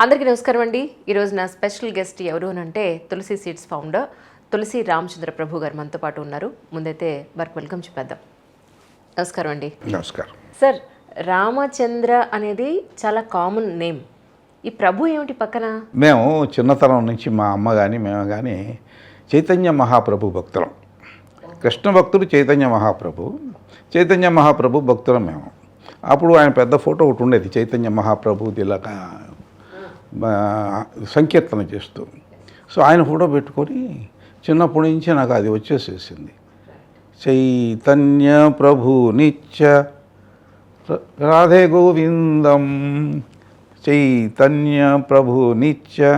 అందరికీ నమస్కారం అండి. ఈరోజు నా స్పెషల్ గెస్ట్ ఎవరు అని అంటే తులసి సీడ్స్ ఫౌండర్ తులసి రామచంద్ర ప్రభు గారు మనతో పాటు ఉన్నారు. ముందైతే వారికి వెల్కమ్ చెప్పేద్దాం. నమస్కారం అండి. నమస్కారం సార్, రామచంద్ర అనేది చాలా కామన్ నేమ్. ఈ ప్రభు ఏమిటి పక్కన? మేము చిన్నతనం నుంచి మా అమ్మ కానీ మేము కానీ చైతన్య మహాప్రభు భక్తులం. కృష్ణ భక్తుడు చైతన్య మహాప్రభు భక్తులం మేము. అప్పుడు ఆయన పెద్ద ఫోటో ఒకటి ఉండేది, చైతన్య మహాప్రభు ఇలాగా సంకీర్తన చేస్తూ. సో ఆయన ఫోటో పెట్టుకొని చిన్నప్పటి నుంచి నాకు అది వచ్చేసేసింది. చైతన్య ప్రభు నిత్య రాధే గోవిందం, చైతన్య ప్రభు నిత్య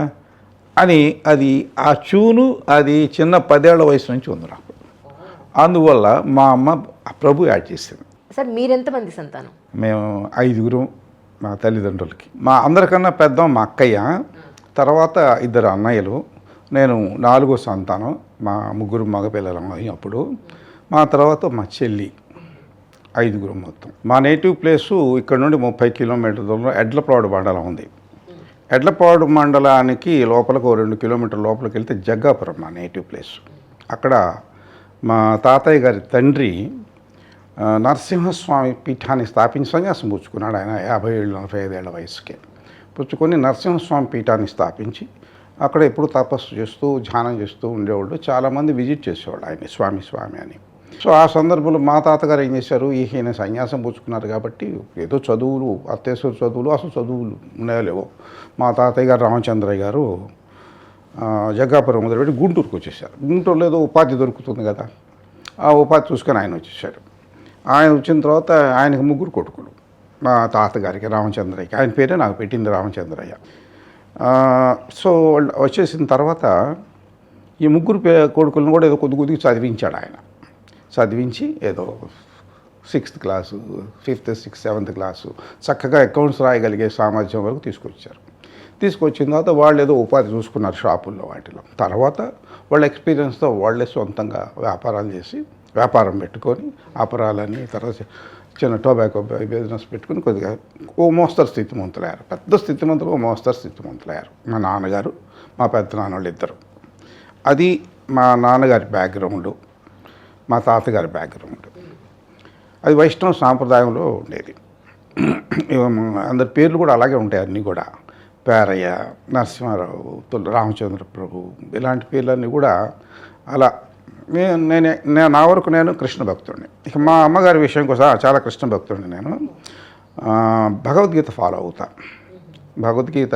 అని అది ఆ చూను అది చిన్న 10 ఏళ్ల వయసు నుంచి ఉంది నాకు. అందువల్ల మా అమ్మ ప్రభు యాడ్ చేసింది. సార్, మీరెంతమంది సంతానం? మేము 5 మా తల్లిదండ్రులకి. మా అందరికన్నా పెద్ద మా అక్కయ్య, తర్వాత 2 అన్నయ్యలు, నేను 4వ సంతానం. మా 3 మగపిల్లలం అప్పుడు. మా తర్వాత మా చెల్లి, 5 మొత్తం. మా నేటివ్ ప్లేసు ఇక్కడ నుండి 30 కిలోమీటర్ల దూరంలో ఎడ్లపాడు మండలం ఉంది. ఎడ్లపాడు మండలానికి లోపలకు 2 కిలోమీటర్ల లోపలికి వెళ్తే జగ్గాపురం మా నేటివ్ ప్లేస్. అక్కడ మా తాతయ్య గారి తండ్రి నరసింహస్వామి పీఠాన్ని స్థాపించి సన్యాసం పుచ్చుకున్నాడు. ఆయన 50-45 ఏళ్ల వయసుకే పుచ్చుకొని నరసింహస్వామి పీఠాన్ని స్థాపించి అక్కడ ఎప్పుడు తపస్సు చేస్తూ ధ్యానం చేస్తూ ఉండేవాళ్ళు. చాలామంది విజిట్ చేసేవాళ్ళు ఆయన స్వామి అని. సో ఆ సందర్భంలో మా తాతగారు ఏం చేశారు, ఈయన సన్యాసం పుచ్చుకున్నారు కాబట్టి ఏదో చదువులు, అత్యవసర చదువులు, అసలు చదువులు ఉన్నాయో. మా తాతయ్య గారు రామచంద్రయ్య గారు జగ్గాపురం మొదలుపెట్టి గుంటూరుకు వచ్చేసారు. గుంటూరులో ఏదో ఉపాధి దొరుకుతుంది కదా, ఆ ఉపాధి చూసుకొని ఆయన వచ్చేసాడు. ఆయన వచ్చిన తర్వాత ఆయనకు 3 కొడుకులు. మా తాతగారికి రామచంద్రయ్యకి, ఆయన పేరే నాకు పెట్టింది రామచంద్రయ్య. సో వాళ్ళు వచ్చేసిన తర్వాత ఈ 3 కొడుకులను కూడా ఏదో కొద్దిగా చదివించాడు ఆయన. చదివించి ఏదో 6th class, 5th, 6th, 7th class చక్కగా అకౌంట్స్ రాయగలిగే సామర్థ్యం వరకు తీసుకొచ్చారు. తీసుకొచ్చిన తర్వాత వాళ్ళు ఏదో ఉపాధి చూసుకున్నారు షాపుల్లో వాటిలో. తర్వాత వాళ్ళ ఎక్స్పీరియన్స్తో వాళ్ళే సొంతంగా వ్యాపారం పెట్టుకొని వ్యాపారాలన్నీ, తర్వాత చిన్న టొబాకో బిజినెస్ పెట్టుకుని కొద్దిగా ఓ మోస్తరు స్థితిమంతులయ్యారు. పెద్ద స్థితిమంతులు ఓ మోస్తరు స్థితిమంతులయ్యారు. మా నాన్నగారు, మా పెద్ద నాన్నోళ్ళు 2. అది మా నాన్నగారి బ్యాక్గ్రౌండు, మా తాతగారి బ్యాక్గ్రౌండ్. అది వైష్ణవ సాంప్రదాయంలో ఉండేది. అందరి పేర్లు కూడా అలాగే ఉంటాయి. అన్నీ కూడా పేరయ్య, నరసింహారావు, రామచంద్ర ప్రభు, ఇలాంటి పేర్లన్నీ కూడా అలా. నా వరకు నేను కృష్ణ భక్తుడిని. ఇక మా అమ్మగారి విషయం కోసం చాలా కృష్ణ భక్తుడిని నేను. భగవద్గీత ఫాలో అవుతా. భగవద్గీత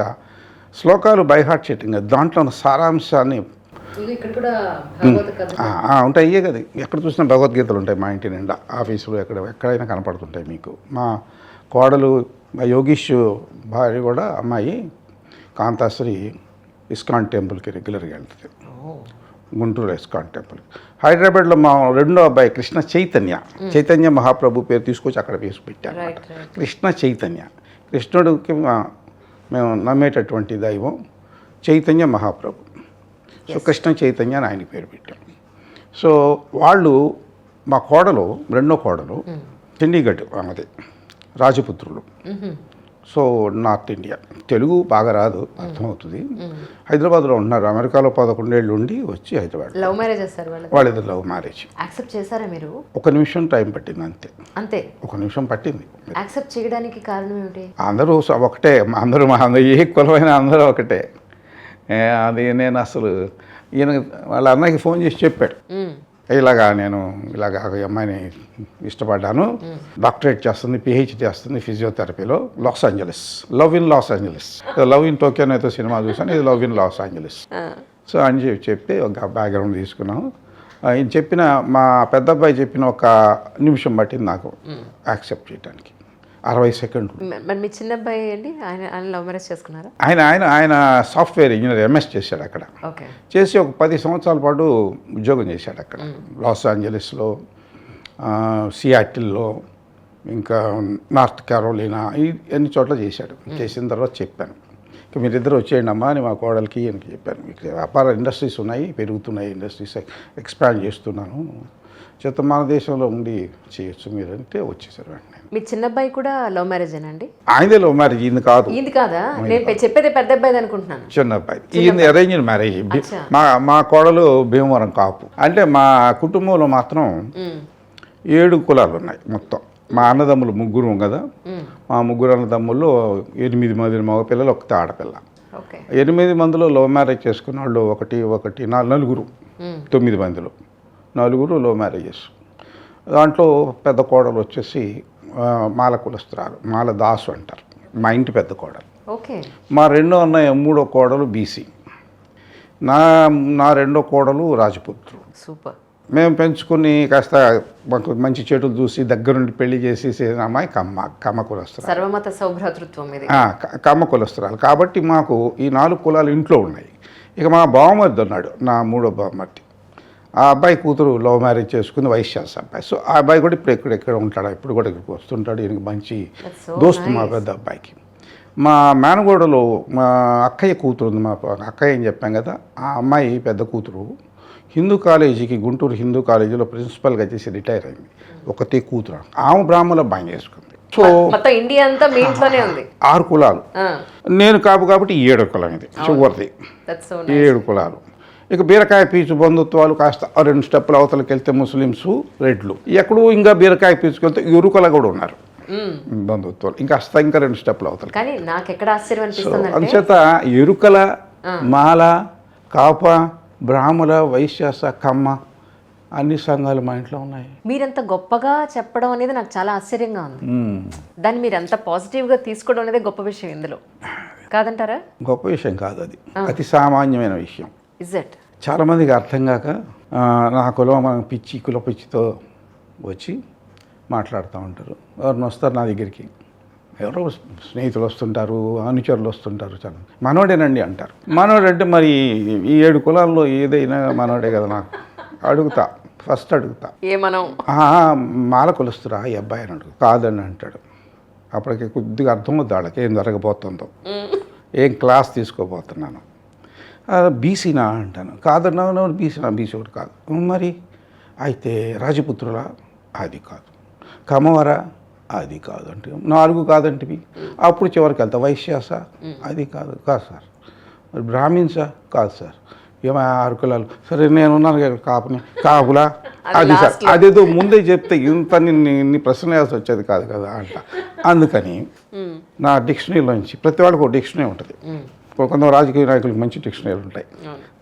శ్లోకాలు బైహార్ట్ చేయటం, దాంట్లో ఉన్న సారాంశాన్ని ఉంటాయి. అయ్యే కదా, ఎక్కడ చూసినా భగవద్గీతలు ఉంటాయి మా ఇంటి నిండా. ఆఫీసులో ఎక్కడైనా కనపడుతుంటాయి మీకు. మా కోడలు యోగీష్ భార్య కూడా, అమ్మాయి కాంతాశ్రీ, ఇస్కాన్ టెంపుల్కి రెగ్యులర్గా వెళ్తుంది. Guntur ISKCON temple. హైదరాబాద్లో మా 2వ అబ్బాయి కృష్ణ చైతన్య మహాప్రభు పేరు తీసుకొచ్చి అక్కడ వేసి పెట్టాను. కృష్ణ చైతన్య, కృష్ణుడికి మేము నమ్మేటటువంటి దైవం చైతన్య మహాప్రభు. సో కృష్ణ చైతన్య అని ఆయన పేరు పెట్టాం. సో వాళ్ళు, మా కోడలు 2వ కోడలు చండీగఢ్, ఆమెది రాజపుత్రులు. సో నార్త్ ఇండియా, తెలుగు బాగా రాదు, అర్థమవుతుంది. హైదరాబాద్లో ఉన్నారు. అమెరికాలో 11 ఏళ్ళు ఉండి వచ్చి హైదరాబాద్. లవ్ మ్యారేజ్ చేస్తారు వాళ్ళిద్దరు లవ్ మ్యారేజ్. యాక్సెప్ట్ చేశారా మీరు? 1 నిమిషం టైం పట్టింది అంతే. 1 నిమిషం పట్టింది. యాక్సెప్ట్ చేయడానికి కారణం ఏమిటి? అందరూ ఒకటే, అందరూ ఏ కులమైన అందరూ ఒకటే. అది నేను అసలు ఈయన వాళ్ళ అన్నయ్యకి ఫోన్ చేసి చెప్పాడు, నేను ఇలాగా ఈ అమ్మాయిని ఇష్టపడ్డాను, డాక్టరేట్ చేస్తుంది, PhD చేస్తుంది ఫిజియోథెరపీలో, Los Angeles, love in Los Angeles. Love in Tokyo అయితే సినిమా చూసాను, ఇది love in Los Angeles. So అని చెప్పి ఒక బ్యాక్గ్రౌండ్ తీసుకున్నాము. ఈయన చెప్పిన, మా పెద్ద అబ్బాయి చెప్పిన 1 నిమిషం పట్టింది నాకు యాక్సెప్ట్ చేయడానికి. 60 సెకండ్లు. మరి మీ చిన్న అబ్బాయి అండి, ఆయన లవ్ మ్యారేజ్ చేసుకున్నారా? ఆయన సాఫ్ట్వేర్ ఇంజనీర్, MS చేశాడు అక్కడ. చేసి ఒక 10 సంవత్సరాల పాటు ఉద్యోగం చేశాడు అక్కడ, లాస్ ఏంజలస్లో, సియాటిల్లో, ఇంకా నార్త్ కెరోలినా, అన్ని చోట్ల చేశాడు. చేసిన తర్వాత చెప్పాను, ఇక మీరిద్దరు వచ్చేయండి అమ్మా అని మా కోడలికి ఈయనకి చెప్పాను. వ్యాపార ఇండస్ట్రీస్ ఉన్నాయి, పెరుగుతున్నాయి ఇండస్ట్రీస్, ఎక్స్పాండ్ చేస్తున్నాను, చేత మన దేశంలో ఉండి చేయొచ్చు మీరు అంటే వచ్చేసారు వెంటనే. మీ చిన్న అబ్బాయి కూడా లవ్ మ్యారేజేనండి? ఆయనదే లవ్ మ్యారేజ్, ఈయన కాదు. ఇది కాదా? నేను చెప్పేది పెద్ద అబ్బాయి అనుకుంటున్నాను. చిన్న అబ్బాయి, ఈయన అరేంజ్డ్ మ్యారేజ్. మా కోడలు భీమవరం కాపు. అంటే మా కుటుంబంలో మాత్రం 7 కులాలు ఉన్నాయి మొత్తం. మా అన్నదమ్ములు 3 కదా, మా 3 అన్నదమ్ముల్లో 8 మంది మగ పిల్లలు, 1 ఆడపిల్ల. 8 మందిలో లవ్ మ్యారేజ్ చేసుకున్న వాళ్ళు 4 9 మందిలో 4 లవ్ మ్యారేజెస్. దాంట్లో పెద్ద కోడలు వచ్చేసి మాల కులస్తురాలు, మాల దాసు అంటారు, మా ఇంటి పెద్ద కోడలు. మా రెండో అన్నయ్య 3వ కోడలు బీసీ, నా రెండో కోడలు రాజపుత్రుడు. సూపర్. మేము పెంచుకుని కాస్త మాకు మంచి చెట్లు చూసి దగ్గరుండి పెళ్లి చేసి అమ్మాయి కమ్మ కులస్తురాలు. సర్వమత సౌభ్రాతృత్వం ఇది. కమ్మ కులస్తురాలు కాబట్టి మాకు ఈ 4 కులాలు ఇంట్లో ఉన్నాయి. ఇక మా బావమర్ది ఉన్నాడు, నా 3వ బావమర్ది. ఆ అబ్బాయి కూతురు లవ్ మ్యారేజ్ చేసుకుని వైశ్యాస అబ్బాయి. సో ఆ అబ్బాయి కూడా ఇప్పుడు ఎక్కడ ఉంటాడు, ఇప్పుడు కూడా ఇక్కడికి వస్తుంటాడు. ఈయనకి మంచి దోస్తు మా పెద్ద అబ్బాయికి. మా మేనగోడలో మా అక్కయ్య కూతురు ఉంది, మా అక్కయ్య అని చెప్పాం కదా, ఆ అమ్మాయి పెద్ద కూతురు హిందూ కాలేజీకి, గుంటూరు హిందూ కాలేజీలో ప్రిన్సిపల్గా చేసి రిటైర్ అయింది. ఒకటే కూతురు, ఆమె బ్రాహ్మణ అబ్బాయి చేసుకుంది. సో మొత్తం ఇండియా అంతా మీ ఇంట్లోనే ఉంది. 6 కులాలు, నేను కాపు కాబట్టి 7 కులం, ఇది చివరిది 7 కులాలు. ఇక బీరకాయ పీచు బంధుత్వాలు కాస్త 2 స్టెప్పులు అవతలకి వెళ్తే ముస్లిమ్స్, రెడ్లు. ఎక్కడో ఇంకా బీరకాయ పీచుకెళ్తే ఎరుకల కూడా ఉన్నారు బంధుత్వాలు, ఇంకా 2 స్టెప్పులు అవతల. కానీ నాకు ఎక్కడ ఆశ్చర్యం అనిపిస్తుంది అందుచేత ఎరుకల, మాల, కాప, బ్రాహ్మణ, వైశ్యాస, కమ్మ అన్ని సంఘాలు మా ఇంట్లో ఉన్నాయి. మీరంత గొప్పగా చెప్పడం అనేది నాకు చాలా ఆశ్చర్యంగా ఉంది. దాన్ని మీరు అంత పాజిటివ్గా తీసుకోవడం అనేది గొప్ప విషయం ఇందులో, కాదంటారా? గొప్ప విషయం కాదు, అది అతి సామాన్యమైన విషయం. చాలామందికి అర్థం కాక నా కులం కుల పిచ్చితో వచ్చి మాట్లాడుతూ ఉంటారు. ఎవరిని వస్తారు నా దగ్గరికి, ఎవరో స్నేహితులు వస్తుంటారు, అనుచరులు వస్తుంటారు, చాలా మనోడేనండి అంటారు. మనోడంటే మరి ఈ 7 కులాల్లో ఏదైనా మనోడే కదా. నాకు ఫస్ట్ అడుగుతా, మాల కొలుస్తురా ఈ అబ్బాయి అని అడుగు. కాదని అంటాడు. అప్పటికి కొద్దిగా అర్థమవుతుంది వాళ్ళకి ఏం జరగబోతుందో, ఏం క్లాస్ తీసుకోబోతున్నాను. బీసీనా అంటాను. కాదన్నా, బీసీ ఒకటి కాదు. మరి అయితే రాజపుత్రులా? అది కాదు. కమ్మవరా? అది కాదు అంటే 4 కాదంటివి. అప్పుడు చివరికి వెళ్తా. వైశ్యాస? అది కాదు సార్. మరి బ్రాహ్మిన్సా? కాదు సార్. ఏమో 6 కులాలు. సరే నేనున్నాను కాపుని, కాపులా? అది సార్. అదేదో ముందే చెప్తే ఇంత ఇన్ని ప్రశ్నలు వేయాల్సి వచ్చేది కాదు కదా అంట. అందుకని నా డిక్షనరీలోంచి, ప్రతి వాళ్ళకి ఒక డిక్షనరీ ఉంటుంది. కొంతమంది రాజకీయ నాయకులకు మంచి డిక్షనరీలు ఉంటాయి,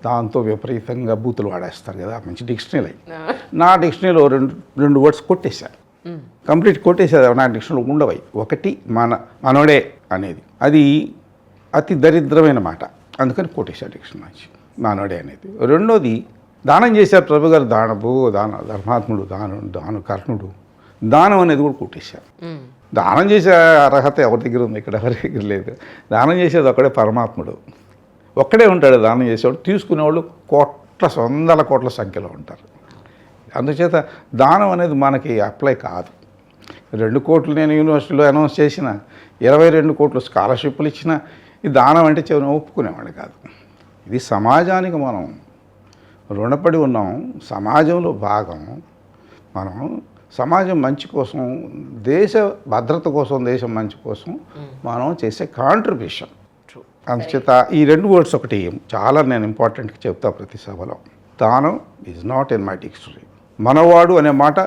దాంతో విపరీతంగా బూతులు వాడేస్తారు కదా, మంచి డిక్షనరీలు. నా డిక్షనరీలో 2 వర్డ్స్ కొట్టేశారు, కంప్లీట్ కొట్టేసేది. నా డిక్షనరీలో ఉండవై. ఒకటి మనోడే అనేది, అది అతి దరిద్రమైన మాట, అందుకని కొట్టేశారు డిక్షనరీ మనోడే అనేది. రెండోది దానం చేశారు ప్రభు గారు, ధర్మాత్ముడు, కర్ణుడు, దానం అనేది కూడా కొట్టేశారు. దానం చేసే అర్హత ఎవరి దగ్గర ఉంది? ఇక్కడ ఎవరి దగ్గర లేదు. దానం చేసేది ఒక్కడే పరమాత్ముడు, ఒక్కడే ఉంటాడు దానం చేసేవాడు. తీసుకునేవాళ్ళు వందల కోట్ల సంఖ్యలో ఉంటారు. అందుచేత దానం అనేది మనకి అప్లై కాదు. 2 కోట్లు నేను యూనివర్సిటీలో అనౌన్స్ చేసిన, 22 కోట్లు స్కాలర్షిప్లు ఇచ్చిన, ఈ దానం అంటే చివరి ఒప్పుకునేవాడు కాదు. ఇది సమాజానికి మనం రుణపడి ఉన్నాం, సమాజంలో భాగం మనం. సమాజం మంచి కోసం, దేశ భద్రత కోసం, దేశం మంచి కోసం మనం చేసే కాంట్రిబ్యూషన్. అందుచేత ఈ 2 వర్డ్స్ ఒకటి చాలా నేను ఇంపార్టెంట్గా చెప్తా ప్రతి సభలో. దానం is not in my dictionary. మనవాడు అనే మాట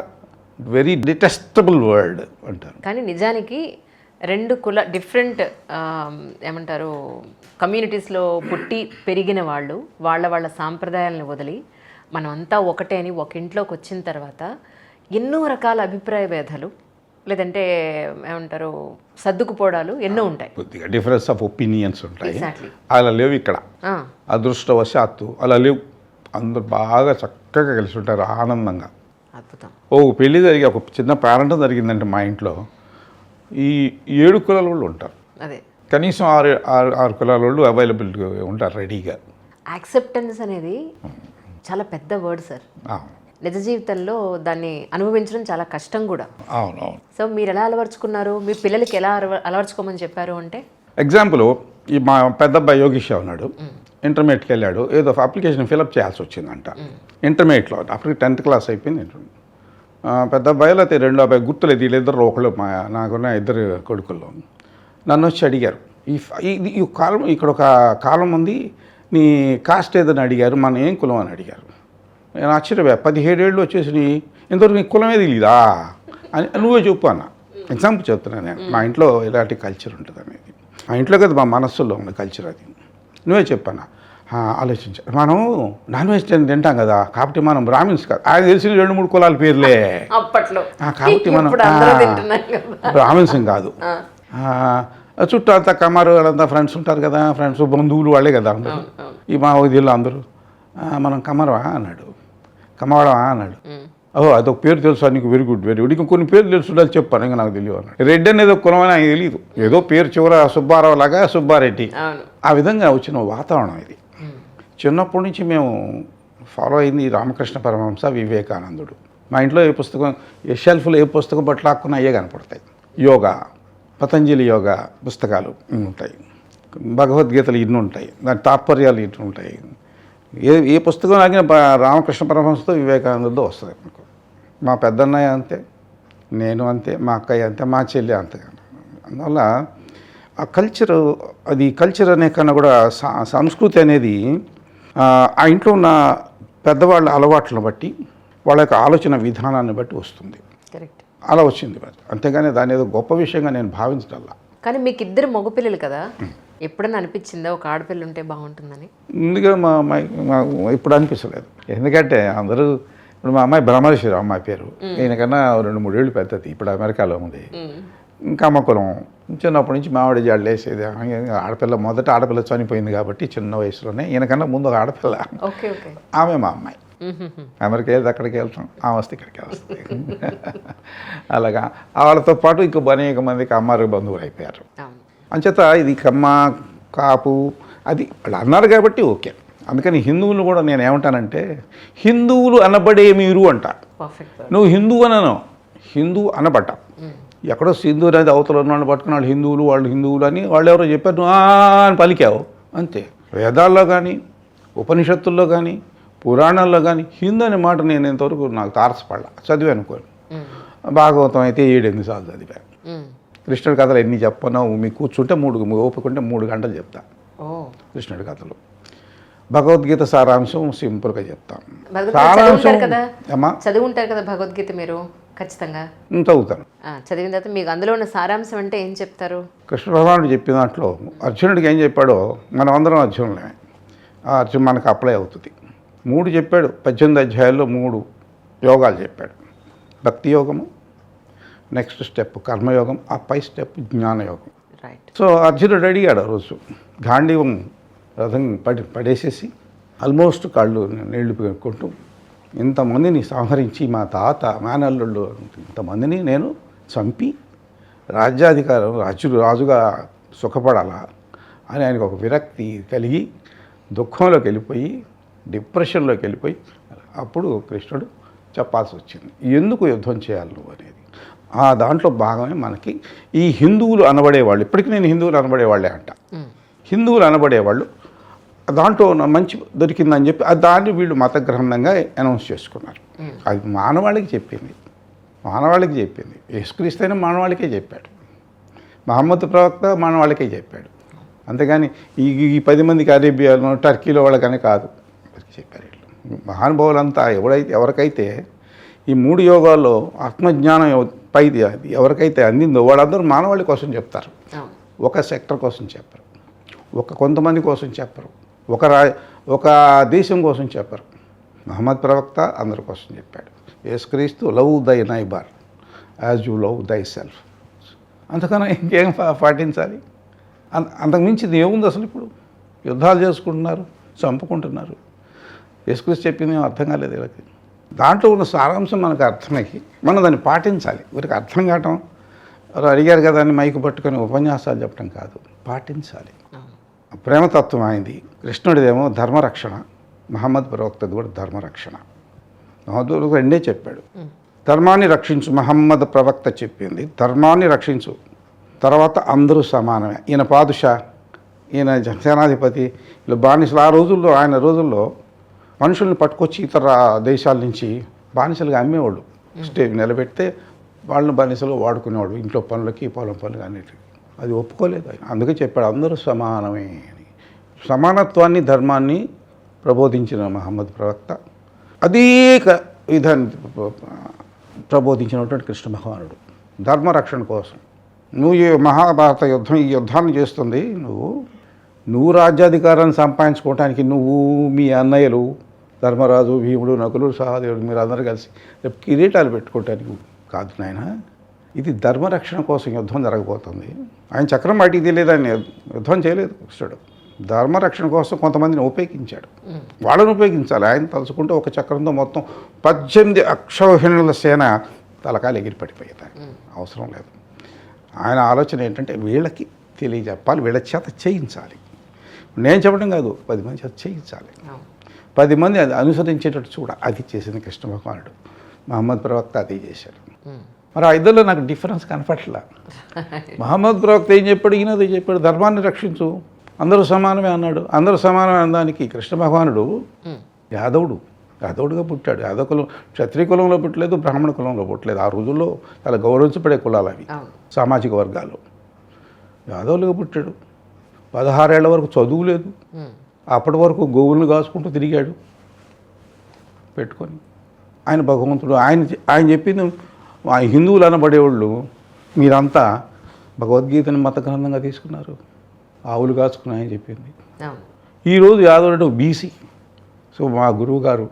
వెరీ డిటెస్టబుల్ వర్డ్ అంటారు. కానీ నిజానికి 2 డిఫరెంట్ ఏమంటారు కమ్యూనిటీస్లో పుట్టి పెరిగిన వాళ్ళు వాళ్ళ సాంప్రదాయాలను వదిలి మనమంతా ఒకటే అని ఒక ఇంట్లోకి వచ్చిన తర్వాత ఎన్నో రకాల అభిప్రాయ భేదాలు, లేదంటే ఏమంటారు సర్దుకుపోవడాలు ఎన్నో ఉంటాయి. కొద్దిగా డిఫరెన్స్ ఆఫ్ ఒపీనియన్స్ ఉంటాయి. అలా లేవు ఇక్కడ. అదృష్టవశాత్తు అలా లేవు. అందరూ బాగా చక్కగా కలిసి ఉంటారు, ఆనందంగా. అద్భుతం. పెళ్ళి జరిగి ఒక చిన్న పేరెంటం జరిగిందంటే మా ఇంట్లో ఈ 7 కులాల వాళ్ళు ఉంటారు. అదే కనీసం 6 కులాల వాళ్ళు అవైలబుల్గా ఉంటారు రెడీగా. యాక్సెప్టెన్స్ అనేది చాలా పెద్ద వర్డ్ సార్. నిజ జీవితంలో దాన్ని అనుభవించడం చాలా కష్టం కూడా. అవునవును. సో మీరు ఎలా అలవర్చుకున్నారు? మీ పిల్లలకి ఎలా అలవర్చుకోమని చెప్పారు అంటే? ఎగ్జాంపుల్, ఈ మా పెద్ద అబ్బాయి యోగేష్ ఉన్నాడు, ఇంటర్మీడియట్కి వెళ్ళాడు. ఏదో అప్లికేషన్ ఫిలప్ చేయాల్సి వచ్చిందంట ఇంటర్మీడియట్లో. అప్పటికి 10th క్లాస్ అయిపోయింది. పెద్ద అబ్బాయిలు అయితే రెండో అబ్బాయి గుర్తులేదు, వీళ్ళిద్దరు ఒకళ్ళు నాకున్న ఇద్దరు కొడుకుల్లో నన్ను వచ్చి అడిగారు, ఈ కాలం ఇక్కడ ఒక కాలం ఉంది, నీ కాస్ట్ ఏదని అడిగారు, మన ఏం కులం అని అడిగారు. నేను ఆశ్చర్యపోయా, 17 ఏళ్ళు వచ్చేసి ఇంతవరకు నీ కులమే తెలియదా అని నువ్వే చెప్పు అన్న. ఎగ్జాంపుల్ చెప్తున్నాను నేను, మా ఇంట్లో ఇలాంటి కల్చర్ ఉంటుంది అనేది, మా ఇంట్లో కదా మా మనస్సులో ఉన్న కల్చర్ అది. నువ్వే చెప్పన్నా. ఆలోచించా, మనం నాన్ వెజిటేరియన్ తింటాం కదా, కాబట్టి మనం బ్రాహ్మిన్స్ కాదు, ఆయన తెలిసిన 2-3 కులాల పేర్లే అప్పట్లో, కాబట్టి మనం బ్రాహ్మిన్స్ కాదు. చుట్టూ అంతా కమారు వాళ్ళంతా ఫ్రెండ్స్ ఉంటారు కదా, ఫ్రెండ్స్ బంధువులు వాళ్ళే కదా అందరూ, ఈ మా ఊరిలో అందరూ. మనం కమరవా అన్నాడు, కమవడమా అన్నాడు. ఓహో అదొక పేరు తెలుసా నీకు, వెరీ గుడ్ వెరీ గుడ్, ఇంకా కొన్ని పేర్లు తెలుసు అది చెప్పాను, ఇంకా నాకు తెలియదు అన్నాడు. రెడ్డి అనేది ఒక కులం అని నాకు తెలియదు, ఏదో పేరు చివర సుబ్బారావు లాగా సుబ్బారెడ్డి, ఆ విధంగా వచ్చిన వాతావరణం ఇది. చిన్నప్పటి నుంచి మేము ఫాలో అయింది రామకృష్ణ పరమహంస, వివేకానందుడు. మా ఇంట్లో ఏ పుస్తకం, ఏ షెల్ఫ్లో ఏ పుస్తకం పట్లాక్కున్నా అయ్యే కనపడతాయి. యోగా, పతంజలి యోగా పుస్తకాలు ఉంటాయి, భగవద్గీతలు ఇన్ని ఉంటాయి, దాని తాత్పర్యాలు ఇన్ని ఉంటాయి. ఏ పుస్తకం లాగిన రామకృష్ణ పరమహంసతో వివేకానందుడితో వస్తుంది మనకు. మా పెద్దన్నయ్య అంతే, నేను అంతే, మా అక్కయ్య అంతే, మా చెల్లి అంతే. అందువల్ల ఆ కల్చరు, అది కల్చర్ అనే కన్నా కూడా సంస్కృతి అనేది ఆ ఇంట్లో ఉన్న పెద్దవాళ్ళ అలవాట్లను బట్టి, వాళ్ళ యొక్క ఆలోచన విధానాన్ని బట్టి వస్తుంది. కరెక్ట్, అలా వచ్చింది. అంతేగాని దాని ఏదో గొప్ప విషయంగా నేను భావించటల్లా. కానీ మీకు ఇద్దరు మగపిల్లలు కదా, ఎప్పుడన్నా అనిపించిందా ఒక ఆడపిల్ల ఉంటే బాగుంటుందని? ముందుగా మా అమ్మాయి ఇప్పుడు అనిపించలేదు, ఎందుకంటే అందరూ ఇప్పుడు మా అమ్మాయి బ్రహ్మశ్వరం, అమ్మాయి పేరు, ఈయనకన్నా 2-3 ఏళ్ళు పెద్దది, ఇప్పుడు అమెరికాలో ఉంది. ఇంకా అమ్మకులం చిన్నప్పటి నుంచి మామిడి జాడలు వేసేది. ఆడపిల్ల, మొదట ఆడపిల్ల చనిపోయింది కాబట్టి చిన్న వయసులోనే, ఈయనకన్నా ముందు ఒక ఆడపిల్ల, ఆమె మా అమ్మాయి. అమెరికా వెళ్తే అక్కడికి వెళ్తాం, ఆ వస్తే ఇక్కడికి వస్తుంది. అలాగా వాళ్ళతో పాటు ఇంకో అనేక మందికి అమ్మారు బంధువులు అయిపోయారు. అంచేత ఇది కమ్మ కాపు అది వాళ్ళు అన్నారు కాబట్టి ఓకే. అందుకని హిందువులు కూడా నేను ఏమంటానంటే, హిందువులు అనబడే మీరు అంట, నువ్వు హిందువు అనను, హిందూ అనబడ్డా. ఎక్కడో సింధు అనేది అవతల ఉన్నాళ్ళు పట్టుకుని వాళ్ళు హిందువులు, వాళ్ళు హిందువులు అని వాళ్ళు ఎవరో చెప్పారు, నువ్వు అని పలికావు అంతే. వేదాల్లో కానీ ఉపనిషత్తుల్లో కానీ పురాణాల్లో కానీ హిందూ అనే మాట నేను ఇంతవరకు నాకు తారసపడ్డా, చదివా అనుకోను. భాగవతం అయితే 7-8 సార్లు చదివా. కృష్ణుడి కథలు ఎన్ని చెప్పను, మీకు కూర్చుంటే 3 ఓపికంటే 3 గంటలు చెప్తా కృష్ణుడి కథలు. భగవద్గీత సారాంశం సింపుల్గా చెప్తాను. సారాంశం చదువుంటారు కదా భగవద్గీత మీరు ఖచ్చితంగా? చదువుతాను. చదివిన తర్వాత మీకు అందులో ఉన్న సారాంశం అంటే ఏం చెప్తారు? కృష్ణ భగవానుడు చెప్పిన దాంట్లో అర్జునుడికి ఏం చెప్పాడో మనం అందరం అర్జునులే, ఆ అర్జున్ మనకు అప్లై అవుతుంది. 3 చెప్పాడు, 18 అధ్యాయాల్లో 3 యోగాలు చెప్పాడు. భక్తి యోగము, నెక్స్ట్ స్టెప్ కర్మయోగం, ఆ పై స్టెప్ జ్ఞానయోగం. సో అర్జునుడు అడిగాడు ఆ రోజు, గాంధీవం రథం పడేసేసి ఆల్మోస్ట్ కాళ్ళు నీళ్లు పెట్టుకుంటూ, ఇంతమందిని సంహరించి మా తాత మేనల్లుళ్ళు ఇంతమందిని నేను చంపి రాజ్యాధికారం రాజుగా సుఖపడాలా అని ఆయనకు ఒక విరక్తి కలిగి దుఃఖంలోకి వెళ్ళిపోయి డిప్రెషన్లోకి వెళ్ళిపోయి, అప్పుడు కృష్ణుడు చెప్పాల్సి వచ్చింది, ఎందుకు యుద్ధం చేయాలి నువ్వు అనేది. ఆ దాంట్లో భాగమే మనకి ఈ హిందువులు అనబడేవాళ్ళు, ఇప్పటికీ నేను హిందువులు అనబడేవాళ్ళే అంట. హిందువులు అనబడేవాళ్ళు దాంట్లో మంచి దొరికిందని చెప్పి దాన్ని వీళ్ళు మత గ్రంథంగా అనౌన్స్ చేసుకున్నారు. అది మానవాళికి చెప్పింది, యేసుక్రీస్తు అయినా మానవాళికే చెప్పాడు, మహమ్మద్ ప్రవక్త మానవాళికే చెప్పాడు. అంతేగాని ఈ 10 మందికి అరేబియాలో టర్కీలో వాళ్ళకనే కాదు చెప్పారు. మహానుభావులంతా ఎవరికైతే ఈ 3 యోగాల్లో ఆత్మజ్ఞానం పైది ఎవరికైతే అందిందో వాళ్ళందరూ మానవాళి కోసం చెప్తారు, ఒక సెక్టర్ కోసం చెప్పరు, కొంతమంది కోసం చెప్పరు, ఒక దేశం కోసం చెప్పరు. మహమ్మద్ ప్రవక్త అందరి కోసం చెప్పాడు. యేసుక్రీస్తు లవ్ దై నైబర్ యాజ్ యూ లవ్ దై సెల్ఫ్. అంతకన్నా ఇంకేం పాటించాలి? అంతకుమించింది ఏముంది అసలు? ఇప్పుడు యుద్ధాలు చేసుకుంటున్నారు, చంపుకుంటున్నారు. యేసుక్రీస్తు చెప్పింది ఏం అర్థం కాలేదు వీళ్ళకి. దాంట్లో ఉన్న సారాంశం మనకు అర్థమయ్యి మనం దాన్ని పాటించాలి. వీరికి అర్థం కావటం, అడిగారు కదా అని మైకు పట్టుకొని ఉపన్యాసాలు చెప్పడం కాదు, పాటించాలి. ప్రేమతత్వం అయింది. కృష్ణుడిదేమో ధర్మరక్షణ, మహమ్మద్ ప్రవక్తది కూడా ధర్మరక్షణ. మహమ్మద్ రెండే చెప్పాడు, ధర్మాన్ని రక్షించు. మహమ్మద్ ప్రవక్త చెప్పింది ధర్మాన్ని రక్షించు, తర్వాత అందరూ సమానమే. ఈయన పాదుషా, ఈయన సేనాధిపతి, ఇలా బానిసలు. ఆయన రోజుల్లో మనుషుల్ని పట్టుకొచ్చి ఇతర దేశాల నుంచి బానిసలుగా అమ్మేవాళ్ళు. స్టేజ్ నిలబెడితే వాళ్ళని బానిసలో వాడుకునేవాడు ఇంట్లో పనులకి పొలం పనులు అన్నిటికీ. అది ఒప్పుకోలేదు ఆయన. అందుకే చెప్పాడు అందరూ సమానమే అని. సమానత్వాన్ని ధర్మాన్ని ప్రబోధించిన మహమ్మద్ ప్రవక్త అనేక విధాన్ని ప్రబోధించినటువంటి కృష్ణ భగవానుడు ధర్మరక్షణ కోసం. నువ్వు ఈ మహాభారత యుద్ధం ఈ యుద్ధాన్ని చేస్తుంది నువ్వు రాజ్యాధికారాన్ని సంపాదించుకోవటానికి నువ్వు మీ అన్నయ్యలు ధర్మరాజు భీముడు నకులు సహదేవుడు మీరు అందరూ కలిసి రేపు కిరీటాలు పెట్టుకోవటానికి కాదు నాయన, ఇది ధర్మరక్షణ కోసం యుద్ధం జరగబోతుంది. ఆయన చక్రం బయటికి తెలియదు, ఆయన యుద్ధం చేయలేదు కృష్ణుడు. ధర్మరక్షణ కోసం కొంతమందిని ఉపయోగించాడు, వాళ్ళని ఉపయోగించాలి. ఆయన తలుచుకుంటే ఒక చక్రంతో మొత్తం 18 అక్షౌహిణుల సేన తలకాయలు ఎగిరి పడిపోయేదాన్ని అవసరం లేదు. ఆయన ఆలోచన ఏంటంటే వీళ్ళకి తెలియజెప్పాలి, వీళ్ళ చేత చేయించాలి. నేను చెప్పడం కాదు, 10 మంది చేత చేయించాలి, 10 మంది అది అనుసరించేటట్టు చూడ. అది చేసింది కృష్ణ భగవానుడు. మహమ్మద్ ప్రవక్త అది చేశాడు. మరి ఆ ఇద్దరిలో నాకు డిఫరెన్స్ కనపట్లా. మహమ్మద్ ప్రవక్త ఏం చెప్పాడు, ఈయన అదే చెప్పాడు, ధర్మాన్ని రక్షించు, అందరూ సమానమే అన్నాడు. అందరూ సమానమే అనడానికి కృష్ణ భగవానుడు యాదవుడుగా పుట్టాడు. యాదవ కులం క్షత్రియ కులంలో పుట్టలేదు, బ్రాహ్మణ కులంలో పుట్టలేదు. ఆ రోజుల్లో చాలా గౌరవించబడే కులాలు అవి, సామాజిక వర్గాలు. యాదవులుగా పుట్టాడు. 16 ఏళ్ల వరకు చదువు లేదు. అప్పటి వరకు గోవులను కాసుకుంటూ తిరిగాడు పెట్టుకొని. ఆయన భగవంతుడు. ఆయన చెప్పింది హిందువులు అనబడేవాళ్ళు మీరంతా భగవద్గీతని మత గ్రంథంగా తీసుకున్నారు, ఆవులు కాచుకుని ఆయన చెప్పింది. ఈరోజు యాదవుడు బీసీ. సో మా గురువు గారు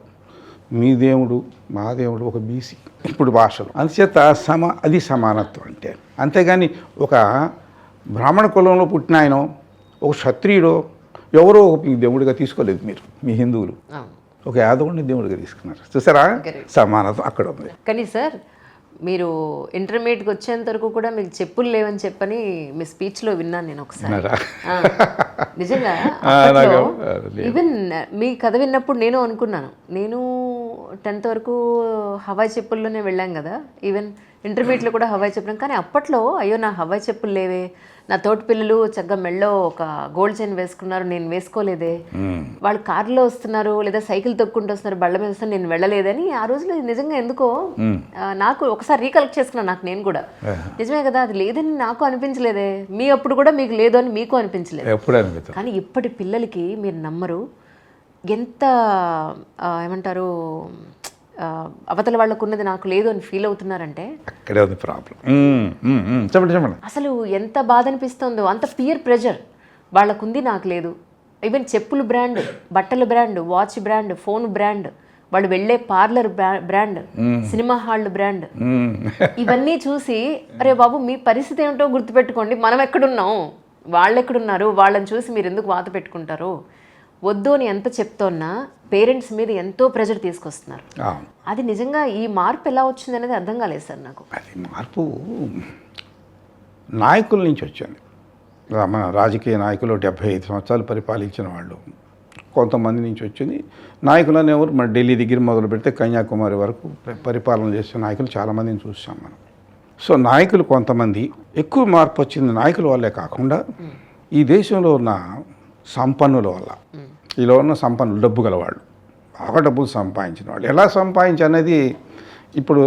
మీ దేవుడు మా దేవుడు ఒక బీసీ ఇప్పుడు భాషలో. అందుచేత అది సమానత్వం అంటే. అంతేగాని ఒక బ్రాహ్మణ కులంలో పుట్టిన ఆయన ఒక క్షత్రియుడో ఎవరో ఒక మీ దేవుడిగా తీసుకోలేదు మీరు, మీ హిందువులు. ఒక యాదవుడిని దేవుడిగా తీసుకున్నారు. చూసారా, సమానత్వం అక్కడ ఉంది. కానీ సార్ మీరు ఇంటర్మీడియట్కి వచ్చేంత వరకు కూడా మీకు చెప్పులు లేవని చెప్పని మీ స్పీచ్లో విన్నాను నేను ఒకసారి. నిజంగా ఈవెన్ మీ కథ విన్నప్పుడు నేను అనుకున్నాను, నేను 10th వరకు హవాయి చెప్పుల్లోనే వెళ్ళాం కదా, ఈవెన్ ఇంటర్మీడియట్లో కూడా హవాయి చెప్పులు. కానీ అప్పట్లో అయ్యో నా హవాయి చెప్పులు లేవే, నా తోటి పిల్లలు చక్కగా మెళ్ళో ఒక గోల్డ్ చైన్ వేసుకున్నారు, నేను వేసుకోలేదే, వాళ్ళు కారులో వస్తున్నారు లేదా సైకిల్ తొక్కుంటూ వస్తున్నారు, బళ్ళ మీద వస్తున్నారు, నేను వెళ్ళలేదని ఆ రోజులో నిజంగా ఎందుకో నాకు ఒకసారి రీకలెక్ట్ చేసుకున్నాను. నాకు నేను కూడా నిజమే కదా, అది లేదని నాకు అనిపించలేదే, మీ అప్పుడు కూడా మీకు లేదు అని మీకు అనిపించలేదు. కానీ ఇప్పటి పిల్లలకి మీరు నమ్మరు ఎంత ఏమంటారు అవతల వాళ్ళకు ఉన్నది నాకు లేదు అని ఫీల్ అవుతున్నారంటే అక్కడే ఉంది ప్రాబ్లం. చెప్పండి. అసలు ఎంత బాధ అనిపిస్తుందో, అంత పియర్ ప్రెషర్ వాళ్ళకుంది, నాకు లేదు. ఈవెన్ చెప్పులు బ్రాండ్, బట్టల brand, watch brand, phone brand, వాళ్ళు వెళ్ళే parlour brand, cinema hall brand, ఇవన్నీ చూసి అరే బాబు మీ పరిస్థితి ఏమిటో గుర్తుపెట్టుకోండి, మనం ఎక్కడున్నాం, వాళ్ళు ఎక్కడున్నారు, వాళ్ళని చూసి మీరు ఎందుకు వాత పెట్టుకుంటారు, వద్దు అని ఎంత చెప్తున్నా పేరెంట్స్ మీద ఎంతో ప్రెషర్ తీసుకొస్తున్నారు. అది నిజంగా ఈ మార్పు ఎలా వచ్చింది అనేది అర్థం కాలేదు సార్ నాకు. అది మార్పు నాయకుల నుంచి వచ్చింది. మన రాజకీయ నాయకులు 75 సంవత్సరాలు పరిపాలించిన వాళ్ళు కొంతమంది నుంచి వచ్చింది. నాయకులు అనేవారు మన ఢిల్లీ దగ్గర మొదలు పెడితే కన్యాకుమారి వరకు పరిపాలన చేసే నాయకులు చాలామందిని చూసాం మనం. సో నాయకులు కొంతమంది, ఎక్కువ మార్పు వచ్చింది నాయకుల వల్లే కాకుండా ఈ దేశంలో ఉన్న సంపన్నుల వల్ల. ఇలా ఉన్న సంపన్నులు, డబ్బు గలవాళ్ళు, బాగా డబ్బులు సంపాదించిన వాళ్ళు ఎలా సంపాదించనేది ఇప్పుడు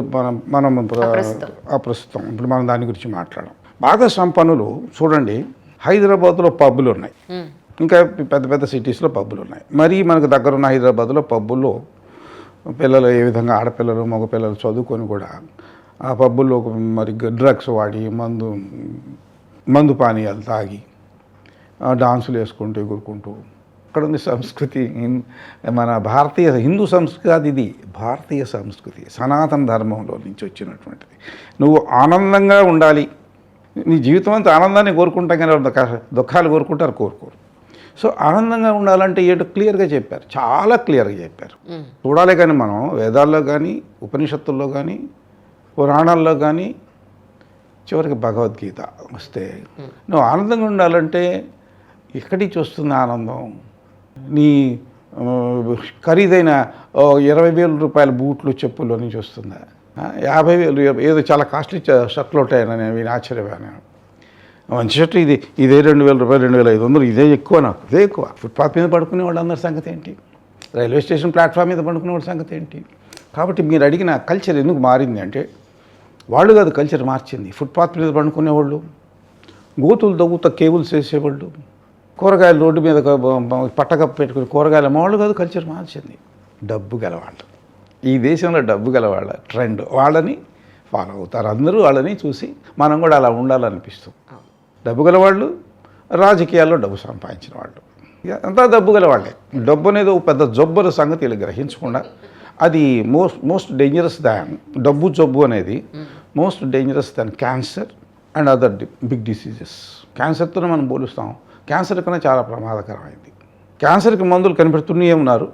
మనం ప్రస్తుతం ఇప్పుడు మనం దాని గురించి మాట్లాడడం. బాగా సంపన్నులు చూడండి, హైదరాబాద్లో పబ్బులు ఉన్నాయి, ఇంకా పెద్ద పెద్ద సిటీస్లో పబ్బులు ఉన్నాయి. మరి మనకు దగ్గరున్న హైదరాబాద్లో పబ్బుల్లో పిల్లలు ఏ విధంగా ఆడపిల్లలు మగపిల్లలు చదువుకొని కూడా ఆ పబ్బుల్లో మరి డ్రగ్స్ వాడి మందు పానీయాలు తాగి డాన్సులు వేసుకుంటూ ఎగురుకుంటూ అక్కడ ఉంది సంస్కృతి. మన భారతీయ హిందూ సంస్కృతి అది, ఇది భారతీయ సంస్కృతి, సనాతన ధర్మంలో నుంచి వచ్చినటువంటిది. నువ్వు ఆనందంగా ఉండాలి, నీ జీవితం అంతా ఆనందాన్ని కోరుకుంటాం కానీ దుఃఖాలు కోరుకుంటారు, కోరుకోరు. సో ఆనందంగా ఉండాలంటే ఏంటో క్లియర్గా చెప్పారు, చాలా క్లియర్గా చెప్పారు. చూడాలి కానీ మనం వేదాల్లో కానీ ఉపనిషత్తుల్లో కానీ పురాణాల్లో కానీ చివరికి భగవద్గీత వస్తే నువ్వు ఆనందంగా ఉండాలంటే ఎక్కడి నుంచి వస్తుంది ఆనందం? నీ ఖరీదైన 20,000 రూపాయల బూట్లు చెప్పుల్లో నుంచి వస్తుందా? 50,000 ఏదో చాలా కాస్ట్లీ షర్ట్లు ఉంటాయని నేను ఆశ్చర్యపోయాను. మంచి షర్టు ఇదే 2,000 రూపాయలు, 2,500, ఇదే ఎక్కువ, నాకు ఇదే ఎక్కువ. ఫుట్పాత్ మీద పడుకునే వాళ్ళందరి సంగతి ఏంటి? రైల్వే స్టేషన్ ప్లాట్ఫామ్ మీద పడుకునే వాళ్ళ సంగతి ఏంటి? కాబట్టి మీరు అడిగిన కల్చర్ ఎందుకు మారింది అంటే వాళ్ళు కాదు కల్చర్ మార్చింది. ఫుట్పాత్ మీద పండుకునేవాళ్ళు, గోతులు తవ్వుతా కేబుల్స్ వేసేవాళ్ళు, కూరగాయలు రోడ్డు మీద పట్టకప్పు పెట్టుకుని కూరగాయలు అమ్మవాళ్ళు కాదు కల్చర్ మార్చింది. డబ్బు గలవాళ్ళు, ఈ దేశంలో డబ్బు గలవాళ్ళ ట్రెండ్, వాళ్ళని ఫాలో అవుతారు అందరూ. వాళ్ళని చూసి మనం కూడా అలా ఉండాలనిపిస్తుంది. డబ్బు గలవాళ్ళు, రాజకీయాల్లో డబ్బు సంపాదించిన వాళ్ళు, అంతా డబ్బు గలవాళ్ళే. డబ్బు అనేది ఒక పెద్ద జబ్బుల సంగతి వీళ్ళు గ్రహించకుండా అది మోస్ట్ డేంజరస్ దాన్ డబ్బు జబ్బు అనేది most dangerous than cancer and other big diseases. క్యాన్సర్తో మనం పోలుస్తాం, క్యాన్సర్ కన్నా చాలా ప్రమాదకరమైంది. క్యాన్సర్కి మందులు కనిపెడుతూనే ఉన్నారు,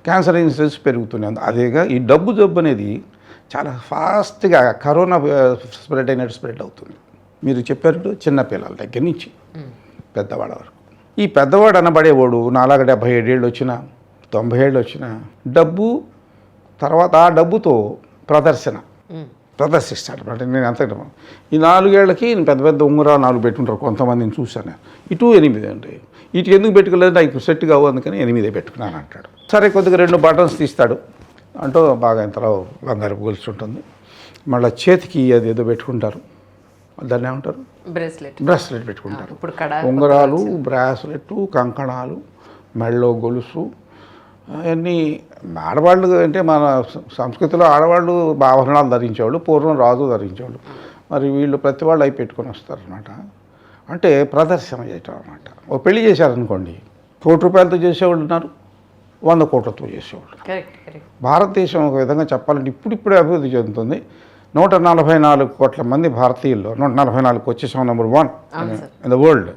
క్యాన్సర్ ఇన్సిడెన్స్ పెరుగుతూనే ఉంది. అదేగా ఈ డబ్బు జబ్బు అనేది చాలా ఫాస్ట్గా కరోనా స్ప్రెడ్ అయినట్టు స్ప్రెడ్ అవుతుంది. మీరు చెప్పారు చిన్నపిల్లల దగ్గర నుంచి పెద్దవాళ్ళ వరకు. ఈ పెద్దవాడు అనబడేవాడు 70 ఏళ్ళు వచ్చినా 90 ఏళ్ళు వచ్చినా డబ్బు తర్వాత ఆ డబ్బుతో ప్రదర్శిస్తాడు. అంటే నేను అంత ఈ 4 ఏళ్ళకి పెద్ద పెద్ద ఉంగరాలు 4 పెట్టుకుంటారు కొంతమందిని చూశాను. ఇటు 8 అంటే ఇటు ఎందుకు పెట్టుకోలేదు, నాకు సెట్ కావు అందుకని 8 పెట్టుకున్నాను అంటాడు. సరే కొద్దిగా 2 బటన్స్ తీస్తాడు అంటూ బాగా ఇంతలో బంగారు గొలుసు ఉంటుంది. మళ్ళీ చేతికి అది ఏదో పెట్టుకుంటారు, దాన్ని ఏమంటారు, బ్రాస్లెట్ పెట్టుకుంటారు. ఉంగరాలు, బ్రాస్లెట్, కంకణాలు, మెళ్ళో గొలుసు, అవన్నీ ఆడవాళ్ళు. అంటే మన సంస్కృతిలో ఆడవాళ్ళు ఆభరణాలు ధరించేవాళ్ళు, పూర్వం రాజు ధరించేవాళ్ళు. మరి వీళ్ళు ప్రతి వాళ్ళు అవి పెట్టుకొని వస్తారనమాట. అంటే ప్రదర్శన చేయటం అనమాట. ఓ పెళ్లి చేశారనుకోండి, ₹1 కోటితో చేసేవాళ్ళు ఉన్నారు, 100 కోట్లతో చేసేవాళ్ళు. భారతదేశం ఒక విధంగా చెప్పాలంటే ఇప్పుడిప్పుడే అభివృద్ధి చెందుతుంది. 144 కోట్ల మంది భారతీయుల్లో 144 వచ్చేసాం నెంబర్ 1 ఇన్ ద వరల్డ్.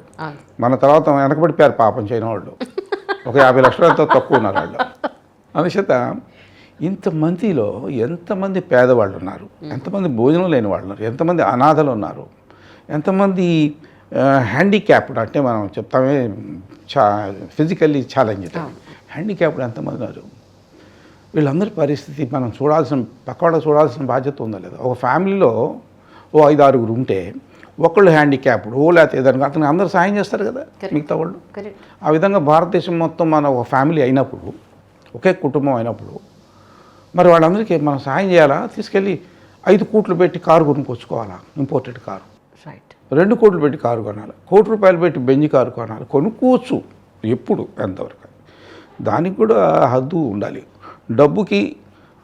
మన తర్వాత వెనకబడిపోయారు పాపం చైనా వాళ్ళు, ఒక 50 లక్షలతో తక్కువ ఉన్నారు వాళ్ళు. అందుచేత ఇంతమందిలో ఎంతమంది పేదవాళ్ళు ఉన్నారు, ఎంతమంది భోజనం లేని వాళ్ళు ఉన్నారు, ఎంతమంది అనాథలు ఉన్నారు, ఎంతమంది హ్యాండిక్యాప్డ్ అంటే మనం చెప్తామే ఫిజికల్లీ ఛాలెంజ్డ్ హ్యాండిక్యాప్డ్ ఎంతమంది ఉన్నారు. వీళ్ళందరి పరిస్థితి మనం పక్కవాళ్ళ చూడాల్సిన బాధ్యత ఉందా లేదా. ఒక ఫ్యామిలీలో ఓ 5-6 ఉంటే ఒకళ్ళు హ్యాండిక్యాప్డ్ లేకపోతే ఏదైనా అతను అందరూ సాయం చేస్తారు కదా మిగతా వాళ్ళు. ఆ విధంగా భారతదేశం మొత్తం మన ఒక ఫ్యామిలీ అయినప్పుడు, ఒకే కుటుంబం అయినప్పుడు మరి వాళ్ళందరికీ మనం సాయం చేయాలా, తీసుకెళ్ళి 5 కోట్లు పెట్టి కారు కొనుక్కొచ్చుకోవాలా, ఇంపోర్టెడ్ కారు, 2 కోట్లు పెట్టి కారు కొనాలి, ₹1 కోటి పెట్టి బెంజ్ కారు కొనాలి, కొనుక్కోవచ్చు ఎప్పుడు ఎంతవరకు. దానికి కూడా హద్దు ఉండాలి. డబ్బుకి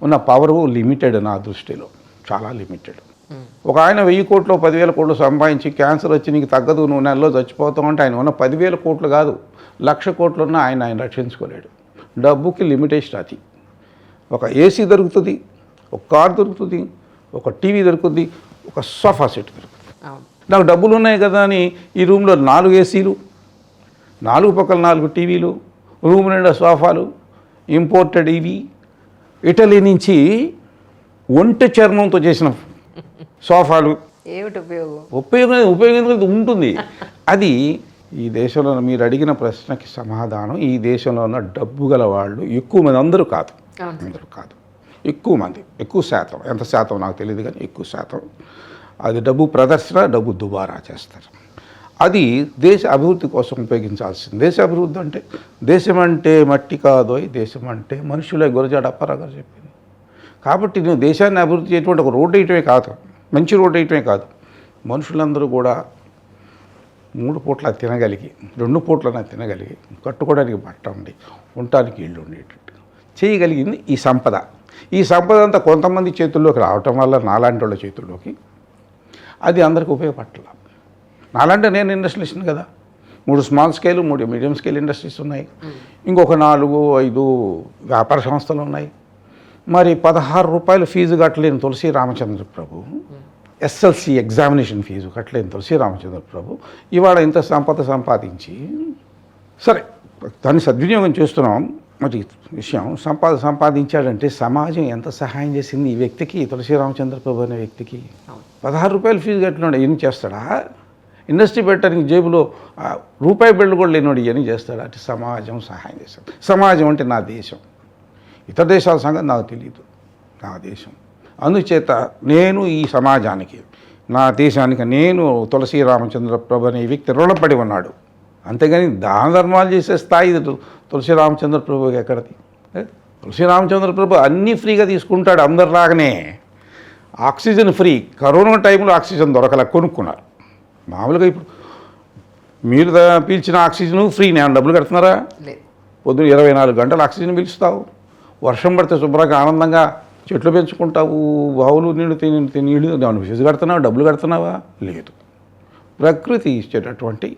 ఉన్న పవరు లిమిటెడ్, నా దృష్టిలో చాలా లిమిటెడ్. ఒక ఆయన 1000 కోట్లు 10,000 కోట్లు సంపాదించి క్యాన్సర్ వచ్చి నీకు తగ్గదు, నువ్వు నెలలో చచ్చిపోతావు అంటే ఆయన ఉన్న 10,000 కోట్లు కాదు, 1,00,000 కోట్లు ఉన్నా ఆయన రక్షించుకోలేడు. డబ్బుకి లిమిటేషన్ అది. ఒక ఏసీ దొరుకుతుంది, ఒక కార్ దొరుకుతుంది, ఒక టీవీ దొరుకుతుంది, ఒక సోఫా సెట్ దొరుకుతుంది. నాకు డబ్బులు ఉన్నాయి కదా అని ఈ రూమ్లో 4 ఏసీలు, 4 పక్కల 4 టీవీలు, రూమ్ నిండా సోఫాలు, ఇంపోర్టెడ్ ఇవి, ఇటలీ నుంచి ఒంటె చర్మంతో చేసిన సోఫాలు, ఉపయోగం ఉంటుంది. అది ఈ దేశంలో మీరు అడిగిన ప్రశ్నకి సమాధానం, ఈ దేశంలో ఉన్న డబ్బు గల వాళ్ళు ఎక్కువ మంది, అందరూ కాదు, ఎక్కువ మంది, ఎక్కువ శాతం, ఎంత శాతం నాకు తెలియదు కానీ ఎక్కువ శాతం అది డబ్బు ప్రదర్శన, డబ్బు దుబారా చేస్తారు. అది దేశ అభివృద్ధి కోసం ఉపయోగించాల్సింది. దేశ అభివృద్ధి అంటే దేశం అంటే మట్టి కాదోయ్, దేశం అంటే మనుషులే, గురజాడ అప్పారావు గారు చెప్పింది. కాబట్టి నువ్వు దేశాన్ని అభివృద్ధి చేయటువంటి ఒక రోడ్డు వేయటమే కాదు, మంచి రోడ్డు వేయటమే కాదు, మనుషులందరూ కూడా 3 పూట్ల తినగలిగి, 2 పూట్లన తినగలిగి, కట్టుకోవడానికి బట్ట ఉండి, ఉండటానికి ఇళ్ళు ఉండేటట్టు చేయగలిగింది ఈ సంపద. ఈ సంపద అంతా కొంతమంది చేతుల్లోకి రావటం వల్ల, నాలాంటి వాళ్ళ చేతుల్లోకి, అది అందరికీ ఉపయోగపడాల. నాలంటే నేను ఇండస్ట్రియలిస్ట్ని కదా, 3 small scale, 3 medium scale industries ఉన్నాయి, ఇంకొక 4-5 వ్యాపార సంస్థలు ఉన్నాయి. మరి ₹16 ఫీజు కట్టలేని తులసి రామచంద్ర ప్రభు, ఎస్ఎల్సి ఎగ్జామినేషన్ ఫీజు కట్టలేని తులసి రామచంద్ర ప్రభు ఇవాళ ఇంత సంపద సంపాదించి, సరే దాన్ని సద్వినియోగం చేస్తున్నాం. మరి విషయం సంపాదించాడంటే సమాజం ఎంత సహాయం చేసింది ఈ వ్యక్తికి, తులసి రామచంద్ర ప్రభు అనే వ్యక్తికి. ₹16 ఫీజు కట్టినాడు, ఏం చేస్తాడా? ఇండస్ట్రీ పెట్టడానికి జేబులో ₹1 బిళ్ళ కూడా లేనివాడు ఇవన్నీ చేస్తాడు. అంటే సమాజం సహాయం చేస్తాడు. సమాజం అంటే నా దేశం, ఇతర దేశాల సంగతి నాకు తెలియదు, నా దేశం. అందుచేత నేను ఈ సమాజానికి, నా దేశానికి నేను తులసి రామచంద్ర ప్రభు అనే వ్యక్తి రుణపడి ఉన్నాడు. అంతేగాని దాన ధర్మాలు చేసే స్థాయి తులసి రామచంద్ర ప్రభుకి ఎక్కడిది? తులసి రామచంద్ర ప్రభు అన్నీ ఫ్రీగా తీసుకుంటాడు అందరిలాగానే. Oxygen free. కరోనా టైంలో ఆక్సిజన్ దొరకలే, కొనుక్కున్నారు. మామూలుగా ఇప్పుడు మీరు పీల్చిన ఆక్సిజన్ ఫ్రీ, నేను డబ్బులు కడుతున్నారా? పొద్దున్న 24 గంటలు ఆక్సిజన్ పీలుస్తావు. వర్షం పడితే శుభ్రంగా ఆనందంగా చెట్లు పెంచుకుంటావు. బావులు నీళ్ళు ఫీజు కడుతున్నావా? డబ్బులు కడుతున్నావా? లేదు. ప్రకృతి ఇచ్చేటటువంటి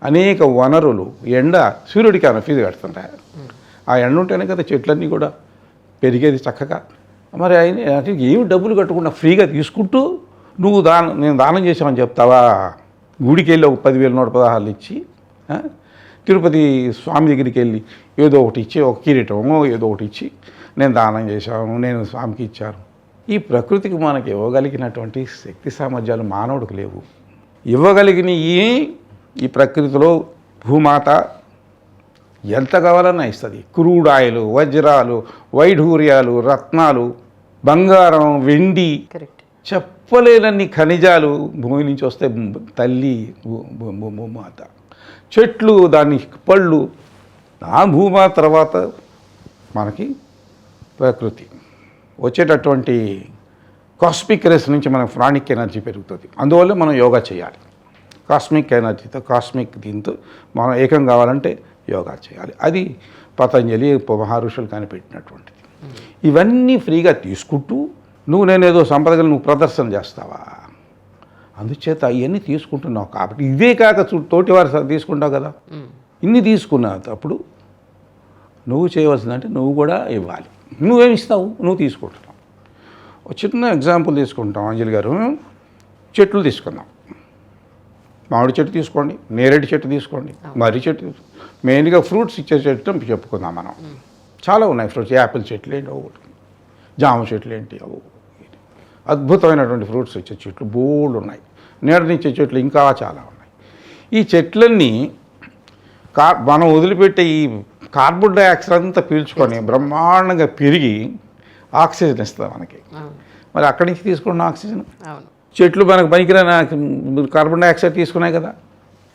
అనేక వనరులు, ఎండ, సూర్యుడికి ఆయన ఫీజు కడుతుంటా. ఆ ఎండ ఉంటేనే కదా చెట్లన్నీ కూడా పెరిగేది చక్కగా. మరి ఆయన అంటే ఏమి డబ్బులు కట్టకుండా ఫ్రీగా తీసుకుంటూ నువ్వు నేను దానం చేసామని చెప్తావా? గుడికి వెళ్ళి ఒక 10,000 నోటు 16 ఇచ్చి, తిరుపతి స్వామి దగ్గరికి వెళ్ళి ఏదో ఒకటి ఇచ్చి, ఒక కిరీటమో ఏదో ఒకటి ఇచ్చి, నేను దానం చేశాను, నేను స్వామికి ఇచ్చాను. ఈ ప్రకృతికి మనకి ఇవ్వగలిగినటువంటి శక్తి సామర్థ్యాలు మానవుడికి లేవు. ఇవ్వగలిగిన ఈ ప్రకృతిలో భూమాత ఎంత కావాలన్నా ఇస్తుంది. క్రూడ్ ఆయిల్, వజ్రాలు, వైఢూర్యాలు, రత్నాలు, బంగారం, వెండి, చెప్పలేనన్ని ఖనిజాలు భూమి నుంచి వస్తే తల్లి భూమాత. చెట్లు, దాని పళ్ళు, ఆ భూమా తర్వాత మనకి ప్రకృతి. వచ్చేటటువంటి కాస్మిక్ రేస్ నుంచి మనకు ప్రాణిక్ ఎనర్జీ పెరుగుతుంది. అందువల్ల మనం యోగా చేయాలి. కాస్మిక్ ఎనర్జీతో, కాస్మిక్ దీంతో మనం ఏకం కావాలంటే యోగా చేయాలి. అది పతంజలి మహర్షులు కనిపెట్టినటువంటిది. ఇవన్నీ ఫ్రీగా తీసుకుంటూ నేనేదో సంపదలు నువ్వు ప్రదర్శన చేస్తావా? అందుచేత అవన్నీ తీసుకుంటున్నావు కాబట్టి, ఇదే కాక తోటివారు తీసుకుంటావు కదా. ఇన్ని తీసుకున్నప్పుడు నువ్వు చేయవలసిందంటే నువ్వు కూడా ఇవ్వాలి. నువ్వేమి ఇస్తావు? నువ్వు తీసుకుంటున్నావు. ఒక చిన్న ఎగ్జాంపుల్ తీసుకుంటాం. అంజలి గారు, చెట్లు తీసుకుందాం. మామిడి చెట్టు తీసుకోండి, నేరేడు చెట్టు తీసుకోండి, మర్రి చెట్టు, మెయిన్గా ఫ్రూట్స్ ఇచ్చే చెట్టు చెప్పుకుందాం మనం. చాలా ఉన్నాయి ఫ్రూట్స్. యాపిల్ చెట్లు ఏంటి, ఒకటి జామ చెట్లు ఏంటి, అద్భుతమైనటువంటి ఫ్రూట్స్ ఇచ్చే చెట్లు బోల్డ్ ఉన్నాయి. నీడనిచ్చే చెట్లు ఇంకా చాలా ఉన్నాయి. ఈ చెట్లన్నీ మనం వదిలిపెట్టే ఈ కార్బన్ డైఆక్సైడ్ అంతా పీల్చుకొని బ్రహ్మాండంగా పెరిగి ఆక్సిజన్ ఇస్తుంది మనకి. మరి అక్కడి నుంచి తీసుకున్న ఆక్సిజన్, చెట్లు మనకు పనికిరాని కార్బన్ డైఆక్సైడ్ తీసుకున్నాయి కదా.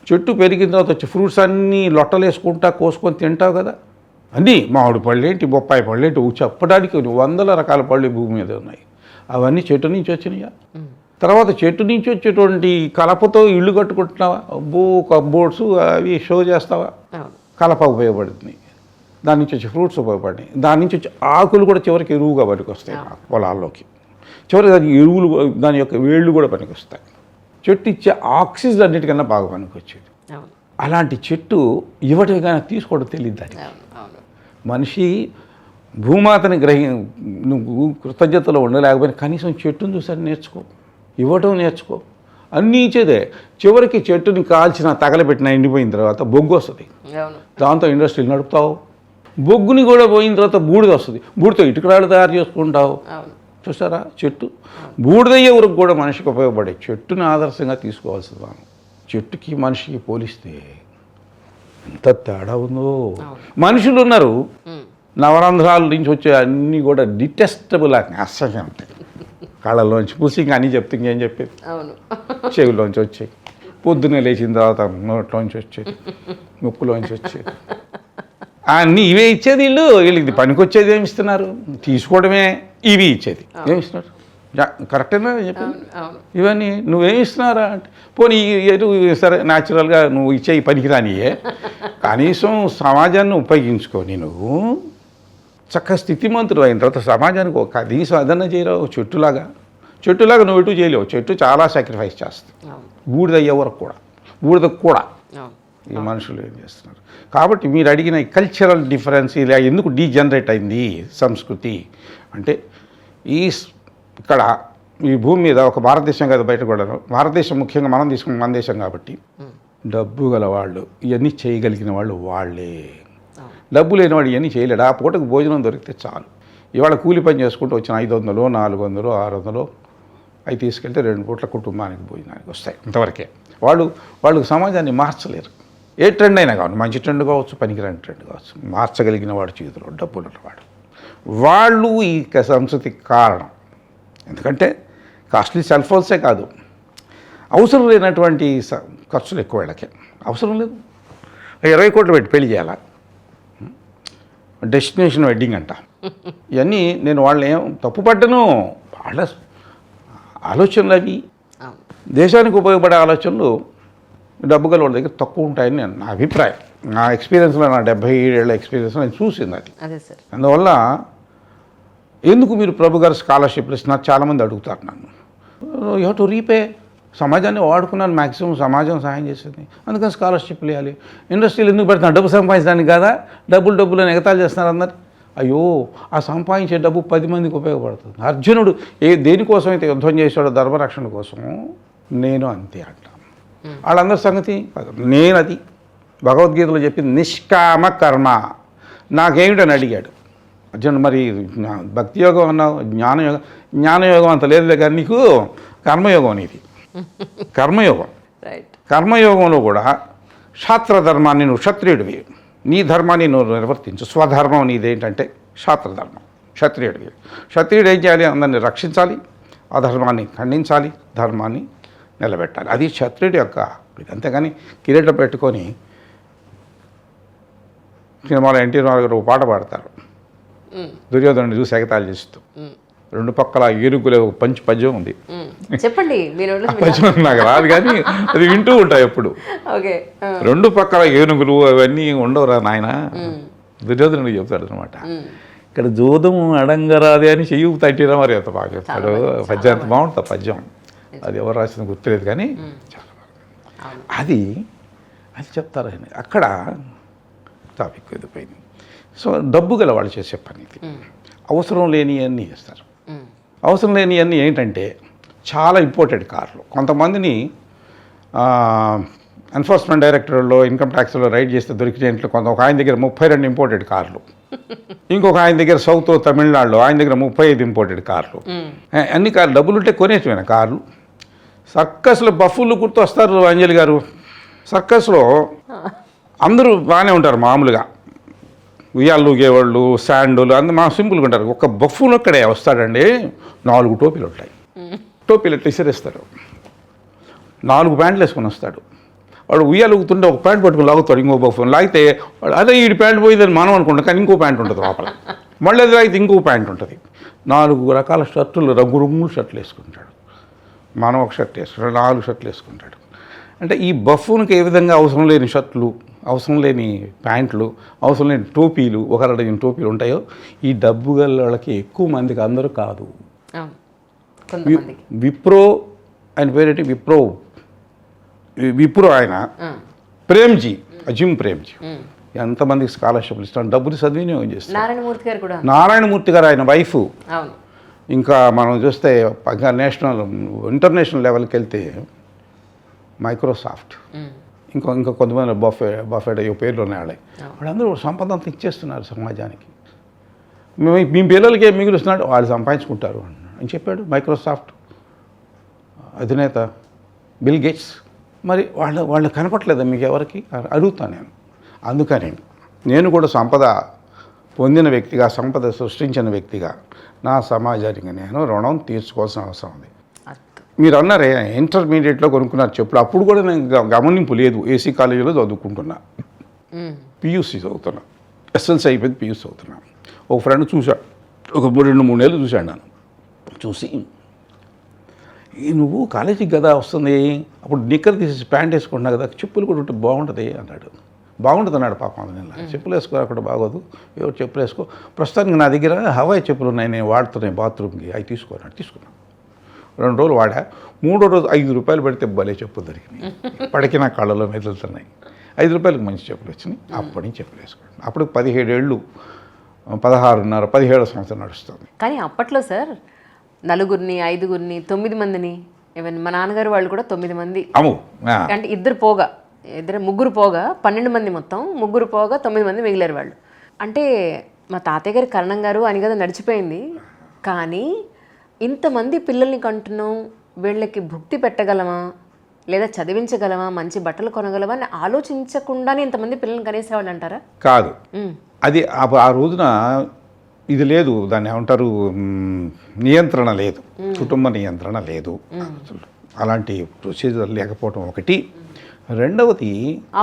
చెట్టు పెరిగిన తర్వాత వచ్చి ఫ్రూట్స్ అన్నీ లొట్టలు వేసుకుంటా కోసుకొని తింటావు కదా. అన్నీ మామిడి పళ్ళు ఏంటి, బొప్పాయి పళ్ళు ఏంటి, చెప్పడానికి 100 రకాల పళ్ళు భూమి మీద ఉన్నాయి. అవన్నీ చెట్టు నుంచి వచ్చినాయా? తర్వాత చెట్టు నుంచి వచ్చేటువంటి కలపతో ఇల్లు కట్టుకుంటున్నావా? అబ్బో, కప్బోర్డ్స్ అవి షో చేస్తావా? కలప ఉపయోగపడుతుంది. దాని నుంచి వచ్చే ఫ్రూట్స్ ఉపయోగపడినాయి. దాని నుంచి వచ్చే ఆకులు కూడా చివరికి ఎరువుగా పనికొస్తాయి పొలాల్లోకి. చివరికి దాని ఎరువులు, దాని యొక్క వేళ్ళు కూడా పనికొస్తాయి. చెట్టు ఇచ్చే ఆక్సిజన్ అన్నిటికన్నా బాగా పనికొచ్చేది. అలాంటి చెట్టు ఇవ్వటం కానీ తీసుకోవడం తెలియదు దానికి. మనిషి భూమాతని నువ్వు కృతజ్ఞతలో ఉండలేకపోయినా కనీసం చెట్టును చూసాను నేర్చుకో, ఇవ్వటం నేర్చుకో. అన్నీ ఇచ్చేదే. చివరికి చెట్టుని కాల్చిన, తగలబెట్టిన, ఎండిపోయిన తర్వాత బొగ్గు వస్తుంది. దాంతో ఇండస్ట్రీలు నడుపుతావు. బొగ్గుని కూడా పోయిన తర్వాత బూడిద వస్తుంది. బూడితో ఇటుకరాళ్ళు తయారు చేసుకుంటావు. చూసారా? చెట్టు బూడిదయ్యే వరకు కూడా మనిషికి ఉపయోగపడే చెట్టుని ఆదర్శంగా తీసుకోవాల్సింది మనం. చెట్టుకి మనిషికి పోలిస్తే ఎంత తేడా ఉందో. మనుషులు ఉన్నారు, నవరంధ్రాల నుంచి వచ్చే అన్నీ కూడా డిటెస్టబుల్ అసహ్యం ఉంటాయి. కళ్ళలోంచి పూసి ఇంకా అన్నీ చెప్తే ఇంకేం చెప్పేది. చెవిలోంచి వచ్చాయి, పొద్దున్నే లేచిన తర్వాత నోట్లోంచి వచ్చేది, ముక్కులోంచి వచ్చేది. అన్నీ ఇవే ఇచ్చేది. వీళ్ళకి పనికొచ్చేది ఏమి ఇస్తున్నారు? తీసుకోవడమే. ఇవి ఇచ్చేది ఏమి ఇస్తున్నారు? కరెక్టేనా చెప్పండి? ఇవన్నీ నువ్వేమి ఇస్తున్నారా అంటే, పోనీ ఎటు సరే న్యాచురల్గా నువ్వు ఇచ్చే పనికిరానియే, కనీసం సమాజాన్ని ఉపయోగించుకొని నువ్వు చక్కగా స్థితిమంతుడు అయిన తర్వాత సమాజానికి ఒక కనీసం అదన్నా చేయరావు. చెట్టులాగా నువ్వు ఎటు చేయలేవు. చెట్టు చాలా సాక్రిఫైస్ చేస్తుంది. బూడిద అయ్యే వరకు కూడా, బూడిదకు కూడా ఈ మనుషులు ఏం చేస్తున్నారు. కాబట్టి మీరు అడిగిన ఈ కల్చరల్ డిఫరెన్స్ ఇలా ఎందుకు డీజనరేట్ అయింది సంస్కృతి అంటే, ఇక్కడ ఈ భూమి మీద ఒక భారతదేశం కదా, బయట కూడా భారతదేశం ముఖ్యంగా మనం తీసుకున్న మన దేశం కాబట్టి, డబ్బు గల వాళ్ళు ఇవన్నీ చేయగలిగిన వాళ్ళు వాళ్ళే. డబ్బు లేనివాడు ఇవన్నీ చేయలేడు. ఆ పూటకు భోజనం దొరికితే చాలు. ఇవాళ కూలి పని చేసుకుంటూ వచ్చిన 500, 400, 600 అవి తీసుకెళ్తే 2 పూట్ల కుటుంబానికి భోజనానికి వస్తాయి. ఇంతవరకే. వాళ్ళు సమాజాన్ని మార్చలేరు. ఏ ట్రెండ్ అయినా కావచ్చు, మంచి ట్రెండ్ కావచ్చు, పనికిరాని ట్రెండ్ కావచ్చు, మార్చగలిగిన వాడు చేతిలో డబ్బులు ఉన్నవాడు. వాళ్ళు ఈ సంస్కృతికి కారణం. ఎందుకంటే కాస్ట్లీ సెల్ ఫోన్సే కాదు, అవసరం లేనటువంటి ఖర్చులు ఎక్కువ. వీళ్ళకి అవసరం లేదు. 20 కోట్లు పెట్టి పెళ్లి చేయాలా? డెస్టినేషన్ వెడ్డింగ్ అంట. ఇవన్నీ నేను వాళ్ళని ఏం తప్పుపడ్డను, వాళ్ళ ఆలోచనలు అవి. దేశానికి ఉపయోగపడే ఆలోచనలు డబ్బు గల వాళ్ళ దగ్గర తక్కువ ఉంటాయని నేను నా అభిప్రాయం. నా ఎక్స్పీరియన్స్లో, నా 77 ఏళ్ళ ఎక్స్పీరియన్స్లో నేను చూసింది అది. అదే సార్. అందువల్ల ఎందుకు మీరు ప్రభు గారు స్కాలర్షిప్లు ఇస్తున్నారు చాలామంది అడుగుతారు నన్ను. You have to repay. సమాజాన్ని వాడుకున్నాను, మ్యాక్సిమం సమాజం సహాయం చేసింది, అందుకని స్కాలర్షిప్లు ఇవ్వాలి. ఇండస్ట్రీలు ఎందుకు పెడుతున్నారు? డబ్బు సంపాదించడానికి కదా. డబ్బులు అని ఎగతాళి చేస్తున్నారు అందరు. అయ్యో, ఆ సంపాదించే డబ్బు 10 మందికి ఉపయోగపడుతుంది. అర్జునుడు దేనికోసం అయితే యుద్ధం చేశాడో ధర్మరక్షణ కోసం, నేను అంతే అంటాను. వాళ్ళందరి సంగతి నేను అది భగవద్గీతలో చెప్పింది నిష్కామ కర్మ. నాకేమిటని అడిగాడు అర్జునుడు. మరి భక్తి యోగం అన్నావు, జ్ఞానయోగం అంత లేదులే కానీ నీకు కర్మయోగం అనేది. కర్మయోగం, కర్మయోగంలో కూడా శాస్త్రధర్మాన్ని నువ్వు క్షత్రియుడివి, నీ ధర్మాన్ని నువ్వు నిర్వర్తించు. స్వధర్మం నీదేంటంటే శాస్త్రధర్మం. క్షత్రియుడివి. క్షత్రియుడు ఏం చేయాలి? అందరినీ రక్షించాలి, అధర్మాన్ని ఖండించాలి, ధర్మాన్ని నిలబెట్టాలి. అది క్షత్రియుడి యొక్క. అంతేగాని కిరీటం పెట్టుకొని సినిమాలో ఎన్టీ రామారావు గారు పాట పాడతారు, దుర్యోధనుడిని చూసి ఎగతాళి చేస్తూ. 2 పక్కల ఏనుగులే ఒక పద్యం ఉంది. చెప్పండి. పద్యం నాకు రాదు కానీ అది వింటూ ఉంటాయి ఎప్పుడు. 2 పక్కల ఏనుగులు అవన్నీ ఉండవురా నాయన, దుర్యోధనుడు చెప్తాడు అనమాట. ఇక్కడ జోదం అడంగరాదే అని చెయ్యి తట్టిరా మరి ఎంత బాగా చెప్తాడు. పద్యం ఎంత బాగుంటుంది పద్యం. అది ఎవరు రాసిన గుర్తులేదు కానీ చాలా బాగా అది చెప్తారు. అక్కడ టాపిక్ ఎదిపోయింది. సో డబ్బు గల వాళ్ళు చేసే పని ఇది. అవసరం లేని అన్నీ చేస్తారు. అవసరం లేని అన్నీ ఏంటంటే చాలా ఇంపోర్టెడ్ కార్లు. కొంతమందిని ఎన్ఫోర్స్మెంట్ డైరెక్టర్లో ఇన్కమ్ ట్యాక్స్లో రైడ్ చేస్తే దొరికినట్లు ఒక ఆయన దగ్గర 32 ఇంపోర్టెడ్ కార్లు, ఇంకొక ఆయన దగ్గర సౌత్ తమిళనాడులో ఆయన దగ్గర 35 ఇంపోర్టెడ్ కార్లు. అన్ని కార్లు డబ్బులుంటే కొనేసిపోయిన కార్లు. సర్కస్లో బఫులు గుర్తు వస్తారు అంజలి గారు. సర్కస్లో అందరూ బాగానే ఉంటారు మామూలుగా, ఉయ్యాలు ఊగేవాళ్ళు, శాండులు అందరూ మా సింపుల్గా ఉంటారు. ఒక బఫూన్ అక్కడే వస్తాడండి, 4 టోపీలు ఉంటాయి. టోపీలు ఎట్లా ఇసిరేస్తాడు, 4 ప్యాంట్లు వేసుకొని వస్తాడు. వాడు ఉయ్యాలు ఊగుతుంటే ఒక ప్యాంట్ పట్టుకుని లాగుతాడు, ఇంకో బఫూన్ లాగితే వాడు అదే ఈ ప్యాంట్ పోయిందని మనం అనుకుంటాం, కానీ ఇంకో ప్యాంట్ ఉంటుంది లోపల. మళ్ళీ అది లాగితే ఇంకో ప్యాంట్ ఉంటుంది. 4 రకాల షర్టులు, రంగురంగులు షర్ట్లు వేసుకుంటాడు. మనం ఒక షర్ట్ వేసుకుంటాడు, 4 షర్ట్లు వేసుకుంటాడు. అంటే ఈ బఫూన్కి ఏ విధంగా అవసరం లేని షర్ట్లు, అవసరం లేని ప్యాంట్లు, అవసరం లేని టోపీలు, ఒక 2 టోపీలు ఉంటాయో ఈ డబ్బు గల వాళ్ళకి ఎక్కువ మందికి, అందరూ కాదు. విప్రో ఆయన పేరేంటి, విప్రో ఆయన ప్రేమ్జీ, అజిమ్ ప్రేమ్జీ ఎంతమందికి స్కాలర్షిప్లు ఇస్తాను, డబ్బులు సద్వినియోగం చేస్తారు. నారాయణమూర్తి గారు ఆయన వైఫ్. ఇంకా మనం చూస్తే ఇంటర్నేషనల్ లెవెల్కి వెళ్తే మైక్రోసాఫ్ట్, ఇంకా కొంతమంది బఫెట్ అయ్యో పేర్లు ఉన్నాయి వాళ్ళే. వాళ్ళందరూ సంపద అంతా ఇచ్చేస్తున్నారు సమాజానికి. మీ పిల్లలకి ఏం మిగులుస్తున్నాడు, వాళ్ళు సంపాదించుకుంటారు అని చెప్పాడు మైక్రోసాఫ్ట్ అధినేత బిల్ గేట్స్. మరి వాళ్ళు కనపట్లేదా మీకు ఎవరికి అడుగుతాను నేను. అందుకని నేను కూడా సంపద పొందిన వ్యక్తిగా, సంపద సృష్టించిన వ్యక్తిగా నా సమాజానికి నేను రుణం తీర్చుకోవాల్సిన అవసరం ఉంది. మీరు అన్నారే ఇంటర్మీడియట్లో కొనుక్కున్నారు చెప్పులు, అప్పుడు కూడా నేను గమనింపు లేదు. ఏసీ కాలేజీలో చదువుకుంటున్నా, పియూసీ చదువుతున్నా, ఎస్ఎల్సీ అయిపోయింది, పియూసీ చదువుతున్నా. ఒక ఫ్రెండ్ చూశాడు, ఒక 2-3 నెలలు చూశాడు నన్ను. చూసి నువ్వు కాలేజీకి కదా వస్తుంది, అప్పుడు నిక్కర్ తీసేసి ప్యాంట్ వేసుకుంటున్నా కదా, చెప్పులు కూడా ఉంటే బాగుంటుంది అన్నాడు. బాగుంటుంది అన్నాడు పాపం. అది చెప్పులు వేసుకోకుండా బాగోదు, ఎవరు చెప్పులు వేసుకో. ప్రస్తుతానికి నా దగ్గర హవాయి చెప్పులు ఉన్నాయి, నేను వాడుతున్నాయి బాత్రూమ్కి, అవి తీసుకున్నాను. తీసుకున్నాను 2 రోజులు వాడా. 3వ రోజు 5 రూపాయలు పెడితే భలే చెప్పులు దొరికినాయి. ఇప్పటికీ నా కళ్ళలో మెదులుతున్నాయి. 5 రూపాయలకు మంచి చెప్పులు వచ్చినాయి. అప్పటి నుంచి చెప్పులు వేసుకోండి. అప్పుడు 17 ఏళ్ళు, 16.5, 17వ సంవత్సరం నడుస్తుంది. కానీ అప్పట్లో సార్ 4, 5, 9 మందిని, ఈవెన్ మా నాన్నగారు వాళ్ళు కూడా 9 మంది. అంటే 3 పోగా 12 మంది మొత్తం, 3 పోగా 9 మంది మిగిలారు వాళ్ళు. అంటే మా తాతయ్య గారి కరణం గారు అని కదా నడిచిపోయింది. కానీ ఇంతమంది పిల్లల్ని కంటున్నాం, వీళ్ళకి భుక్తి పెట్టగలమా, లేదా చదివించగలమా, మంచి బట్టలు కొనగలమా అని ఆలోచించకుండానే ఇంతమంది పిల్లల్ని కనేసేవాళ్ళు అంటారా? కాదు, అది ఆ రోజున ఇది లేదు, దాన్ని ఏమంటారు, నియంత్రణ లేదు, కుటుంబ నియంత్రణ లేదు, అలాంటి ప్రొసీజర్ లేకపోవడం ఒకటి. రెండవది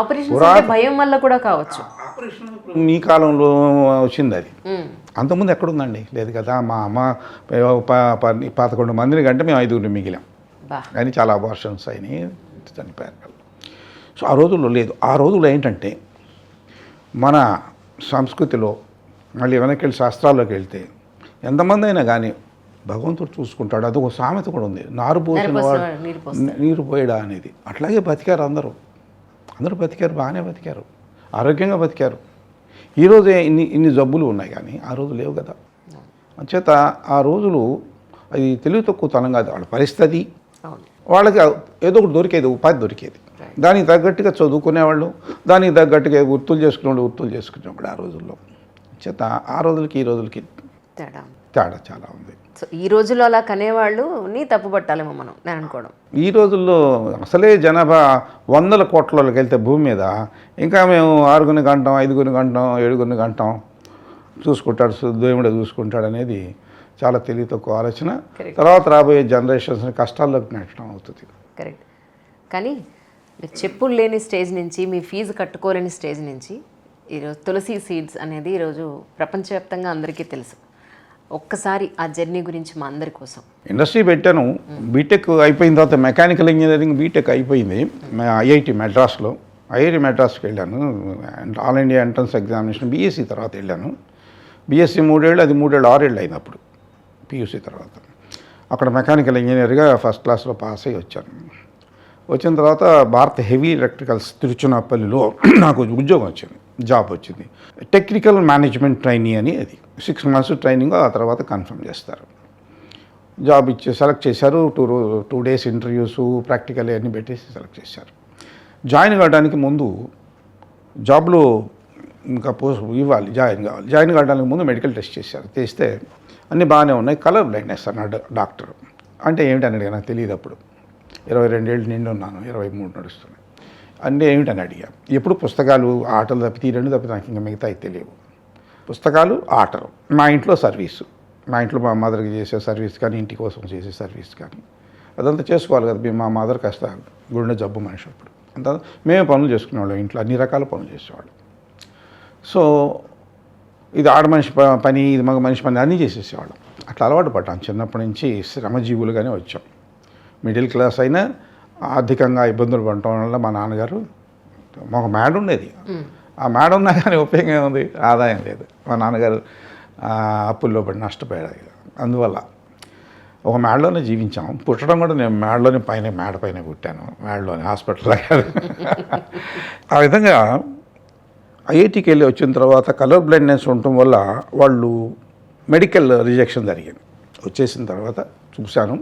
ఆపరేషన్ భయం వల్ల కూడా కావచ్చు. ఆపరేషన్ మీ కాలంలో వచ్చింది అది. మ్మ్. అంతకుముందు ఎక్కడుందండి? లేదు కదా. మా అమ్మ 11 మందిని కంటే మేము 5 మిగిలాం. బా కానీ చాలా అబార్షన్స్ అయినాయి, చనిపోయారు. సో ఆ రోజుల్లో లేదు. ఆ రోజుల్లో ఏంటంటే మన సంస్కృతిలో మళ్ళీ వెనకెళ్ళి శాస్త్రాల్లోకి వెళ్తే ఎంతమంది అయినా కానీ భగవంతుడు చూసుకుంటాడు. అదొక సామెత కూడా ఉంది, నారు పోసిన వాడు నీరు పోస్తే. నీరు పోయడా అనేది. అట్లాగే బతికారు అందరూ బతికారు, బాగానే బతికారు, ఆరోగ్యంగా బతికారు. ఈరోజే ఇన్ని జబ్బులు ఉన్నాయి కానీ ఆ రోజు లేవు కదా. అంచేత ఆ రోజులు అది తెలివి తక్కువతనం కాదు, వాళ్ళ పరిస్థితి. అవును. వాళ్ళకి ఏదో ఒకటి దొరికేది, ఉపాధి దొరికేది. దానికి తగ్గట్టుగా చదువుకునేవాళ్ళు, దానికి తగ్గట్టుగా వృత్తులు చేసుకునేవాడు ఆ రోజుల్లో. చేత ఆ రోజులకి ఈ రోజులకి తేడా చాలా ఉంది. సో ఈ రోజుల్లో అలా కనేవాళ్ళుని తప్పుపట్టాలేమో మనం, నేను అనుకోవడం. ఈ రోజుల్లో అసలే జనాభా 100 కోట్లలోకి వెళ్తే భూమి మీద ఇంకా మేము 6 గంటాం, 5 గంటాం, 7 గంటాం చూసుకుంటాడు, దేవుడే చూసుకుంటాడు అనేది చాలా తెలివి తక్కువ ఆలోచన. తర్వాత రాబోయే జనరేషన్స్ని కష్టాల్లోకి నెట్టడం అవుతుంది. కరెక్ట్. కానీ మీరు చెప్పులు లేని స్టేజ్ నుంచి, మీ ఫీజు కట్టుకోలేని స్టేజ్ నుంచి ఈరోజు తులసి సీడ్స్ అనేది ఈరోజు ప్రపంచవ్యాప్తంగా అందరికీ తెలుసు. ఒక్కసారి ఆ జర్నీ గురించి మా అందరి కోసం. ఇండస్ట్రీ పెట్టాను. బీటెక్ అయిపోయిన తర్వాత మెకానికల్ ఇంజనీరింగ్ బీటెక్ అయిపోయింది ఐఐటి మెడ్రాస్కి వెళ్ళాను. All India entrance examination BSc తర్వాత వెళ్ళాను. బీఎస్సీ 3 ఏళ్ళు, అది 3 ఏళ్ళు 6 ఏళ్ళు అయింది అప్పుడు పీయూసీ తర్వాత. అక్కడ మెకానికల్ ఇంజనీర్గా ఫస్ట్ క్లాస్లో పాస్ అయ్యి వచ్చాను. వచ్చిన తర్వాత భారత్ హెవీ ఎలక్ట్రికల్స్ తిరుచునాపల్లిలో నాకు ఉద్యోగం వచ్చింది, జాబ్ వచ్చింది. టెక్నికల్ మేనేజ్మెంట్ ట్రైనీ అని, అది 6 months ట్రైనింగ్, ఆ తర్వాత కన్ఫర్మ్ చేస్తారు. జాబ్ సెలెక్ట్ చేశారు. 2 days ఇంటర్వ్యూస్, ప్రాక్టికల్ అన్నీ పెట్టేసి సెలెక్ట్ చేశారు. జాయిన్ కావడానికి ముందు జాబ్లో ఇంకా జాయిన్ కావడానికి ముందు మెడికల్ టెస్ట్ చేశారు. చేస్తే అన్నీ బాగానే ఉన్నాయి. కలర్ బ్లైండ్నెస్ అన్నాడు డాక్టర్. అంటే ఏమిటని అడిగా, నాకు తెలియదు అప్పుడు. 22 ఏళ్ళు నిండి ఉన్నాను, 23 నడుస్తున్నాయి. అంటే ఏమిటని అడిగా. ఎప్పుడు పుస్తకాలు ఆటలు తప్పితే, 2 తప్పితే నాకు ఇంకా మిగతా తెలియవు. పుస్తకాలు, ఆటలు, మా ఇంట్లో సర్వీసు, మా ఇంట్లో మా మదర్కి చేసే సర్వీస్ కానీ, ఇంటి కోసం చేసే సర్వీస్ కానీ అదంతా చేసుకోవాలి కదా. మా మదర్ కాస్త గుండె జబ్బు మనిషి అప్పుడు. అంత మేమే పనులు చేసుకునేవాళ్ళం, ఇంట్లో అన్ని రకాల పనులు చేసేవాళ్ళం. సో ఇది ఆడ మనిషి పని, ఇది మగ మనిషి పని అన్నీ చేసేసేవాళ్ళం. అట్లా అలవాటు పడ్డాం. చిన్నప్పటి నుంచి శ్రమజీవులుగానే వచ్చాం. మిడిల్ క్లాస్ అయినా ఆర్థికంగా ఇబ్బందులు పడటం వల్ల మా నాన్నగారు, మాకు మేడ ఉండేది. ఆ మేడ ఉన్నా కానీ ఉపయోగం ఏముంది, ఆదాయం లేదు. మా నాన్నగారు అప్పుల్లో పడి నష్టపోయాడు. అందువల్ల ఒక మేడలోనే జీవించాం. పుట్టడం కూడా నేను మేడలోనే మేడ పైన పుట్టాను, మేడలోనే హాస్పిటల్. ఆ విధంగా ఐఐటికి వెళ్ళి వచ్చిన తర్వాత కలర్ బ్లైండ్నెస్ ఉండటం వల్ల వాళ్ళు మెడికల్ రిజెక్షన్ జరిగింది. వచ్చేసిన తర్వాత చూశాను.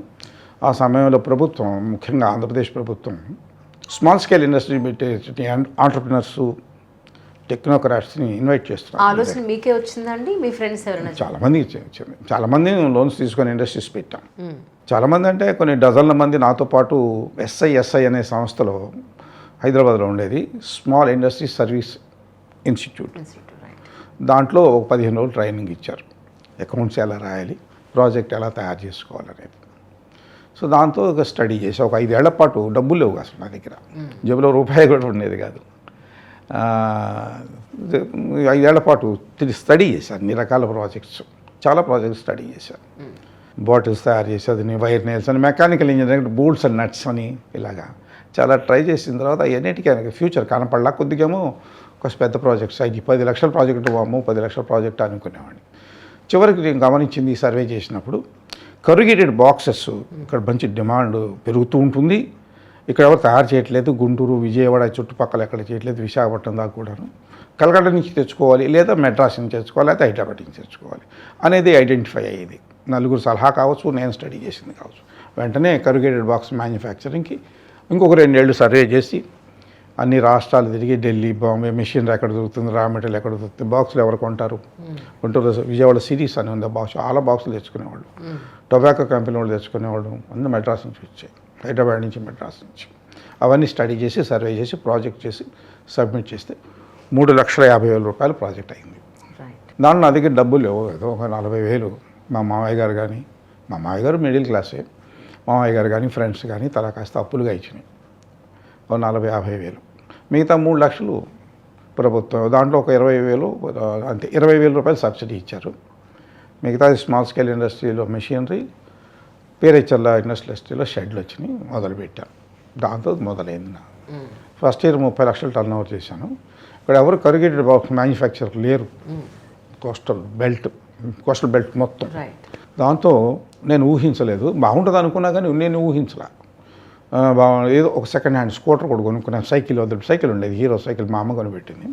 ఆ సమయంలో ప్రభుత్వం, ముఖ్యంగా ఆంధ్రప్రదేశ్ ప్రభుత్వం, స్మాల్ స్కేల్ ఇండస్ట్రీ పెట్టే ఆంటర్ప్రినర్స్, టెక్నోక్రాట్స్ని ఇన్వైట్ చేస్తున్నారు. ఆలోచన మీకే వచ్చిందండి, మీ ఫ్రెండ్స్ ఎవరైనా? చాలామందికి వచ్చింది. చాలామంది లోన్స్ తీసుకొని ఇండస్ట్రీస్ పెట్టాం. చాలామంది అంటే కొన్ని డజన్ల మంది. నాతో పాటు ఎస్ఐ అనే సంస్థలో హైదరాబాద్లో ఉండేది, స్మాల్ ఇండస్ట్రీ సర్వీస్ ఇన్స్టిట్యూట్. దాంట్లో ఒక 15 రోజులు ట్రైనింగ్ ఇచ్చారు. అకౌంట్స్ ఎలా రాయాలి, ప్రాజెక్ట్ ఎలా తయారు చేసుకోవాలనేది. సో దాంతో ఒక స్టడీ చేసి ఒక 5 ఏళ్ల పాటు, డబ్బులు లేవు అసలు నా దగ్గర, జేబులో రూపాయి కూడా ఉండేది కాదు. 5 ఏళ్ల పాటు స్టడీ చేశాను అన్ని రకాల ప్రాజెక్ట్స్, చాలా ప్రాజెక్ట్స్ స్టడీ చేశాను. బాటిల్స్ తయారు చేసేది, వైర్ నెయిల్స్ అని, mechanical engineering, bolts and nuts అని, ఇలాగా చాలా ట్రై చేసిన తర్వాత అన్నిటికీ ఫ్యూచర్ కనపడలా. కొద్దిగేమో ఒక పెద్ద ప్రాజెక్ట్స్, 10 లక్షల ప్రాజెక్టు, 10 లక్షల ప్రాజెక్ట్ అనుకునేవాడిని. చివరికి నేను గమనించింది ఈ సర్వే చేసినప్పుడు, కరుగేటెడ్ బాక్సెస్ ఇక్కడ మంచి డిమాండ్ పెరుగుతూ ఉంటుంది. ఇక్కడ ఎవరు తయారు చేయట్లేదు. గుంటూరు, విజయవాడ చుట్టుపక్కల ఎక్కడ చేయట్లేదు, విశాఖపట్నం దాకా కూడాను. కలకట్ట నుంచి తెచ్చుకోవాలి, లేదా మెడ్రాస్ నుంచి తెచ్చుకోవాలి, లేదా హైదరాబాద్ నుంచి తెచ్చుకోవాలి అనేది ఐడెంటిఫై అయ్యేది. 4 సలహా కావచ్చు, నేను స్టడీ చేసింది కావచ్చు. వెంటనే కరుగేటెడ్ బాక్స్ మ్యానుఫ్యాక్చరింగ్కి ఇంకొక 2 ఏళ్ళు సర్వే చేసి అన్ని రాష్ట్రాలు తిరిగి, ఢిల్లీ, బాంబే, మెషిన్ ఎక్కడ దొరుకుతుంది, రా మెటీరియల్ ఎక్కడ దొరుకుతుంది, బాక్సులు ఎవరు కొంటారు. గుంటూరు, విజయవాడ సిరీస్ అని ఉంది, చాలా బాక్సులు తెచ్చుకునేవాళ్ళు. టొబాకో కంపెనీ వాళ్ళు తెచ్చుకునేవాళ్ళు. అన్నీ మెడ్రాస్ నుంచి వచ్చాయి, హైదరాబాద్ నుంచి, మెడ్రాస్ నుంచి. అవన్నీ స్టడీ చేసి, సర్వే చేసి, ప్రాజెక్ట్ చేసి సబ్మిట్ చేస్తే 3,50,000 రూపాయలు ప్రాజెక్ట్ అయింది. దాంట్లో నా దగ్గర డబ్బులు లేవు, ఏదో ఒక 40,000 మా మామయ్య గారు కానీ, మా మామయ్య గారు మిడిల్ క్లాసే, మామయ్య గారు కానీ, ఫ్రెండ్స్ కానీ తలా కాస్త అప్పులుగా ఇచ్చినాయి. ఓ 40,000-50,000. మిగతా 3 లక్షలు ప్రభుత్వం. దాంట్లో ఒక 20,000 అంతే 20,000 రూపాయలు సబ్సిడీ ఇచ్చారు. మిగతాది స్మాల్ స్కేల్ ఇండస్ట్రీలో మెషినరీ, పేరెచర్ల ఇండస్ట్రియల్ ఎస్టేట్లో షెడ్లు వచ్చినాయి, మొదలుపెట్టాను. దాంతో మొదలైంది నా ఫస్ట్ ఇయర్ 30 లక్షలు టర్న్ ఓవర్ చేశాను. ఇక్కడ ఎవరు కరుగేటెడ్ బాక్స్ మ్యానుఫ్యాక్చర్ లేరు, కోస్టల్ బెల్ట్ మొత్తం. దాంతో నేను ఊహించలేదు, బాగుంటుంది అనుకున్నా కానీ నేను ఊహించలే. ఏదో ఒక సెకండ్ హ్యాండ్ స్కూటర్ కూడా కొనుక్కున్నాను. సైకిల్ ఉండేది, హీరో సైకిల్ మా అమ్మ కొనిపెట్టింది.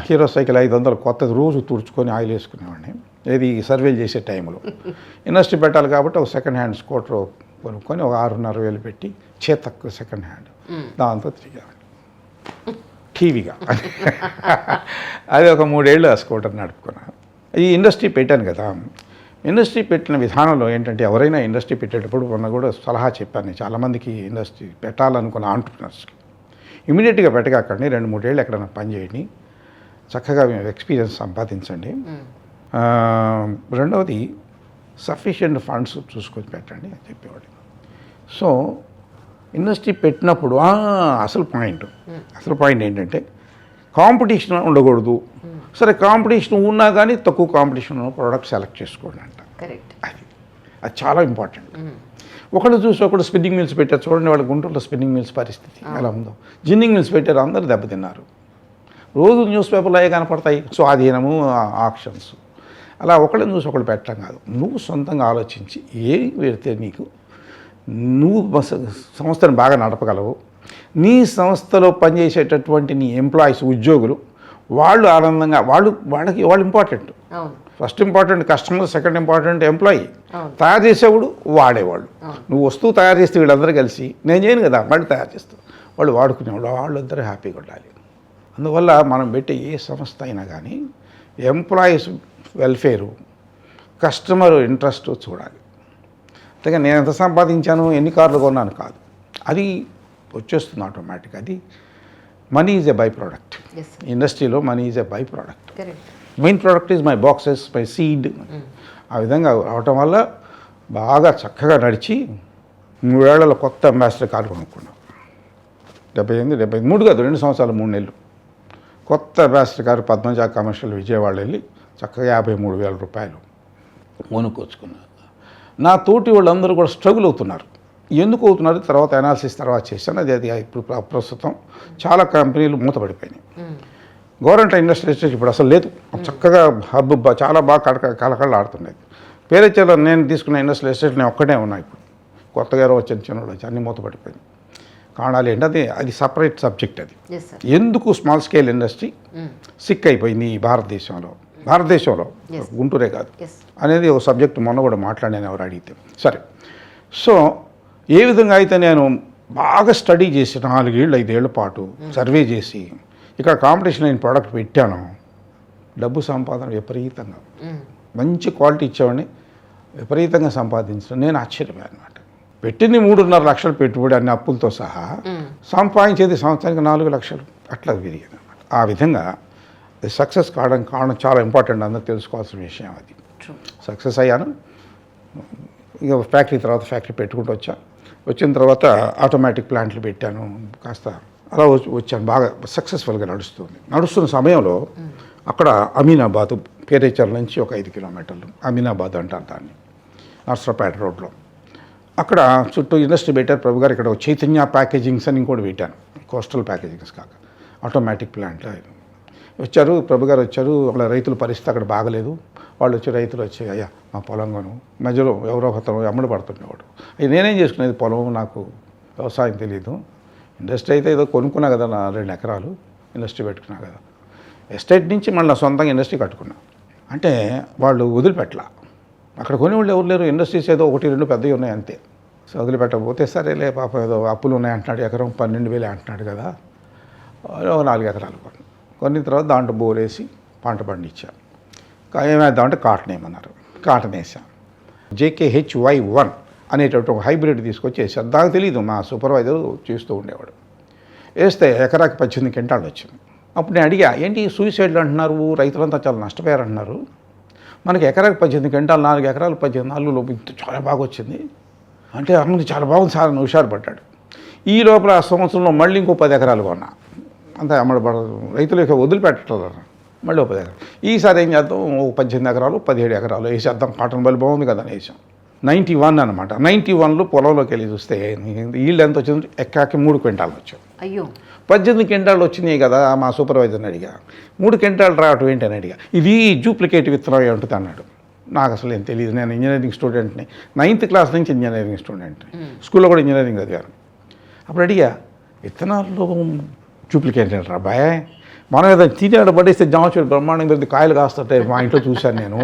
హీరో సైకిల్ 500 కొత్తది, రోజు తుడుచుకొని ఆయిల్ వేసుకునేవాడిని. ఏది సర్వేలు చేసే టైంలో ఇండస్ట్రీ పెట్టాలి కాబట్టి ఒక సెకండ్ హ్యాండ్ స్కూటర్ కొనుక్కొని ఒక 6,500 పెట్టి చేతక్కు సెకండ్ హ్యాండ్, దాంతో తిరిగాను టీవీగా. అది ఒక 3 ఏళ్ళు ఆ స్కూటర్ నడుపుకున్నాను. ఈ ఇండస్ట్రీ పెట్టాను కదా, ఇండస్ట్రీ పెట్టిన విధానంలో ఏంటంటే ఎవరైనా ఇండస్ట్రీ పెట్టేటప్పుడు మొన్న కూడా సలహా చెప్పాను చాలామందికి, ఇండస్ట్రీ పెట్టాలనుకున్న ఆంటర్ప్రినర్స్కి ఇమీడియట్గా పెట్టగాకండి, 2-3 ఏళ్ళు ఎక్కడైనా పని చేయండి, చక్కగా ఎక్స్పీరియన్స్ సంపాదించండి. రెండవది సఫిషియెంట్ ఫండ్స్ చూసుకొని పెట్టండి అని చెప్పేవాడు. సో ఇండస్ట్రీ పెట్టినప్పుడు అసలు పాయింట్ ఏంటంటే కాంపిటీషన్ ఉండకూడదు. సరే కాంపిటీషన్ ఉన్నా కానీ తక్కువ కాంపిటీషన్ ఉన్న ప్రోడక్ట్ సెలెక్ట్ చేసుకోండి అంట. అది చాలా ఇంపార్టెంట్. ఒకళ్ళు చూసి ఒకళ్ళు స్పిన్నింగ్ మిల్స్ పెట్టారు, చూడండి వాళ్ళ గుంటూరులో స్పిన్నింగ్ మిల్స్ పరిస్థితి ఎలా ఉందో. జిన్నింగ్ మిల్స్ పెట్టారు, అందరూ దెబ్బతిన్నారు. రోజు న్యూస్ పేపర్లు అయ్యే కనపడతాయి, స్వాధీనము, ఆక్షన్స్. అలా ఒకళ్ళని చూసి ఒకళ్ళు పెట్టడం కాదు, నువ్వు సొంతంగా ఆలోచించి ఏం పెడితే నువ్వు సంస్థను బాగా నడపగలవు, నీ సంస్థలో పనిచేసేటటువంటి నీ ఎంప్లాయీస్, ఉద్యోగులు వాళ్ళు ఆనందంగా, వాళ్ళకి important. First important customer, second important employee. తయారు చేసేవాడు వాడేవాళ్ళు. నువ్వు వస్తువు తయారు చేస్తే వీళ్ళందరూ కలిసి, నేను చేయను కదా మళ్ళీ తయారు చేస్తాను, వాళ్ళు వాడుకునేవాళ్ళు, వాళ్ళందరూ హ్యాపీగా ఉండాలి. అందువల్ల మనం పెట్టే ఏ సంస్థ అయినా కానీ ఎంప్లాయీస్ వెల్ఫేరు, కస్టమర్ ఇంట్రెస్ట్ చూడాలి. అంతేగా నేను ఎంత సంపాదించాను, ఎన్ని కార్లు కొన్నాను కాదు, అది వచ్చేస్తుంది ఆటోమేటిక్. అది money is a byproduct. ఇండస్ట్రీలో money is a byproduct. Main product is my boxes, my seed. ఆ విధంగా రావటం వల్ల బాగా చక్కగా నడిచి 3 ఏళ్లలో కొత్త అంబాసిడర్ కారు కొనుక్కున్నాం. 73 కాదు, 2 సంవత్సరాలు 3 నెలలు కొత్త ambassador car Padmaja commercial Vijayawada వెళ్ళి చక్కగా 53,000 రూపాయలు కొనుక్కొచ్చుకున్నారు. నా తోటి వాళ్ళందరూ కూడా స్ట్రగుల్ అవుతున్నారు. ఎందుకు అవుతున్నారు తర్వాత అనాలిసిస్ తర్వాత చేశాను. అది ఇప్పుడు ప్రస్తుతం చాలా కంపెనీలు మూతపడిపోయినాయి. గవర్నమెంట్ ఇండస్ట్రీ ఎస్టేట్ ఇప్పుడు అసలు లేదు. చక్కగా హబ్ చాలా బాగా కళకళ ఆడుతున్నాయి. పేరెచ్చర్లో నేను తీసుకున్న ఇండస్ట్రియల్ ఎస్టేట్ నేను ఒక్కటే ఉన్నాయి. ఇప్పుడు కొత్తగా చిన్న వచ్చి అన్నీ మూతపడిపోయింది. కారణాలు ఏంటి, అది సపరేట్ సబ్జెక్ట్. అది ఎందుకు స్మాల్ స్కేల్ ఇండస్ట్రీ సిక్ అయిపోయింది ఈ భారతదేశంలో గుంటూరే కాదు అనేది ఒక సబ్జెక్ట్ మొన్న కూడా మాట్లాడాను ఎవరు అడిగితే. సరే, సో ఏ విధంగా అయితే నేను బాగా స్టడీ చేసి 4 ఏళ్ళు 5 ఏళ్ల పాటు సర్వే చేసి ఇక్కడ కాంపిటీషన్ అయిన ప్రోడక్ట్ పెట్టాను, డబ్బు సంపాదన విపరీతంగా, మంచి క్వాలిటీ ఇచ్చేవాడిని, విపరీతంగా సంపాదించడం నేను ఆశ్చర్యపోయాను అనమాట. పెట్టింది 3.5 లక్షలు పెట్టుబడి అన్ని అప్పులతో సహా, సంపాదించేది సంవత్సరానికి 4 లక్షలు అట్లా పెరిగింది అనమాట. ఆ విధంగా సక్సెస్ కావడం చాలా ఇంపార్టెంట్, అందరూ తెలుసుకోవాల్సిన విషయం. అది సక్సెస్ అయ్యాను. ఇక ఫ్యాక్టరీ పెట్టుకుంటూ వచ్చిన తర్వాత ఆటోమేటిక్ ప్లాంట్లు పెట్టాను. కాస్త అలా వచ్చాను, బాగా సక్సెస్ఫుల్గా నడుస్తున్న సమయంలో అక్కడ అమీనాబాద్ పేరేచర్ల నుంచి ఒక 5 కిలోమీటర్లు అమీనాబాద్ అంటారు దాన్ని, నర్సరావుపేట రోడ్లో. అక్కడ చుట్టూ ఇండస్ట్రీ పెట్టారు ప్రభు గారు. ఇక్కడ చైతన్య ప్యాకేజింగ్స్ అని ఇంకోటి పెట్టాను, కోస్టల్ ప్యాకేజింగ్స్ కాక ఆటోమేటిక్ ప్లాంట్ వచ్చారు. ప్రభు గారు వచ్చారు. అక్కడ రైతుల పరిస్థితి అక్కడ బాగలేదు. వాళ్ళు రైతులు వచ్చి అయ్యా మా పొలంగాను, మధ్యలో ఎవరో ఒకరు అమ్ముడు పడుతుండేవాడు. నేనేం చేసుకునేది, పొలం నాకు వ్యవసాయం తెలియదు. ఇండస్ట్రీ అయితే ఏదో కొనుక్కున్నా కదా, నా 2 ఎకరాలు ఇండస్ట్రీ పెట్టుకున్నా కదా, ఎస్టేట్ నుంచి మళ్ళీ సొంతంగా ఇండస్ట్రీ కట్టుకున్నా. అంటే వాళ్ళు వదిలిపెట్టలా, అక్కడ కొనేవాళ్ళు ఎవరు లేరు. ఇండస్ట్రీస్ ఏదో 1-2 పెద్దవి ఉన్నాయి అంతే. సో వదిలిపెట్టకపోతే సరేలే పాప ఏదో అప్పులు ఉన్నాయి అంటున్నాడు, ఎకరం 12,000 అంటున్నాడు కదా, 4 ఎకరాలు కొన్న తర్వాత దాంట్లో బోరేసి పంట పండించాను. ఏమేద్దామంటే కాటన్ వేయమన్నారు, కాటన్ వేసాం. JKHY1 అనేటటువంటి ఒక హైబ్రిడ్ తీసుకొచ్చి వేసాను. దానికి తెలియదు, మా సూపర్వైజర్ చూస్తూ ఉండేవాడు. వేస్తే ఎకరాకి 18 క్వింటాలు వచ్చింది. అప్పుడు నేను అడిగా, ఏంటి సూసైడ్లు అంటున్నారు, రైతులంతా చాలా నష్టపోయారు అంటున్నారు, మనకి ఎకరాకి 18 క్వింటాలు, 4 ఎకరాలు 14 లోపు చాలా బాగా వచ్చింది అంటే, అన్నది చాలా బాగుంది సార్ అని హుషారు పడ్డాడు. ఈ లోపల ఆ సంవత్సరంలో మళ్ళీ ఇంకో 10 ఎకరాలు కొన్నా. అంతా అమ్మడబడదు, రైతులు ఇక వదిలిపెట్టలేదు. మళ్ళీ ఒక 10 ఎకరాలు. ఈసారి ఏం చేద్దాం, ఒక 18 ఎకరాలు 17 ఎకరాలు వేసేద్దాం, కాటన్ బలి బాగుంది కదా అని వేసాం. 91 అనమాట. 91లో పొలంలోకి వెళ్ళి చూస్తే ఈల్డ్ ఎంత వచ్చింది, ఎక్కాకి 3 క్వింటాలు వచ్చాయి. అయ్యో, 18 క్వింటాలు వచ్చినాయి కదా. మా సూపర్వైజర్ని అడిగా, 3 క్వింటాలు రావటం ఏంటి అని అడిగా. ఇది డూప్లికేట్ విత్తనం ఉంటుంది అన్నాడు. నాకు అసలు ఏం తెలియదు, నేను ఇంజనీరింగ్ స్టూడెంట్ని, 9th క్లాస్ నుంచి ఇంజనీరింగ్ స్టూడెంట్ని, స్కూల్లో కూడా ఇంజనీరింగ్ చదివాను. అప్పుడు అడిగా, విత్తనాల్లో డూప్లికేట్ రా బాయ్, మనం ఏదైనా తినేవాడు పడేస్తే జామచూడు బ్రహ్మాండంగా పెద్ద కాయలు కాస్తుంటే మా ఇంట్లో చూశాను నేను.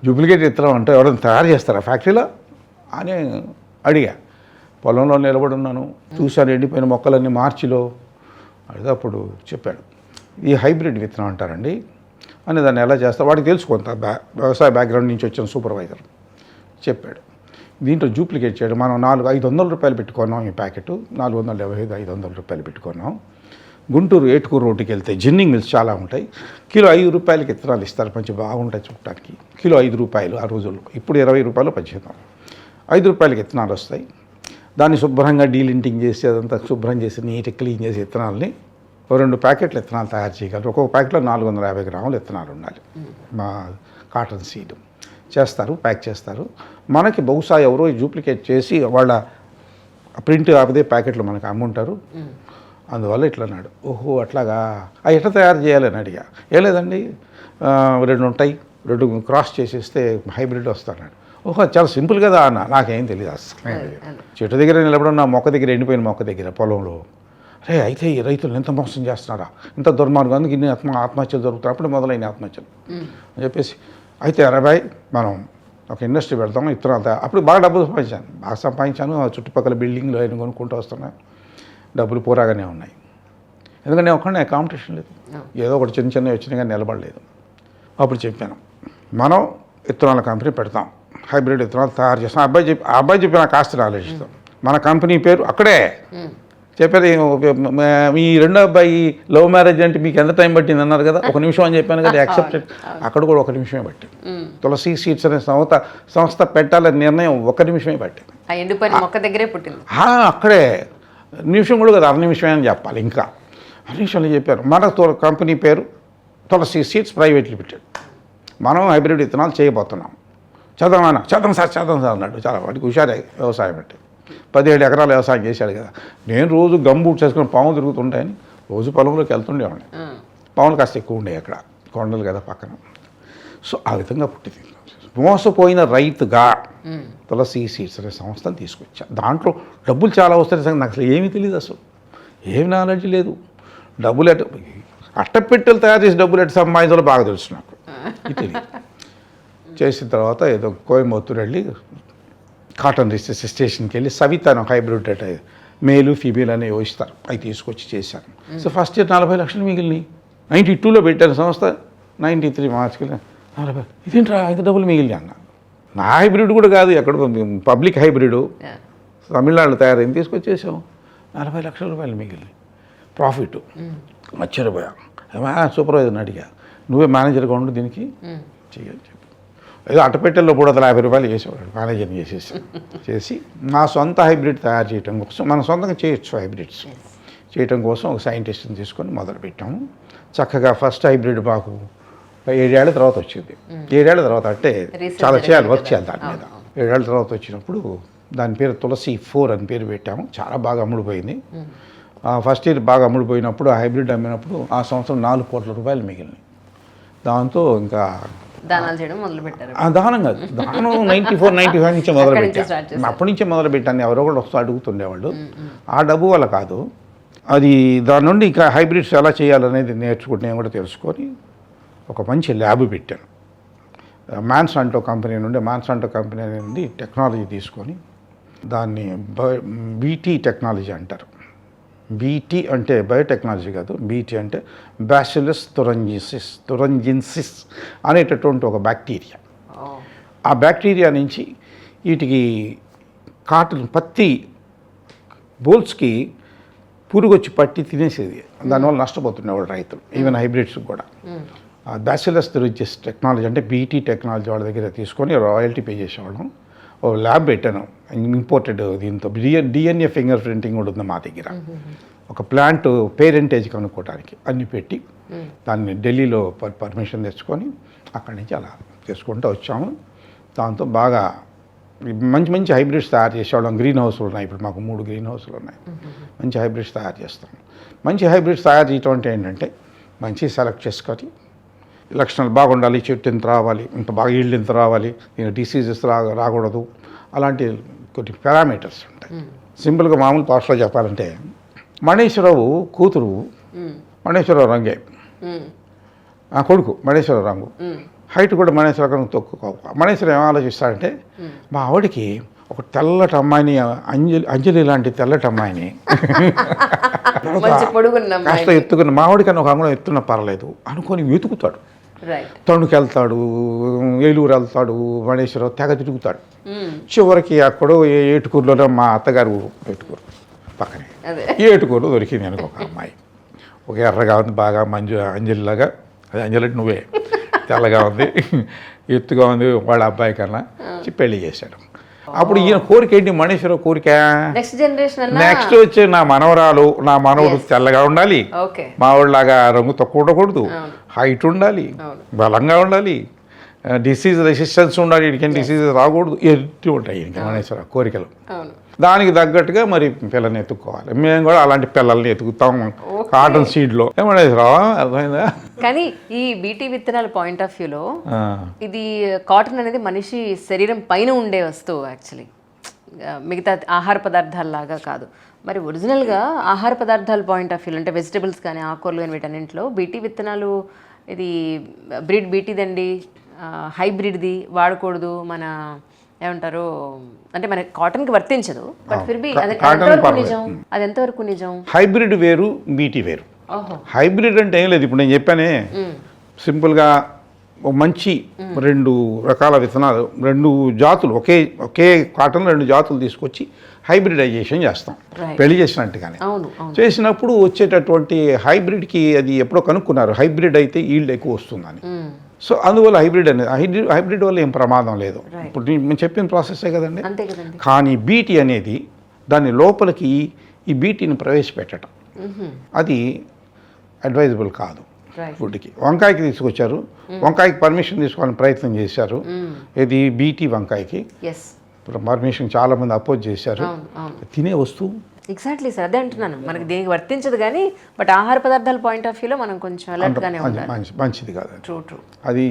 డూప్లికేట్ విత్తనం అంటే ఎవరైనా తయారు చేస్తారా ఫ్యాక్టరీలో అని అడిగా. పొలంలో నిలబడి ఉన్నాను, చూశాను ఎండిపోయిన మొక్కలన్నీ మార్చిలో. అడిగితే అప్పుడు చెప్పాడు, ఈ హైబ్రిడ్ విత్తనం అంటారండి అని, దాన్ని ఎలా చేస్తారు వాడికి తెలుసుకుంటా, వ్యవసాయ బ్యాక్గ్రౌండ్ నుంచి వచ్చిన సూపర్వైజర్ చెప్పాడు. దీంట్లో డూప్లికేట్ చేయడం, మనం 500 రూపాయలు పెట్టుకున్నాం ఈ ప్యాకెట్, 475 500 రూపాయలు పెట్టుకున్నాం. గుంటూరు ఏటుకూరు రోడ్డుకి వెళ్తే జిన్నింగ్ మిల్స్ చాలా ఉంటాయి, కిలో 5 రూపాయలకి విత్తనాలు ఇస్తారు, మంచి బాగుంటాయి చూడటానికి. కిలో 5 రూపాయలు ఆ రోజుల్లో, ఇప్పుడు 20 రూపాయలు పచ్చిద్దాం. 5 రూపాయలకి విత్తనాలు వస్తాయి. దాన్ని శుభ్రంగా డీలింటింగ్ చేసి అదంతా శుభ్రం చేసి నీట్గా క్లీన్ చేసి విత్తనాలని 2 ప్యాకెట్లు విత్తనాలు తయారు చేయగలరు. ఒక్కొక్క ప్యాకెట్లో 450 గ్రాములు విత్తనాలు ఉండాలి. మా కాటన్ సీడ్ చేస్తారు, ప్యాక్ చేస్తారు. మనకి బహుశా ఎవరో డూప్లికేట్ చేసి వాళ్ళ ప్రింట్ అదే ప్యాకెట్లు మనకు అమ్ముంటారు. అందువల్ల ఇట్లా అన్నాడు. ఓహో అట్లాగా, అవి ఎట్లా తయారు చేయాలని అడిగా. ఏం లేదండి, 2 ఉంటాయి, 2 క్రాస్ చేసేస్తే హైబ్రిడ్ వస్తాడు. ఓహో చాలా సింపుల్ కదా అన్న, నాకేం తెలియదు అసలు. చెట్టు దగ్గర నిలబడున్న మొక్క దగ్గర, ఎండిపోయిన మొక్క దగ్గర పొలంలో, అయితే ఈ రైతులు ఎంత మోసం చేస్తున్నారా, ఇంత దుర్మార్గం, అందుకు ఇన్ని ఆత్మహత్యలు జరుగుతాయి. అప్పుడు మొదలైన ఆత్మహత్యలు అని చెప్పేసి, అయితే 60 మనం ఒక ఇండస్ట్రీ పెడతాం ఇత్తనాలు. అప్పుడు బాగా డబ్బులు సంపాదించాను. చుట్టుపక్కల బిల్డింగ్లు అయిన కొనుక్కుంటూ వస్తున్నాయి, డబ్బులు పూరాగానే ఉన్నాయి. ఎందుకంటే ఒక్కడే కాంపిటీషన్ లేదు, ఏదో ఒకటి చిన్న చిన్నవి వచ్చినా కానీ నిలబడలేదు. అప్పుడు చెప్పాను, మనం విత్తనాల కంపెనీ పెడతాం, హైబ్రిడ్ విత్తనాలు తయారు చేస్తాం. అబ్బాయి చెప్పి నాకు ఆస్తి ఆలోచిస్తాం. మన కంపెనీ పేరు అక్కడే చెప్పారు. మీ రెండో అబ్బాయి లవ్ మ్యారేజ్ అంటే మీకు ఎంత టైం పట్టింది అన్నారు కదా, 1 నిమిషం అని చెప్పాను కదా, యాక్సెప్టెడ్. అక్కడ కూడా 1 నిమిషమే పట్టింది. తులసి సీడ్స్ అనే సంస్థ పెట్టాలని నిర్ణయం 1 నిమిషమే పట్టింది. మొక్క దగ్గరే పుట్టింది. అక్కడే నిమిషం కూడా కదా, 1/2 నిమిషమే అని చెప్పాలి. ఇంకా 1 నిమిషంలో చెప్పారు. మన కంపెనీ పేరు తులసి సీడ్స్ ప్రైవేట్ లిమిటెడ్. మనం హైబ్రిడ్ విత్తనాలు చేయబోతున్నాం. చదవం సార్ అన్నాడు. చాలా వాటికి హుషారే వ్యవసాయం అంటే. 17 ఎకరాల వ్యవసాయం చేశాడు కదా. నేను రోజు గంబూట్ చేసుకుని పాములు తిరుగుతుంటాయని రోజు పొలంలోకి వెళ్తుండేవాడిని. పాములు కాస్త ఎక్కువ ఉండేవి అక్కడ, కొండలు కదా పక్కన. సో ఆ విధంగా పుట్టింది. మోసపోయిన రైతుగా తులసి సీడ్స్ అనే సంస్థను తీసుకొచ్చా. దాంట్లో డబ్బులు చాలా వస్తాయి. నాకు అసలు ఏమీ తెలియదు, అసలు ఏమి నాలెడ్జ్ లేదు. డబ్బులు అట్టపెట్టెలు తయారు చేసి డబ్బులు ఎట్ట సంపాదించాలో బాగా తెలుసు నాకు. తెలియదు. చేసిన తర్వాత ఏదో కోయంబత్తూరు వెళ్ళి కాటన్ రీసెర్చ్ స్టేషన్కి వెళ్ళి సవితాను హైబ్రిడ్ అంటే మేలు ఫీమేల్ అనే ఇస్తారు, అవి తీసుకొచ్చి చేశాను. సో ఫస్ట్ ఇయర్ 40 లక్షలు మిగిలినాయి. 92లో పెట్టాను సంస్థ, 93 మార్చికి 40. ఇదేంట్రా ఇంత డబ్బులు మిగిలినాయి అన్న. నా హైబ్రిడ్ కూడా కాదు, ఎక్కడ పబ్లిక్ హైబ్రిడ్ తమిళనాడులో తయారైంది, తీసుకొచ్చేసాం. 40 లక్షల రూపాయలు మిగిలినాయి ప్రాఫిట్. ఆశ్చర్యపోయా. సూపర్వైజర్ని అడిగా, నువ్వే మేనేజర్గా ఉండు దీనికి చెయ్యని చెప్పి. ఏదో అట్టపెట్టెల్లో 350 రూపాయలు చేసేవాడు, మేనేజర్ని చేసి మా సొంత హైబ్రిడ్ తయారు చేయడం కోసం, మనం సొంతంగా చేయొచ్చు హైబ్రిడ్స్ చేయడం కోసం ఒక సైంటిస్ట్ని తీసుకొని మొదలుపెట్టాము. చక్కగా ఫస్ట్ హైబ్రిడ్ మాకు 7 ఏళ్ల తర్వాత వచ్చింది. 7 ఏళ్ల తర్వాత అంటే చాలా చేయాలి, వర్క్ చేయాలి దాని మీద. 7 ఏళ్ల తర్వాత వచ్చినప్పుడు దాని పేరు తులసి 4 అని పేరు పెట్టాము. చాలా బాగా అమ్ముడుపోయింది. ఫస్ట్ ఇయర్ బాగా అమ్ముడుపోయినప్పుడు, ఆ హైబ్రిడ్ అమ్మినప్పుడు ఆ సంవత్సరం 4 కోట్ల రూపాయలు మిగిలినాయి. దాంతో ఇంకా దానాలు చేయడం మొదలుపెట్టారు. దానం కాదు, దానం 94-95 నుంచే మొదలుపెట్టాను. అప్పటి నుంచే మొదలుపెట్టాను. ఎవరో కూడా వస్తూ అడుగుతుండేవాళ్ళు. ఆ డబ్బు వల్ల కాదు, అది దాని నుండి ఇంకా హైబ్రిడ్స్ ఎలా చేయాలనేది నేర్చుకుంటే నేను కూడా తెలుసుకొని ఒక మంచి ల్యాబ్ పెట్టాను. మాన్సాంటో కంపెనీ నుండి టెక్నాలజీ తీసుకొని దాన్ని బీటీ టెక్నాలజీ అంటారు. బీటీ అంటే బయోటెక్నాలజీ కాదు, బీటీ అంటే బ్యాసిలస్ తురంజిన్సిస్ అనేటటువంటి ఒక బ్యాక్టీరియా. ఆ బ్యాక్టీరియా నుంచి వీటికి కాటన్ పత్తి బోల్స్కి పురుగొచ్చి పట్టి తినేసేది. దానివల్ల నష్టపోతుండేవాళ్ళు రైతులు, ఈవెన్ హైబ్రిడ్స్ కూడా. ఆ బ్యాసిలస్ తురంజిన్స్ టెక్నాలజీ అంటే బీటీ టెక్నాలజీ వాళ్ళ దగ్గర తీసుకొని రాయల్టీ పే చేసేవాళ్ళం. ఓ ల్యాబ్ పెట్టాను ఇంపోర్టెడ్, దీంతో డిఎన్ఏ ఫింగర్ ప్రింటింగ్ కూడా ఉంది మా దగ్గర. ఒక ప్లాంట్ పేరెంటేజ్ కనుక్కోవడానికి అన్ని పెట్టి దాన్ని ఢిల్లీలో పర్మిషన్ తెచ్చుకొని అక్కడి నుంచి అలా చేసుకుంటూ వచ్చాము. దాంతో బాగా మంచి మంచి హైబ్రిడ్స్ తయారు చేసేవాళ్ళం. గ్రీన్ హౌస్లు ఉన్నాయి, ఇప్పుడు మాకు 3 గ్రీన్ హౌస్లు ఉన్నాయి. మంచి హైబ్రిడ్స్ తయారు చేస్తాం. మంచి హైబ్రిడ్స్ తయారు చేయటం అంటే ఏంటంటే మంచి సెలెక్ట్ చేసుకొని లక్షణాలు బాగుండాలి, చెట్టు ఇంత రావాలి, ఇంత బాగా ఈల్డ్ ఇంత రావాలి, డిసీజెస్ రాకూడదు, అలాంటి కొన్ని పారామీటర్స్ ఉంటాయి. సింపుల్గా మామూలు భాషలో చెప్పాలంటే మణేశ్వరరావు కూతురు మణేశ్వరరావు రంగే, ఆ కొడుకు మణేశ్వరరావు రంగు, హైట్ కూడా మణేశ్వరరావు తక్కువ. మణేశ్వరం ఏం ఆలోచిస్తాడంటే మా ఆవిడికి ఒక తెల్లటి అమ్మాయిని, అంజలి లాంటి తెల్లటి అమ్మాయిని కాస్త ఎత్తుకున్న, మా ఆవిడికన్నా ఒక అంగుళం ఎత్తున్న పర్లేదు అనుకొని వెతుకుతాడు. తణుకు వెళ్తాడు, ఏలూరు వెళ్తాడు, మణేశ్వరరావు తెగ తిరుగుతాడు. చివరికి అక్కడ ఏటుకూరులో మా అత్తగారు ఏటుకూరు పక్కనే ఏటుకూరు దొరికింది అనుకో ఒక అమ్మాయి. ఒక ఎర్రగా ఉంది, బాగా అంజలిలాగా, అది అంజలి అంటే నువ్వే, తెల్లగా ఉంది, ఎత్తుగా ఉంది, వాళ్ళ అబ్బాయి కన్నా పెళ్లి చేశాడు. అప్పుడు ఈయన కోరిక ఏంటి, మణేశ్వరరావు కోరిక నెక్స్ట్ వచ్చే నా మనవరాలు, నా మనవడు తెల్లగా ఉండాలి, మా వాళ్ళలాగా రంగు తక్కువ ఉండకూడదు, హైట్ ఉండాలి, బలంగా ఉండాలి, డిసీజ్ రెసిస్టెన్స్ ఉండాలి, వీడికి డిసీజెస్ రాకూడదు, ఎట్టి ఉంటాయి ఇంకా మణేశ్వరరావు కోరికలు. దానికి తగ్గట్టుగా మరి పిల్లల్ని ఎత్తుక్కోవాలి. మేము కూడా అలాంటి పిల్లల్ని ఎత్తుకుతాం కాటన్ సీడ్లో. ఏమనేశ్వరరావు అర్థమైందా? కానీ ఈ బీటీ విత్తనాల పాయింట్ ఆఫ్ వ్యూలో ఇది కాటన్ అనేది మనిషి శరీరం పైన ఉండే వస్తువు, యాక్చువల్లీ మిగతా ఆహార పదార్థాలలాగా కాదు. మరి ఒరిజినల్గా ఆహార పదార్థాల పాయింట్ ఆఫ్ వ్యూ అంటే వెజిటబుల్స్ కానీ ఆకుకూరలు కానీ వీటన్నింటిలో బీటీ విత్తనాలు, ఇది బ్రీడ్ బీటీదండి, హైబ్రిడ్ది వాడకూడదు, మన ఏమంటారు అంటే మన కాటన్కి వర్తించదు. బట్ ఫిర్ బి అది ఎంతవరకు నిజం? హైబ్రిడ్ వేరు, బీటీ వేరు. హైబ్రిడ్ అంటే ఏం లేదు, ఇప్పుడు నేను చెప్పానే సింపుల్గా మంచి 2 రకాల విత్తనాలు, 2 జాతులు, ఒకే కాటన్ 2 జాతులు తీసుకొచ్చి హైబ్రిడైజేషన్ చేస్తాం పెళ్లి చేసినట్టుగానే. చేసినప్పుడు వచ్చేటటువంటి హైబ్రిడ్కి అది ఎప్పుడో కనుక్కున్నారు, హైబ్రిడ్ అయితే ఈల్డ్ ఎక్కువ వస్తుందని. సో అందువల్ల హైబ్రిడ్ వల్ల ఏం ప్రమాదం లేదు. ఇప్పుడు నేను చెప్పిన ప్రాసెస్సే కదండి. కానీ బీటీ అనేది దాని లోపలికి ఈ బీటీని ప్రవేశపెట్టడం అది అడ్వైజబుల్ కాదు ఫుడ్కి. వంకాయకి తీసుకొచ్చారు, వంకాయకి పర్మిషన్ తీసుకోవాలని ప్రయత్నం చేశారు. ఇది బీటీ వంకాయకి పర్మిషన్ చాలా మంది అపోజ్ చేశారు. తినే వస్తువు ఎగ్జాక్ట్లీ సార్, అదే అంటున్నాను, మనకి దీనికి వర్తించదు. కానీ బట్ ఆహార పదార్థాల పాయింట్ ఆఫ్ వ్యూలో మనం కొంచెం అలర్ట్గానే ఉండాలి. మంచిది కాదు, ట్రూ అది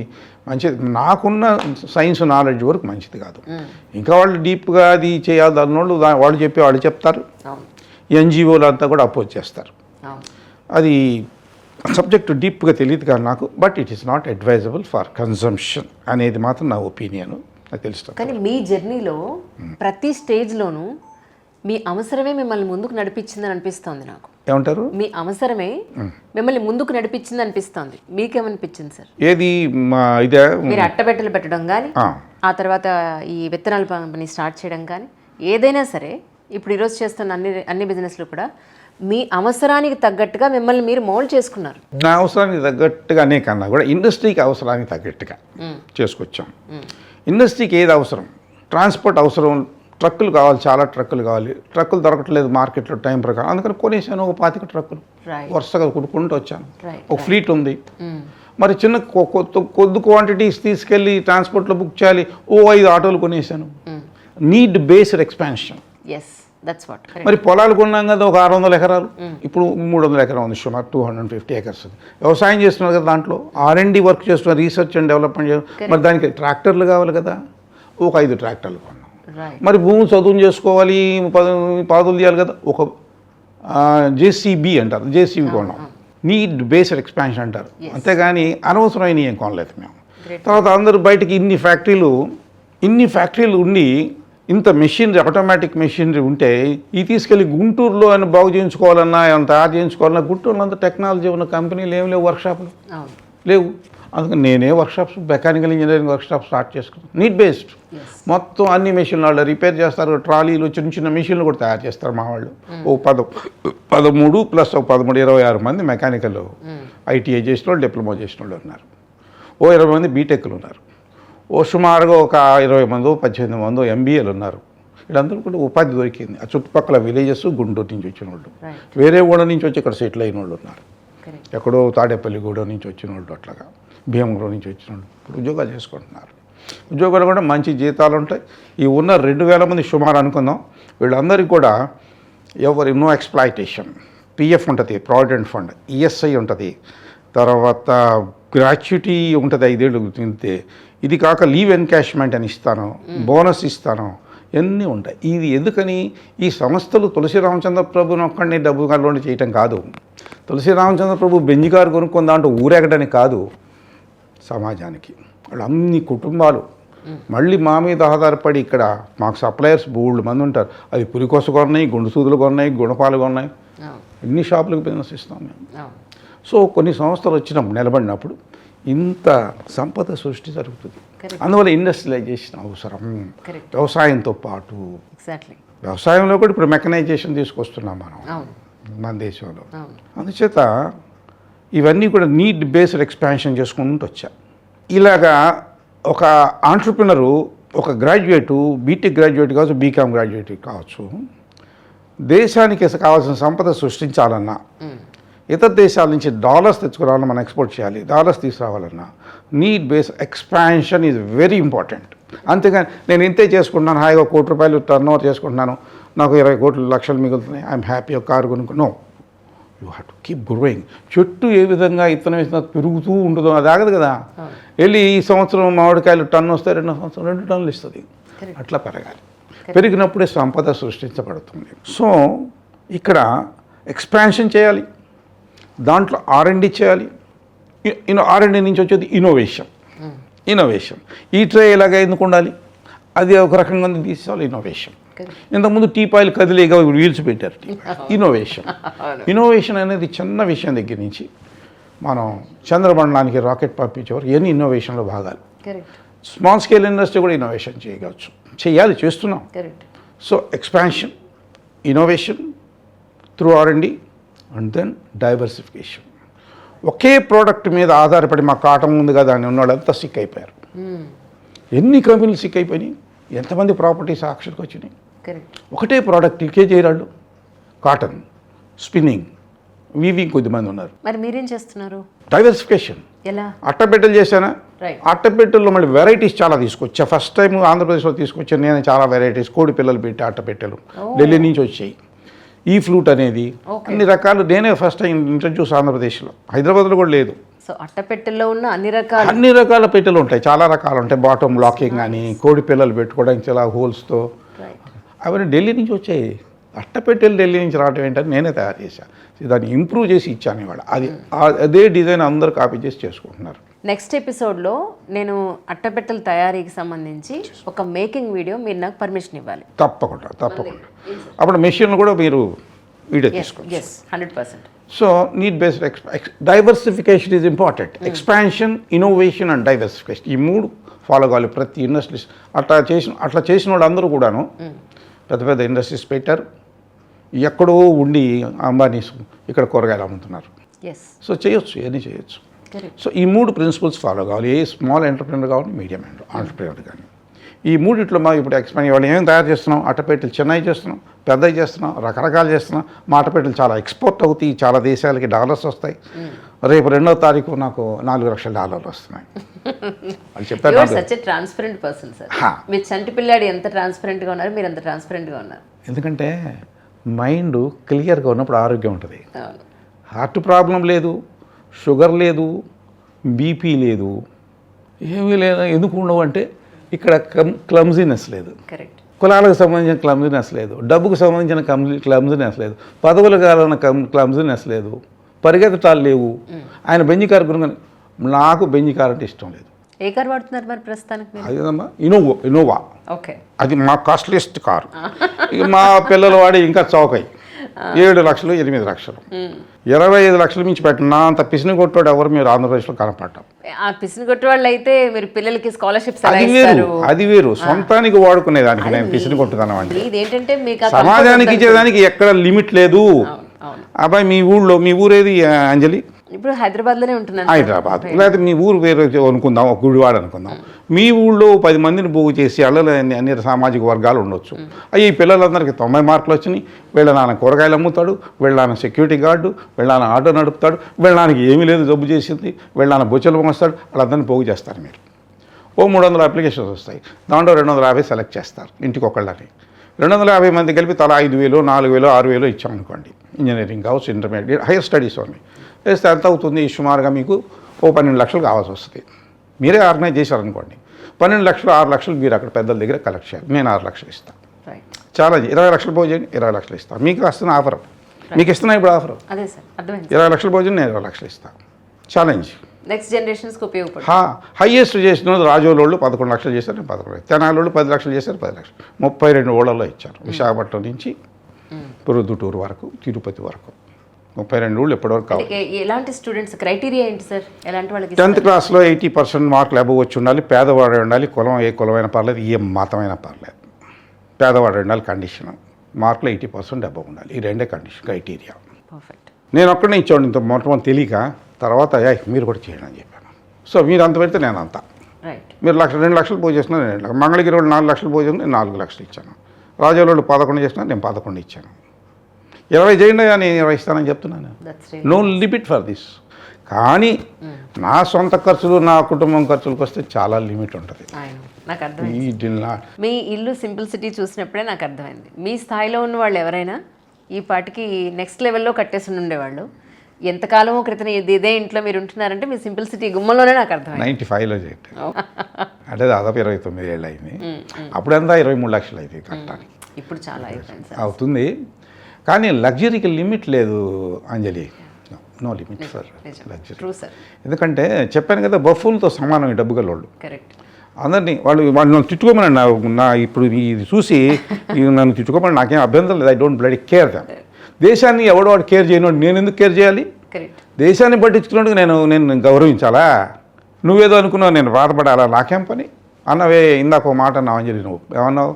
మంచిది. నాకున్న సైన్స్ నాలెడ్జ్ వరకు మంచిది కాదు. ఇంకా వాళ్ళు డీప్గా అది చేయాలి అన్నోళ్ళు వాళ్ళు వాళ్ళు చెప్తారు, ఎన్జిఓలు అంతా కూడా అపోజ్ చేస్తారు. అది సబ్జెక్టు డీప్గా తెలియదు కానీ నాకు, but it is not advisable for consumption అనేది మాత్రం నా ఒపీనియన్, నాకు తెలుస్తుంది. కానీ మీ జర్నీలో ప్రతి స్టేజ్లోనూ మీ అవసరమే మిమ్మల్ని ముందుకు నడిపించిందని అనిపిస్తోంది నాకు. ఏమంటారు? మీ అవసరమే మిమ్మల్ని ముందుకు నడిపించింది అనిపిస్తోంది. మీకేమనిపించింది సార్? ఏది ఇదే మీరు అట్టబెట్టలు పెట్టడం కానీ, ఆ తర్వాత ఈ విత్తనాల పంపిణీ స్టార్ట్ చేయడం కానీ, ఏదైనా సరే ఇప్పుడు ఈరోజు చేస్తున్న అన్ని బిజినెస్లు కూడా మీ అవసరానికి తగ్గట్టుగా మిమ్మల్ని మీరు మౌల్డ్ చేసుకున్నారు. నా అవసరానికి తగ్గట్టుగానే కన్నా కూడా ఇండస్ట్రీకి అవసరానికి తగ్గట్టుగా చేసుకొచ్చాం. ఇండస్ట్రీకి ఏది అవసరం? ట్రాన్స్పోర్ట్ అవసరం, ట్రక్కులు కావాలి, చాలా ట్రక్కులు కావాలి. ట్రక్కులు దొరకట్లేదు మార్కెట్లో టైం ప్రకారం, అందుకని కొనేసాను ఒక 25 ట్రక్కులు వరుసగా కొనుక్కుంటూ వచ్చాను. ఒక ఫ్లీట్ ఉంది. మరి చిన్న కొద్ది క్వాంటిటీస్ తీసుకెళ్ళి ట్రాన్స్పోర్ట్లో బుక్ చేయాలి, 5 ఆటోలు కొనేసాను. Need based expansion. మరి పొలాలు కొన్నాం కదా, ఒక 600 ఎకరాలు, ఇప్పుడు 300 ఎకరం ఉంది, సుమారు 250 acres. వ్యవసాయం చేస్తున్నారు కదా, దాంట్లో R&D వర్క్ చేస్తున్నారు, రీసెర్చ్ అండ్ డెవలప్మెంట్ చేస్తున్నారు. మరి దానికి ట్రాక్టర్లు కావాలి కదా, ఒక 5 ట్రాక్టర్లు కొన్నాం. మరి భూమి చదువు చేసుకోవాలి, పాదులు తీయాలి కదా, ఒక జేసీబీ అంటారు, జేసీబీ కొన్నాం. నీడ్ బేస్డ్ ఎక్స్పాన్షన్ అంటారు, అంతేగాని అనవసరమైన ఏం కొనలేదు మేము. తర్వాత అందరూ బయటకి ఇన్ని ఫ్యాక్టరీలు ఉండి ఇంత మెషినరీ, ఆటోమేటిక్ మెషినరీ ఉంటే ఇది తీసుకెళ్ళి గుంటూరులో ఆయన బాగు చేయించుకోవాలన్నా, ఏమైనా తయారు చేయించుకోవాలన్నా, గుంటూరులో అంత టెక్నాలజీ ఉన్న కంపెనీలు ఏం లేవు, వర్క్షాపులు లేవు. అందుకని నేనే workshops, mechanical engineering workshop start చేసుకున్నాను. నీడ్ బేస్డ్ మొత్తం అన్ని మెషిన్లు వాళ్ళు రిపేర్ చేస్తారు, ట్రాలీలు, చిన్న మెషిన్లు కూడా తయారు చేస్తారు మా వాళ్ళు. ఓ 13 ప్లస్ 13, 26 మంది మెకానికల్ ఐటీఐ చేసిన వాళ్ళు, డిప్లొమా చేసిన వాళ్ళు ఉన్నారు. ఓ 20 మంది బీటెక్లు ఉన్నారు. ఓ సుమారుగా ఒక 20 మందో 18 మందో ఎంబీఏలు ఉన్నారు. వీళ్ళందరూ కూడా ఉపాధి దొరికింది. ఆ చుట్టుపక్కల విలేజెస్ గుంటూరు నుంచి వచ్చిన వాళ్ళు, Right. వేరే ఊళ్ళ నుంచి వచ్చి ఇక్కడ సెటిల్ అయిన వాళ్ళు ఉన్నారు. Correct. ఎక్కడో తాడేపల్లిగూడెం నుంచి వచ్చిన వాళ్ళు, అట్లాగా భీమవరం నుంచి వచ్చిన వాళ్ళు ఇప్పుడు ఉద్యోగాలు చేసుకుంటున్నారు. ఉద్యోగాలు కూడా మంచి జీతాలు ఉంటాయి. ఈ ఉన్న 2,000 మంది సుమారు అనుకుందాం, వీళ్ళందరికీ కూడా ఎవరు నో ఎక్స్ప్లాయిటేషన్, పిఎఫ్ ఉంటుంది, ప్రావిడెంట్ ఫండ్, ఈఎస్ఐ ఉంటుంది, తర్వాత గ్రాట్యుటీ ఉంటుంది 5 ఏళ్ళు తింటే, ఇది కాక లీవ్ ఎన్కాష్మెంట్ అని ఇస్తాను, బోనస్ ఇస్తాను, ఇవన్నీ ఉంటాయి. ఇది ఎందుకని ఈ సంస్థలు తులసి రామచంద్ర ప్రభుని ఒక్కడిని డబ్బు కల్లోండి చేయటం కాదు. తులసి రామచంద్ర ప్రభు బెంజి కారు కొనుక్కుందా అంటూ ఊరేగడానికి కాదు, సమాజానికి. వాళ్ళు అన్ని కుటుంబాలు మళ్ళీ మా మీద ఆధారపడి ఇక్కడ మాకు సప్లయర్స్ బోల్డ్ మంది ఉంటారు. అది పులికొస కొన్నాయి, గుండు సూదులు కొన్నాయి, గుణపాలు కొన్నాయి, ఎన్ని షాపులకు బిజినెస్ ఇస్తాం మేము. సో కొన్ని సంస్థలు వచ్చినప్పుడు నిలబడినప్పుడు ఇంత సంపద సృష్టి జరుగుతుంది. అందువల్ల ఇండస్ట్రియలైజేషన్ అవసరం. వ్యవసాయంతో పాటు వ్యవసాయంలో కూడా ఇప్పుడు మెకనైజేషన్ తీసుకొస్తున్నాం మనం మన దేశంలో. అందుచేత ఇవన్నీ కూడా నీడ్ బేస్డ్ ఎక్స్పాన్షన్ చేసుకుంటూ వచ్చా. ఇలాగా ఒక ఆంట్రప్రినరు, ఒక గ్రాడ్యుయేటు, బీటెక్ గ్రాడ్యుయేట్ కావచ్చు, బీకామ్ గ్రాడ్యుయేట్ కావచ్చు, దేశానికి కావాల్సిన సంపద సృష్టించాలన్నా, ఇతర దేశాల నుంచి డాలర్స్ తెచ్చుకోవాలన్నా, మనం ఎక్స్పోర్ట్ చేయాలి, డాలర్స్ తీసుకురావాలన్నా need base expansion is very important. అంతేగాని నేను ఇంతే చేసుకుంటున్నాను, హాయిగా ₹1,00,00,000 టర్న్ ఓవర్ చేసుకుంటున్నాను, నాకు 20 కోట్లు లక్షలు మిగులుతున్నాయి, ఐఎమ్ హ్యాపీ, ఒక కారు కొనుక్కున్నాను. You have to keep growing. చెట్టు ఏ విధంగా ఇత్తనం వేసినా పెరుగుతూ ఉంటుందో అది ఆగదు కదా. వెళ్ళి ఈ సంవత్సరం మామిడికాయలు టన్ను వస్తే 2 సంవత్సరం 2 టన్నులు ఇస్తుంది. అట్లా పెరగాలి. పెరిగినప్పుడే సంపద సృష్టించబడుతుంది. సో ఇక్కడ ఎక్స్పాన్షన్ చేయాలి, దాంట్లో R&D చేయాలి. R&D నుంచి వచ్చేది ఇన్నోవేషన్. ఈ ట్రే ఇలాగ ఎందుకు ఉండాలి, అది ఒక రకంగా తీసుకోవాలి, ఇన్నోవేషన్. ఇంతకుముందు టీపాయిలు కదిలేగా వీల్స్ పెట్టారు. ఇన్నోవేషన్ అనేది చిన్న విషయం దగ్గర నుంచి మనం చంద్రమండలానికి రాకెట్ పంపించేవారు, ఇవన్నీ ఇన్నోవేషన్లో భాగాలు. స్మాల్ స్కేల్ ఇండస్ట్రీ కూడా ఇన్నోవేషన్ చేయవచ్చు, చేస్తున్నాం. So expansion, innovation through R&D and then diversification. ఒకే ప్రోడక్ట్ మీద ఆధారపడి మా కాటం ఉంది కదా అని ఉన్న వాళ్ళంతా సిక్ అయిపోయారు. ఎన్ని కంపెనీలు సిక్ అయిపోయినాయి, ఎంతమంది ప్రాపర్టీస్ ఆక్షన్కి వచ్చినాయి. ఒకటే ప్రోడక్ట్ ఇకే చేయరాళ్ళు, కాటన్, స్పిన్నింగ్, వీవింగ్ కొద్దిమంది ఉన్నారు. మరి మీరేం చేస్తున్నారు? డైవర్సిఫికేషన్. ఎలా? అట్టపెట్టెలు చేశానా, అట్టపెట్టెల్లో మళ్ళీ వెరైటీస్ చాలా తీసుకొచ్చా. ఫస్ట్ టైం ఆంధ్రప్రదేశ్లో తీసుకొచ్చాను నేను చాలా వెరైటీస్. కోడి పిల్లలు పెట్టి అట్టపెట్టెలు ఢిల్లీ నుంచి వచ్చాయి. ఈ ఫ్లూట్ అనేది అన్ని రకాలు నేనే ఫస్ట్ టైం ఇంట్రడ్యూస్ ఆంధ్రప్రదేశ్లో, హైదరాబాద్లో కూడా లేదు. సో అట్టపెట్టెల్లో ఉన్న అన్ని రకాల పెట్టెలు ఉంటాయి, చాలా రకాలు ఉంటాయి. బాటమ్ లాకింగ్ అని, కోడి పిల్లలు పెట్టుకోవడానికి చాలా హోల్స్తో, అవన్నీ ఢిల్లీ నుంచి వచ్చాయి. అట్టపెట్టెలు ఢిల్లీ నుంచి రావడం ఏంటని నేనే తయారు చేశాను. దాన్ని ఇంప్రూవ్ చేసి ఇచ్చాను ఇవాళ. అదే డిజైన్ అందరూ కాపీ చేసి చేసుకుంటున్నారు. నెక్స్ట్ ఎపిసోడ్లో నేను అట్టపెట్టెల తయారీకి సంబంధించి ఒక మేకింగ్ వీడియో మీరు నాకు పర్మిషన్ ఇవ్వాలి. తప్పకుండా. అప్పుడు మెషిన్లు కూడా మీరు వీడియో తీసుకోండి. 100%. So need based diversification is important. Expansion, innovation and diversification, ఈ 3 ఫాలో కావాలి ప్రతి ఇండస్ట్రీస్. అట్లా చేసిన వాళ్ళు అందరూ కూడాను పెద్ద పెద్ద ఇండస్ట్రీస్ పెట్టారు. ఎక్కడో ఉండి అంబానీస్ ఇక్కడ కూరగాయలు అమ్ముతున్నారు. సో చేయొచ్చు, ఇవన్నీ చేయొచ్చు. సో ఈ 3 ప్రిన్సిపల్స్ ఫాలో కావాలి. ఏ స్మాల్ ఎంటర్ప్రినర్ కావాలి, మీడియం ఎంటర్ప్రినర్ కానీ. ఈ 3 మా ఇప్పుడు ఎక్స్పాండ్ వాళ్ళు ఏమేమి తయారు చేస్తున్నాం, అట్టపెట్టెలు చిన్నవి చేస్తున్నాం, పెద్దవి చేస్తున్నాం, రకరకాలు చేస్తున్నాం. మా అట్టపెట్టెలు చాలా ఎక్స్పోర్ట్ అవుతాయి, చాలా దేశాలకి డాలర్స్ వస్తాయి. రేపు 2వ తారీఖు నాకు $4 లక్షల వస్తున్నాయి. వాళ్ళు చెప్పారు. Transparent person sir. మీరు చంటి పిల్లాడు ఎంత ట్రాన్స్పరెంట్గా ఉన్నారు, మీరు ఎంత ట్రాన్స్పరెంట్గా ఉన్నారు. ఎందుకంటే మైండ్ క్లియర్గా ఉన్నప్పుడు ఆరోగ్యం ఉంటుంది. హార్ట్ ప్రాబ్లం లేదు, షుగర్ లేదు, బీపీ లేదు, ఏమీ లేదు. ఎందుకు ఉండవు అంటే ఇక్కడ క్లమ్జీనెస్ లేదు, కులాలకు సంబంధించిన క్లమ్జీనెస్ లేదు, డబ్బుకు సంబంధించిన క్లమ్జీనెస్ లేదు, పదవులకు కావాలన్న క్లమ్జీనెస్ లేదు, పరిగెత్తటాలు లేవు. ఆయన బెంజి కారు కొనుగోని, నాకు బెంజి కారు అంటే ఇష్టం లేదు. ఏ కారు వాడుతున్నారు మరి ప్రస్తుతానికి? అదేదమ్మా ఇన్నోవా. ఓకే, అది మా కాస్ట్లీస్ట్ కారు. ఇక మా పిల్లలు వాడి ఇంకా చౌకై 7 లక్షలు 8 లక్షలు 25 లక్షలు మించి పెట్టినా అంత పిసిని కొట్టాడు ఎవరు మీరు ఆంధ్రప్రదేశ్లో కనపడ్డాం. ఆ పిసిని కొట్టే వాళ్ళు అయితే మీరు పిల్లలకి స్కాలర్షిప్స్ అది వేరు, సొంతానికి వాడుకునే దానికి నేను పిసిని కొట్టుదానం అంటే. ఇదేంటంటే మీకు సమాజానికి ఇచ్చేదానికి ఎక్కడ లిమిట్ లేదు. అబ్బాయి మీ ఊరేది అంజలి? ఇప్పుడు హైదరాబాద్లోనే ఉంటున్నాను. హైదరాబాద్ లేకపోతే మీ ఊరు వేరే అనుకుందాం, ఒక గుడివాడ అనుకుందాం. మీ ఊళ్ళో 10 మందిని పోగు చేసి అళ్ళలో అన్ని సామాజిక వర్గాలు ఉండొచ్చు. ఈ పిల్లలందరికీ 90 మార్కులు వచ్చినాయి. వీళ్ళ నాన్న కూరగాయలు అమ్ముతాడు, వీళ్ళ నాన్న సెక్యూరిటీ గార్డు, వీళ్ళ నాన్న ఆటో నడుపుతాడు, వీళ్ళ నాన్నకి ఏమీ లేదు జబ్బు చేసింది, వీళ్ళ నాన్న బొచ్చలు మోస్తాడు. వాళ్ళందరినీ పోగు చేస్తారు మీరు. 300 అప్లికేషన్స్ వస్తాయి. దాంట్లో 250 సెలెక్ట్ చేస్తారు ఇంటికి ఒకళ్ళని. 250 మంది కలిపి తలా 5,000, 4,000, 6,000 ఇచ్చామనుకోండి. ఇంజనీరింగ్ కావచ్చు, ఇంటర్మీడియట్, హైయర్ స్టడీస్ ఉన్నాయి. వేస్తే ఎంత అవుతుంది? సుమారుగా మీకు 12 లక్షలు కావాల్సి వస్తుంది. మీరే ఆర్గనైజ్ చేశారనుకోండి. 12 లక్షలు 6 లక్షలు మీరు అక్కడ పెద్దల దగ్గర కలెక్ట్ చేయాలి. నేను 6 లక్షలు ఇస్తాను. చాలా 20 లక్షలు భోజనం 20 లక్షలు ఇస్తాను. మీకు వస్తున్న ఆఫర్, మీకు ఇస్తున్నా ఇప్పుడు ఆఫర్. అదే సార్, అర్థమైంది. 20 లక్షల భోజనం నేను 20 లక్షలు ఇస్తాను. ఛాలెంజ్. నెక్స్ట్ జనరేషన్స్కి ఉపయోగపడుతుంది. హైయెస్ట్ చేసిన రాజోళ్ళు 11 లక్షలు చేశారు, నేను 11 లక్షలు. తెనాలోళ్ళు 10 లక్షలు చేశారు, 10 లక్షలు. 32 ఊళ్ళల్లో ఇచ్చారు. విశాఖపట్నం నుంచి ప్రొద్దుటూరు వరకు, తిరుపతి వరకు 32 ఊళ్ళు ఎప్పటివరకు కావాలి. ఎలాంటి స్టూడెంట్స్ క్రైటీరియా ఏంటి సార్? ఎలాంటి వాళ్ళకి? 10th క్లాస్లో 80% మార్కులు అబవ్ వచ్చి ఉండాలి. పేదవాడు ఉండాలి. కులం ఏ కులమైనా పర్లేదు, ఏ మతమైనా పర్లేదు. పేదవాడు ఉండాలి కండిషన్. మార్కులు 80% అబవ్ ఉండాలి. ఈ రెండే కండిషన్ క్రైటీరియా. పర్ఫెక్ట్. నేను ఒక్కడే ఇచ్చాను ఇంత మొట్టమొదటి తెలియక. తర్వాత మీరు కూడా చేయండి అని చెప్పాను. సో మీరు అంత పెడితే నేను అంత. రైట్. మీరు 2 లక్షలు పోయి చేసినా నేను 2 లక్షలు. మంగళగిరి వాళ్ళు 4 లక్షలు పోయి చేసిన నేను 4 లక్షలు ఇచ్చాను. రాజోళ్ళు 11 చేసినా నేను 11 ఇచ్చాను. 20 చేయండి కానీ 20 ఇస్తానని చెప్తున్నాను. No limit for this. కానీ నా సొంత ఖర్చులు, నా కుటుంబం ఖర్చులకు వస్తే చాలా లిమిట్ ఉంటుంది. నాకు అర్థమైంది. మీ ఇల్లు సింప్లిసిటీ చూసినప్పుడే నాకు అర్థమైంది. మీ స్థాయిలో ఉన్న వాళ్ళు ఎవరైనా ఈ పాటికి నెక్స్ట్ లెవెల్లో కట్టేసి ఉండేవాళ్ళు. ఎంతకాలమో క్రితం ఇదే ఇంట్లో మీరు ఉంటున్నారంటే మీ సింప్లిసిటీ గుమ్మలోనే నాకు అర్థమైంది. 95లో చేయండి అంటే దాదాపు 29 ఏళ్ళు అయింది. అప్పుడంతా 23 లక్షలు అయితే కట్టడానికి. ఇప్పుడు చాలా అయిపోయింది అవుతుంది. కానీ లగ్జరీకి లిమిట్ లేదు Anjali. No limit for luxury. ఎందుకంటే చెప్పాను కదా, బఫూన్తో సమానం ఈ డబ్బు గల్లోళ్ళు. కరెక్ట్. అందరినీ వాళ్ళు నన్ను తిట్టుకోమని నా ఇప్పుడు ఇది చూసి నన్ను తిట్టుకోమని నాకేం అభ్యంతరం లేదు. I don't bloody care damn. దేశాన్ని ఎవడో వాడు కేర్ చేయను, నేను ఎందుకు కేర్ చేయాలి? దేశాన్ని పట్టించుకున్నట్టుగా నేను గౌరవించాలా? నువ్వేదో అనుకున్నావు, నేను బాధపడాలా? నాకేం పని అన్నవే. ఇందాక ఒక మాట అన్నావు అంజలి, నువ్వు ఏమన్నావు?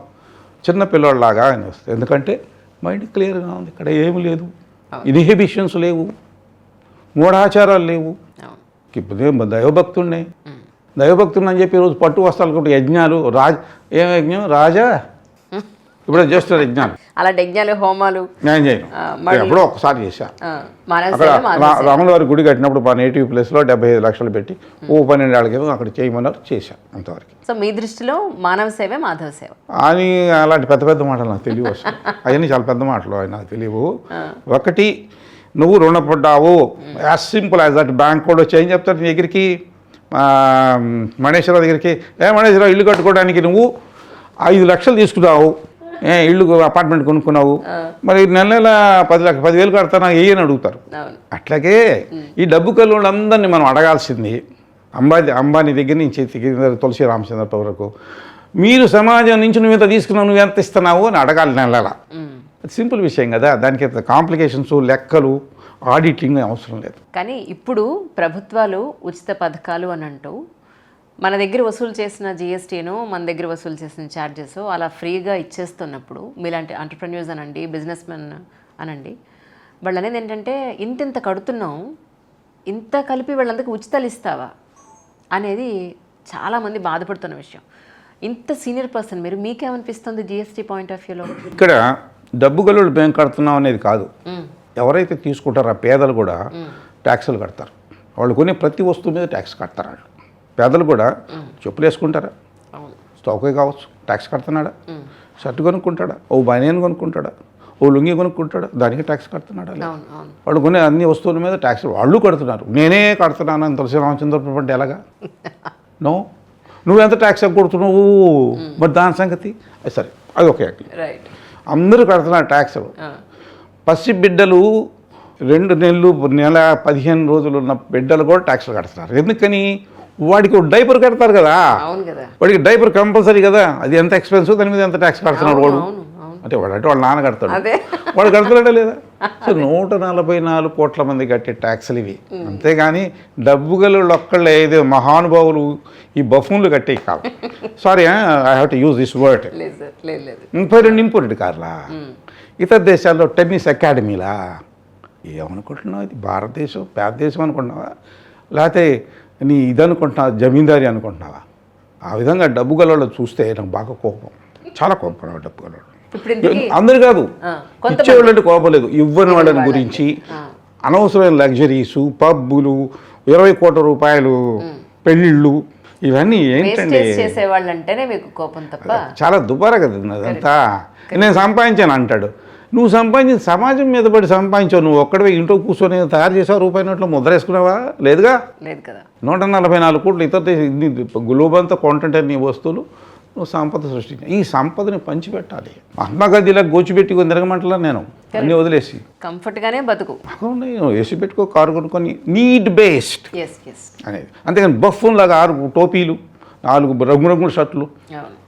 చిన్న పిల్లోళ్ళలాగా అని వస్తుంది. ఎందుకంటే మైండ్ క్లియర్గా ఉంది. ఇక్కడ ఏమి లేదు, ఇన్హిబిషన్స్ లేవు, మూఢాచారాలు లేవు. దైవభక్తుడినే అని చెప్పి ఈరోజు పట్టు వస్త్రాలు యజ్ఞాలు. ఏం యజ్ఞం? రాజా ఇప్పుడు చేస్తారు యజ్ఞాలు. అలాంటి యజ్ఞాలు, హోమాలు నేను చేయను. ఎప్పుడో ఒకసారి చేశా. అక్కడ రాముల వారి గుడి కట్టినప్పుడు మా నేటివ్ ప్లేస్లో 75 లక్షలు పెట్టి 12 ఏళ్ళకి అక్కడ చేయమన్నారు, చేశా అంతవరకు. సో మీ దృష్టిలో మానవ సేవే మాధవ సేవ అని అలాంటి పెద్ద పెద్ద మాటలు నాకు తెలియవు అసలు. అవన్నీ చాలా పెద్ద మాటలు నాకు తెలియవు. ఒకటి, నువ్వు రుణపడ్డావు, as simple as that. Bank కూడా వచ్చి ఏం చెప్తాడు నీ దగ్గరికి, మణేశ్వరరావు దగ్గరికి, మణేశ్వరరావు ఇల్లు కట్టుకోవడానికి నువ్వు 5 లక్షలు తీసుకున్నావు, ఇల్లు అపార్ట్మెంట్ కొనుక్కున్నావు, మరి నెల 10,000 కడతానా అని అడుగుతారు. అట్లాగే ఈ డబ్బు కళ్ళు వాళ్ళందరినీ మనం అడగాల్సింది. అంబానీ దగ్గర నుంచి తులసి రామచంద్ర వరకు మీరు సమాజం నుంచి నువ్వు ఎంత తీసుకున్నావు, నువ్వు ఎంత ఇస్తున్నావు అని అడగాలి నెల. సింపుల్ విషయం కదా, దానికి కాంప్లికేషన్స్, లెక్కలు, ఆడిటింగ్ అవసరం లేదు. కానీ ఇప్పుడు ప్రభుత్వాలు ఉచిత పథకాలు అని అంటూ మన దగ్గర వసూలు చేసిన జిఎస్టీను, మన దగ్గర వసూలు చేసిన ఛార్జెస్ అలా ఫ్రీగా ఇచ్చేస్తున్నప్పుడు మీలాంటి ఎంటర్‌ప్రెన్యూర్స్ అనండి, బిజినెస్ మెన్ అనండి, వాళ్ళు అనేది ఏంటంటే ఇంత కడుతున్నాం, ఇంత కలిపి వాళ్ళందరికీ ఉచితాలు ఇస్తావా అనేది చాలామంది బాధపడుతున్న విషయం. ఇంత సీనియర్ పర్సన్ మీరు, మీకేమనిపిస్తుంది జిఎస్టీ పాయింట్ ఆఫ్ వ్యూలో? ఇక్కడ డబ్బు గల్లుడు మేము కడుతున్నాం అనేది కాదు. ఎవరైతే తీసుకుంటారో ఆ పేదలు కూడా ట్యాక్సులు కడతారు. వాళ్ళు కొనే ప్రతి వస్తువు మీద ట్యాక్స్ కడతారు. వాళ్ళు పేదలు కూడా చెప్పులు వేసుకుంటారా, స్టోకే కావచ్చు, ట్యాక్స్ కడుతున్నాడా? షర్ట్ కొనుక్కుంటాడా, ఓ బనియన్ కొనుక్కుంటాడా, ఓ లుంగి కొనుక్కుంటాడా, దానికి ట్యాక్స్ కడుతున్నాడా? వాళ్ళు కొనే అన్ని వస్తువుల మీద ట్యాక్స్ వాళ్ళు కడుతున్నారు. నేనే కడుతున్నాను అని తులసి రామచంద్ర అంటే ఎలాగా? నో, నువ్వెంత ట్యాక్స్ కొడుతున్నావు, మరి దాని సంగతి సరే, అది ఓకే. అందరూ కడుతున్నారు ట్యాక్స్. పసి బిడ్డలు 2 నెలలు, నెల 15 రోజులు ఉన్న బిడ్డలు కూడా ట్యాక్స్లు కడుతున్నారు. ఎందుకని? వాడికి డైపర్ కడతారు కదా, వాడికి డైపర్ కంపల్సరీ కదా. అది ఎంత ఎక్స్పెన్సివ్, దాని మీద ఎంత ట్యాక్స్ కడుతున్నాడు వాడు. అంటే వాళ్ళ నాన్న కడతాడు, వాడు కడతాడా లేదా? సో 144 కోట్ల మంది కట్టే ట్యాక్స్లు ఇవి. అంతేగాని డబ్బు గల్లు ఒక్కళ్ళే ఏదో మహానుభావులు ఈ బఫూన్లు కట్టే కాదు. Sorry, I have to use this word. 32 imported కార్లా, ఇతర దేశాల్లో టెన్నిస్ అకాడమీలా, ఏమనుకుంటున్నావు, ఇది భారతదేశం పేద దేశం అనుకుంటున్నావా, లేకపోతే నీ ఇది అనుకుంటున్నావా, జమీందారీ అనుకుంటున్నావా? ఆ విధంగా డబ్బు గలవాళ్ళు చూస్తే నాకు బాగా కోపం, చాలా కోపం డబ్బు గలవాళ్ళు. ఇప్పుడు ఇంతకీ అందరు కాదు, ఇచ్చేవాళ్ళంటే కోపం లేదు, ఇవ్వని వాళ్ళని గురించి అనవసరమైన లగ్జరీసు, పబ్బులు, 20 కోట్ల రూపాయలు పెళ్ళిళ్ళు, ఇవన్నీ ఏంటండి? వేస్టేజ్ చేసేవాళ్ళు అంటేనే మీకు కోపం తప్ప. చాలా దుబారా కదా అదంతా. నేను సంపాదించాను అంటాడు. నువ్వు సంపాదించిన సమాజం మీద పడి సంపాదించావు, నువ్వు ఒక్కడే ఇంట్లో కూర్చొని తయారు చేసావు, రూపాయి నోట్లో ముద్ర వేసుకున్నావా? లేదుగా. లేదు కదా. 144 కోట్లు ఇతర గ్లోబ్ అంతా కొంటుంటే నీ వస్తువులు నువ్వు సంపద సృష్టించా. ఈ సంపదని పంచిపెట్టాలి. మహాత్మా గాంధీలా గోచిపెట్టుకుని తిరగమంటలా నేను అన్నీ వదిలేసి కంఫర్ట్గానే బతుకు వేసి పెట్టుకో, కారు కొనుక్కొని నీడ్ బేస్డ్ అనేది. అంతేగాని బఫూన్ లాగా 6 టోపీలు, 4 రంగురంగుల షర్ట్లు,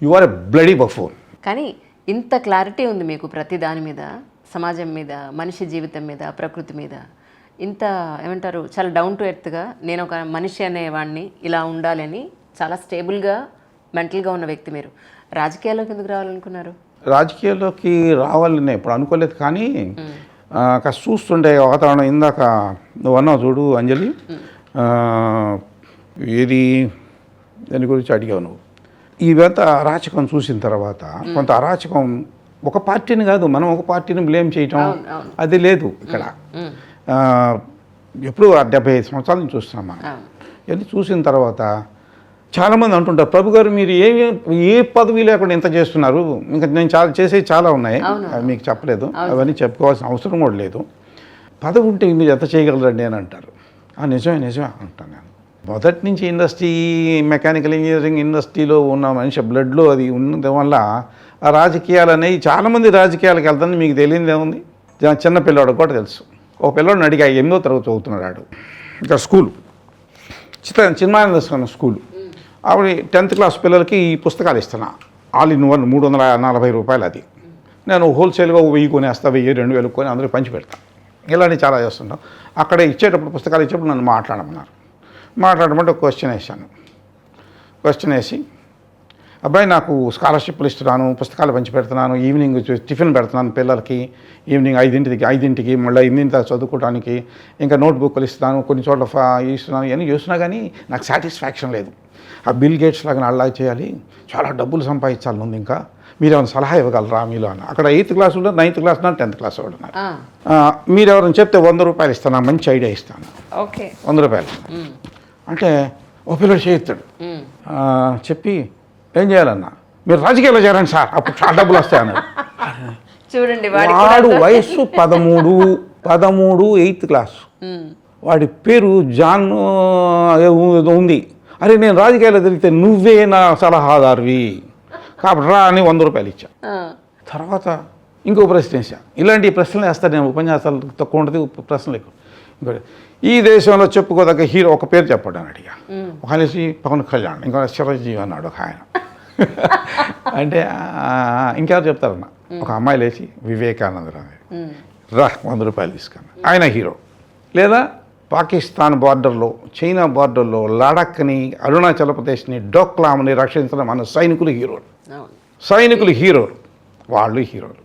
you are a bloody buffoon. కానీ ఇంత క్లారిటీ ఉంది మీకు ప్రతి దాని మీద, సమాజం మీద, మనిషి జీవితం మీద, ప్రకృతి మీద, ఇంత ఏమంటారు చాలా డౌన్ టు ఎర్త్గా, నేను ఒక మనిషి అనేవాడిని ఇలా ఉండాలని చాలా స్టేబుల్గా మెంటల్గా ఉన్న వ్యక్తి మీరు. రాజకీయాల్లోకి ఎందుకు రావాలనుకున్నారు? రాజకీయాల్లోకి రావాలని ఎప్పుడు అనుకోలేదు, కానీ కాస్త చూస్తుంటే వాతావరణం, ఇందాక నువ్వు అన్నావు చూడు అంజలి, ఏది దాని గురించి అడిగావు నువ్వు. ఇవంతా అరాచకం చూసిన తర్వాత కొంత అరాచకం, ఒక పార్టీని కాదు, మనం ఒక పార్టీని బ్లేమ్ చేయటం అది లేదు ఇక్కడ. ఎప్పుడు 75 సంవత్సరాల నుంచి చూస్తున్నాం మనం. ఇవన్నీ చూసిన తర్వాత చాలామంది అంటుంటారు, ప్రభు గారు మీరు ఏ పదవి లేకుండా ఇంత చేస్తున్నారు, ఇంకా నేను చేసేవి చాలా ఉన్నాయి, అవి మీకు చెప్పలేదు, అవన్నీ చెప్పుకోవాల్సిన అవసరం కూడా లేదు. పదవి ఉంటే మీరు ఎంత చేయగలరండి అని అంటారు. నిజమే అంటాను నేను. మొదటి నుంచి ఇండస్ట్రీ, మెకానికల్ ఇంజనీరింగ్ ఇండస్ట్రీలో ఉన్న మనిషి బ్లడ్లో అది ఉన్నది వల్ల ఆ రాజకీయాలు అనేవి, చాలామంది రాజకీయాలకు వెళ్తుంది. మీకు తెలియదు ఏముంది, చిన్న పిల్లవాడు కూడా తెలుసు. ఒక పిల్లవాడిని అడిగా, 8వ తరగతి చదువుతున్నాడు, ఇక్కడ స్కూల్ చిన్మానంద స్కూల్. ఆవిడ 10th క్లాస్ పిల్లలకి ఈ పుస్తకాలు ఇస్తున్నా, ఆల్ ఇన్ వన్ 340 రూపాయలు. అది నేను హోల్సేల్గా 1000 కొనేస్తా, 1000, 2000 కొని అందరికీ పంచి పెడతా. ఇలాంటివి చాలా చేస్తుంటాం. అక్కడ ఇచ్చేటప్పుడు, పుస్తకాలు ఇచ్చేటప్పుడు నన్ను మాట్లాడమంటే ఒక క్వశ్చన్ వేసి, అబ్బాయి నాకు స్కాలర్షిప్లు ఇస్తున్నాను, పుస్తకాలు పంచి పెడుతున్నాను, ఈవినింగ్ టిఫిన్ పెడుతున్నాను పిల్లలకి, ఈవినింగ్ 5ంటికి మళ్ళీ 8 చదువుకోవడానికి, ఇంకా నోట్బుక్లు ఇస్తున్నాను, కొన్ని చోట్ల ఇస్తున్నాను, ఇవన్నీ చేస్తున్నా కానీ నాకు సాటిస్ఫాక్షన్ లేదు. ఆ బిల్ గేట్స్ లాగా అలా చేయాలి, చాలా డబ్బులు సంపాదించాలి ఉంది, ఇంకా మీరు ఏమైనా సలహా ఇవ్వగలరా మీలో అని. అక్కడ 8th క్లాస్ ఉన్నారు, 9th క్లాస్ ఉన్నారు, 10th క్లాస్ వాడు ఉన్నారు. మీరు ఎవరైనా చెప్తే 100 రూపాయలు ఇస్తాను, మంచి ఐడియా ఇస్తాను, 100 రూపాయలు అంటే ఓ పిల్లడు చేయిస్తాడు. చెప్పి ఏం చేయాలన్నా, మీరు రాజకీయాల్లో చేరండి సార్, అప్పుడు చాలా డబ్బులు వస్తాయి అన్నాడు. చూడండి, వాడు వయస్సు 13 8th క్లాస్, వాడి పేరు జాన్ ఉంది. అరే నేను రాజకీయాల్లో తిరిగితే నువ్వే నా సలహాదారువి కాబట్టి రా అని 100 రూపాయలు ఇచ్చా. తర్వాత ఇంకో ప్రశ్న వేసా. ఇలాంటి ప్రశ్నలు వేస్తాను నేను, ఉపన్యాసాలు తక్కువ ఉంటుంది, ప్రశ్నలు ఎక్కువ. ఇంకోటి, ఈ దేశంలో చెప్పుకోదగ్గ హీరో ఒక పేరు చెప్పండి అని అడిగా. ఒక అనేసి పవన్ కళ్యాణ్, ఇంకో చిరంజీవి అన్నాడు ఒక ఆయన. అంటే ఇంకెవరు చెప్తారన్న, ఒక అమ్మాయి లేచి వివేకానందరావు, రా 100 రూపాయలు తీసుకున్నా, ఆయన హీరో. లేదా పాకిస్తాన్ బార్డర్లో, చైనా బార్డర్లో లడాఖ్ని, అరుణాచల్ ప్రదేశ్ని, డోక్లాంని రక్షించడం మన సైనికులు హీరోలు, వాళ్ళు హీరోలు.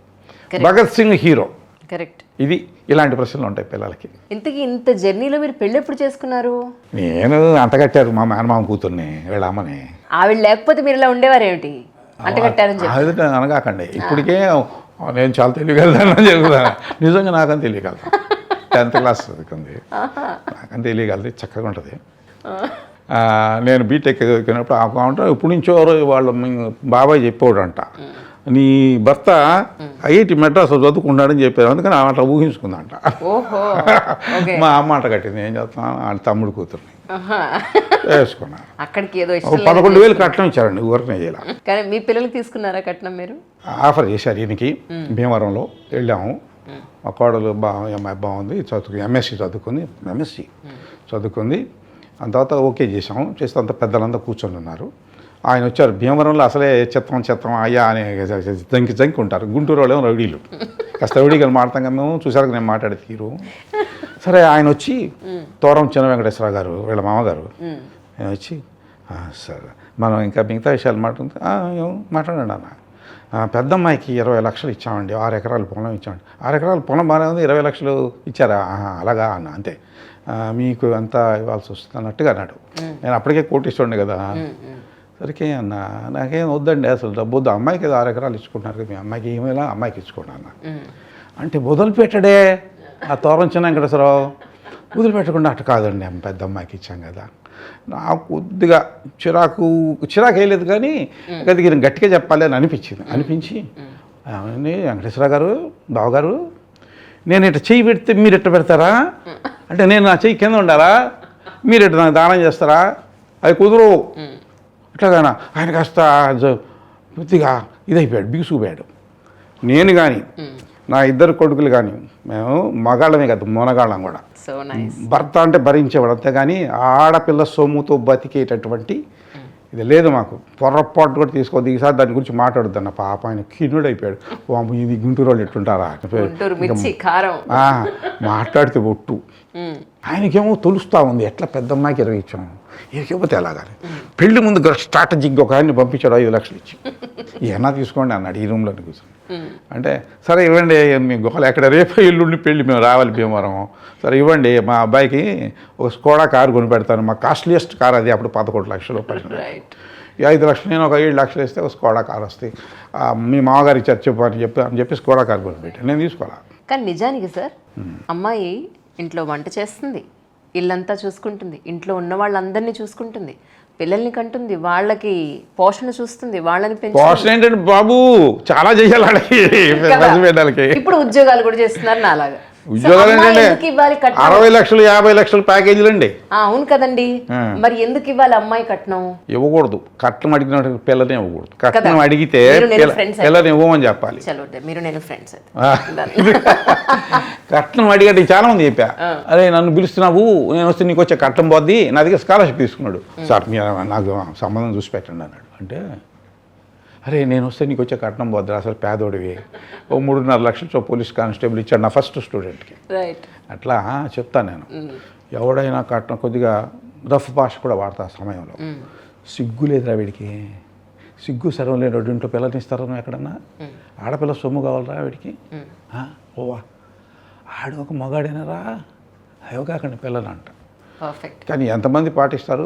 భగత్ సింగ్ హీరో. కరెక్ట్. ఇది ఇలాంటి ప్రశ్నలు ఉంటాయి పిల్లలకి. ఇంతకీ ఇంత జర్నీలో మీరు పెళ్ళి ఎప్పుడు చేసుకున్నారు? నేను అంటగట్టారు మా మేనమామ కూతుర్ని, వీళ్ళ అమ్మని. ఆవిడ లేకపోతే మీరు ఇలా ఉండేవారేమిటి? అంటగట్టారని చెప్పి అనగాకండి. ఇప్పటికే నేను చాలా తెలియగలుగుతానని చెప్తాను, నిజంగా నాకని తెలియగలుగుతాను. 10th క్లాస్ చదువుకుంది, నాకని తెలియగలది, చక్కగా ఉంటుంది. నేను బీటెక్ చదువుకున్నప్పుడు ఆ ఇప్పుడు నుంచో వాళ్ళ బాబాయ్ చెప్పాడంట, నీ భర్త ఐఐటి మెడ్రాస్ చదువుకున్నాడని చెప్పారు, అందుకని అట్లా ఊహించుకుందంట. మా అమ్మ అంట కట్టింది, ఏం చేస్తాను, వాళ్ళ తమ్ముడు కూతుర్ని వేసుకున్నాను. అక్కడికి ఏదో 11,000 కట్నం ఇచ్చారండి, ఊరికనే చేయాలి. కానీ మీ పిల్లలకి తీసుకున్నారా కట్నం? మీరు ఆఫర్ చేశారు ఈయనకి. భీమవరంలో వెళ్ళాము, మా కోడలు అమ్మాయి బాగుంది, ఎంఎస్సి చదువుకుంది. అంత తర్వాత ఓకే చేసాము. చేస్తే అంత పెద్దలంతా కూర్చొని ఉన్నారు. ఆయన వచ్చారు. భీమవరంలో అసలే చెత్తం అయ్యా అని జంకి ఉంటారు. గుంటూరు వాళ్ళు రౌడీలు, కాస్త రౌడీగా మాట్లాడతాం కదా మేము, చూసారు నేను మాట్లాడే తీరు. సరే ఆయన వచ్చి, తోరం చిన్న వెంకటేశ్వర గారు వీళ్ళ మామగారు, ఆయన వచ్చి, సార్ మనం ఇంకా మిగతా విషయాలు మాట్లాడండి అన్న, పెద్దమ్మాయికి 20 లక్షలు ఇచ్చామండి, 6 ఎకరాల పొలం ఇచ్చామండి. 6 ఎకరాల పొలం బాగానే ఉంది, 20 లక్షలు ఇచ్చారా? అలాగా అన్న, అంతే. మీకు అంతా ఇవ్వాల్సి వస్తుంది అన్నట్టుగా అన్నాడు. నేను అప్పటికే కోటిస్తుండే కదా. సరికి అన్న, నాకేం వద్దండి అసలు డబ్బు వద్దు, అమ్మాయికి 6 ఎకరాలు ఇచ్చుకుంటున్నారు కదా, మీ అమ్మాయికి ఏమైనా అమ్మాయికి ఇచ్చుకోండి అన్న. అంటే వదిలిపెట్టడే ఆ తోరం చిన్న వెంకటేశ్వరరావు, వదిలిపెట్టకుండా అటు కాదండి పెద్ద అమ్మాయికి ఇచ్చాం కదా. నాకు కొద్దిగా చిరాకు వేయలేదు, కానీ కొద్దిగా గట్టిగా చెప్పాలి అని అనిపించి వెంకటేశ్వర గారు, బావగారు, నేను ఇట్లా చెయ్యి పెడితే మీరు ఇట్ట పెడతారా? అంటే నేను నా చెయ్యి కింద ఉండాలా, మీరు ఇట్లా నాకు దానం చేస్తారా? అది కుదరవు. ఇట్లాగానా ఆయన కాస్త కొద్దిగా ఇదైపోయాడు, బిగుసుకుపోయాడు. నేను కానీ నా 2 కొడుకులు కానీ మేము మగాళ్ళమే కదా, మొనగాళ్ళం కూడా. భర్త అంటే భరించేవాడు, అంతేగాని ఆడపిల్ల సొమ్ముతో బతికేటటువంటి ఇది లేదు మాకు. పొరపాటు కూడా తీసుకోవద్దు. ఈసారి దాని గురించి మాట్లాడుద్దన్న పాప ఆయన కిన్నుడైపోయాడు. ఇది గుంటూరు వాళ్ళు ఎట్టుంటారా మాట్లాడితే ఒట్టు. ఆయనకేమో తొలుస్తూ ఉంది, ఎట్లా పెద్దమ్మాయికి 20 ఇచ్చాము, ఇకపోతే ఎలాగాని. పెళ్లి ముందు స్ట్రాటజిక్గా ఒక ఆయన్ని పంపించాడు 5 లక్షలు ఇచ్చి, ఏమన్నా తీసుకోండి అన్నాడు ఈ రూమ్లో కూర్చొని. అంటే సరే ఇవ్వండి, మీ గోల ఎక్కడ రేపు ఎల్లుండి పెళ్ళి, మేము రావాలి భీమవరం, సరే ఇవ్వండి, మా అబ్బాయికి ఒక స్కోడా కారు కొని పెడతాను, మా కాస్ట్లీయెస్ట్ కార్ అది, అప్పుడు 11 లక్షల రూపాయలు. 5 లక్షలు నేను ఒక 7 లక్షలు ఇస్తే ఒక స్కోడా కార్ వస్తాయి, మీ మామగారికి చెప్పు అని చెప్పి స్కోడా కార్ కొని పెట్టాను. నేను తీసుకోవాలా. కానీ నిజానికి సార్, అమ్మాయి ఇంట్లో వంట చేస్తుంది, ఇల్లంతా చూసుకుంటుంది, ఇంట్లో ఉన్న వాళ్ళందరినీ చూసుకుంటుంది, పిల్లల్ని కంటుంది, వాళ్ళకి పోషణ చూస్తుంది, వాళ్ళని పోషణ ఏంటంటే బాబు చాలా చేయాలి వాళ్ళకి. ఇప్పుడు ఉద్యోగాలు కూడా చేస్తున్నారు నా అలాగా. ఉద్యోగాలు ఏంటంటే 60 లక్షలు 50 లక్షలు ప్యాకేజీలు అండి. అవును కదండి, మరి ఎందుకు ఇవ్వాలి అమ్మాయి కట్నం? ఇవ్వకూడదు. కట్నం అడిగిన పిల్లని ఇవ్వకూడదు. కట్నం అడిగితే పిల్లని ఇవ్వమని చెప్పాలి. మీరు నేను ఫ్రెండ్స్ కట్నం అడిగంటే చాలా మంది చెప్పా, అరే నన్ను పిలుస్తున్నావు, నేను వస్తే నీకు వచ్చే కట్నం పోద్ది, నా దగ్గర స్కాలర్షిప్ తీసుకున్నాడు. సార్ మీరు నాకు సంబంధం చూసి పెట్టండి అన్నాడు. అంటే అరే నేను వస్తే నీకు వచ్చే కట్నం పోద్ది, అసలు పేదోడివి, ఓ 3.5 లక్షలు పోలీస్ కానిస్టేబుల్ ఇచ్చాడు నా ఫస్ట్ స్టూడెంట్కి. అట్లా చెప్తాను నేను. ఎవడైనా కట్నం కొద్దిగా రఫ్ భాష కూడా వాడతా ఆ సమయంలో. సిగ్గు లేదురా వీడికి, సిగ్గు సర్వం లేని ఇంట్లో పిల్లనిస్తారా ఎక్కడన్నా? ఆడపిల్ల సొమ్ము కావాలరా వీడికి? ఓవా ఆడు ఒక మగాడేనరా, అయ్యో కాకండి పిల్లలంట. కానీ ఎంతమంది పాటిస్తారు?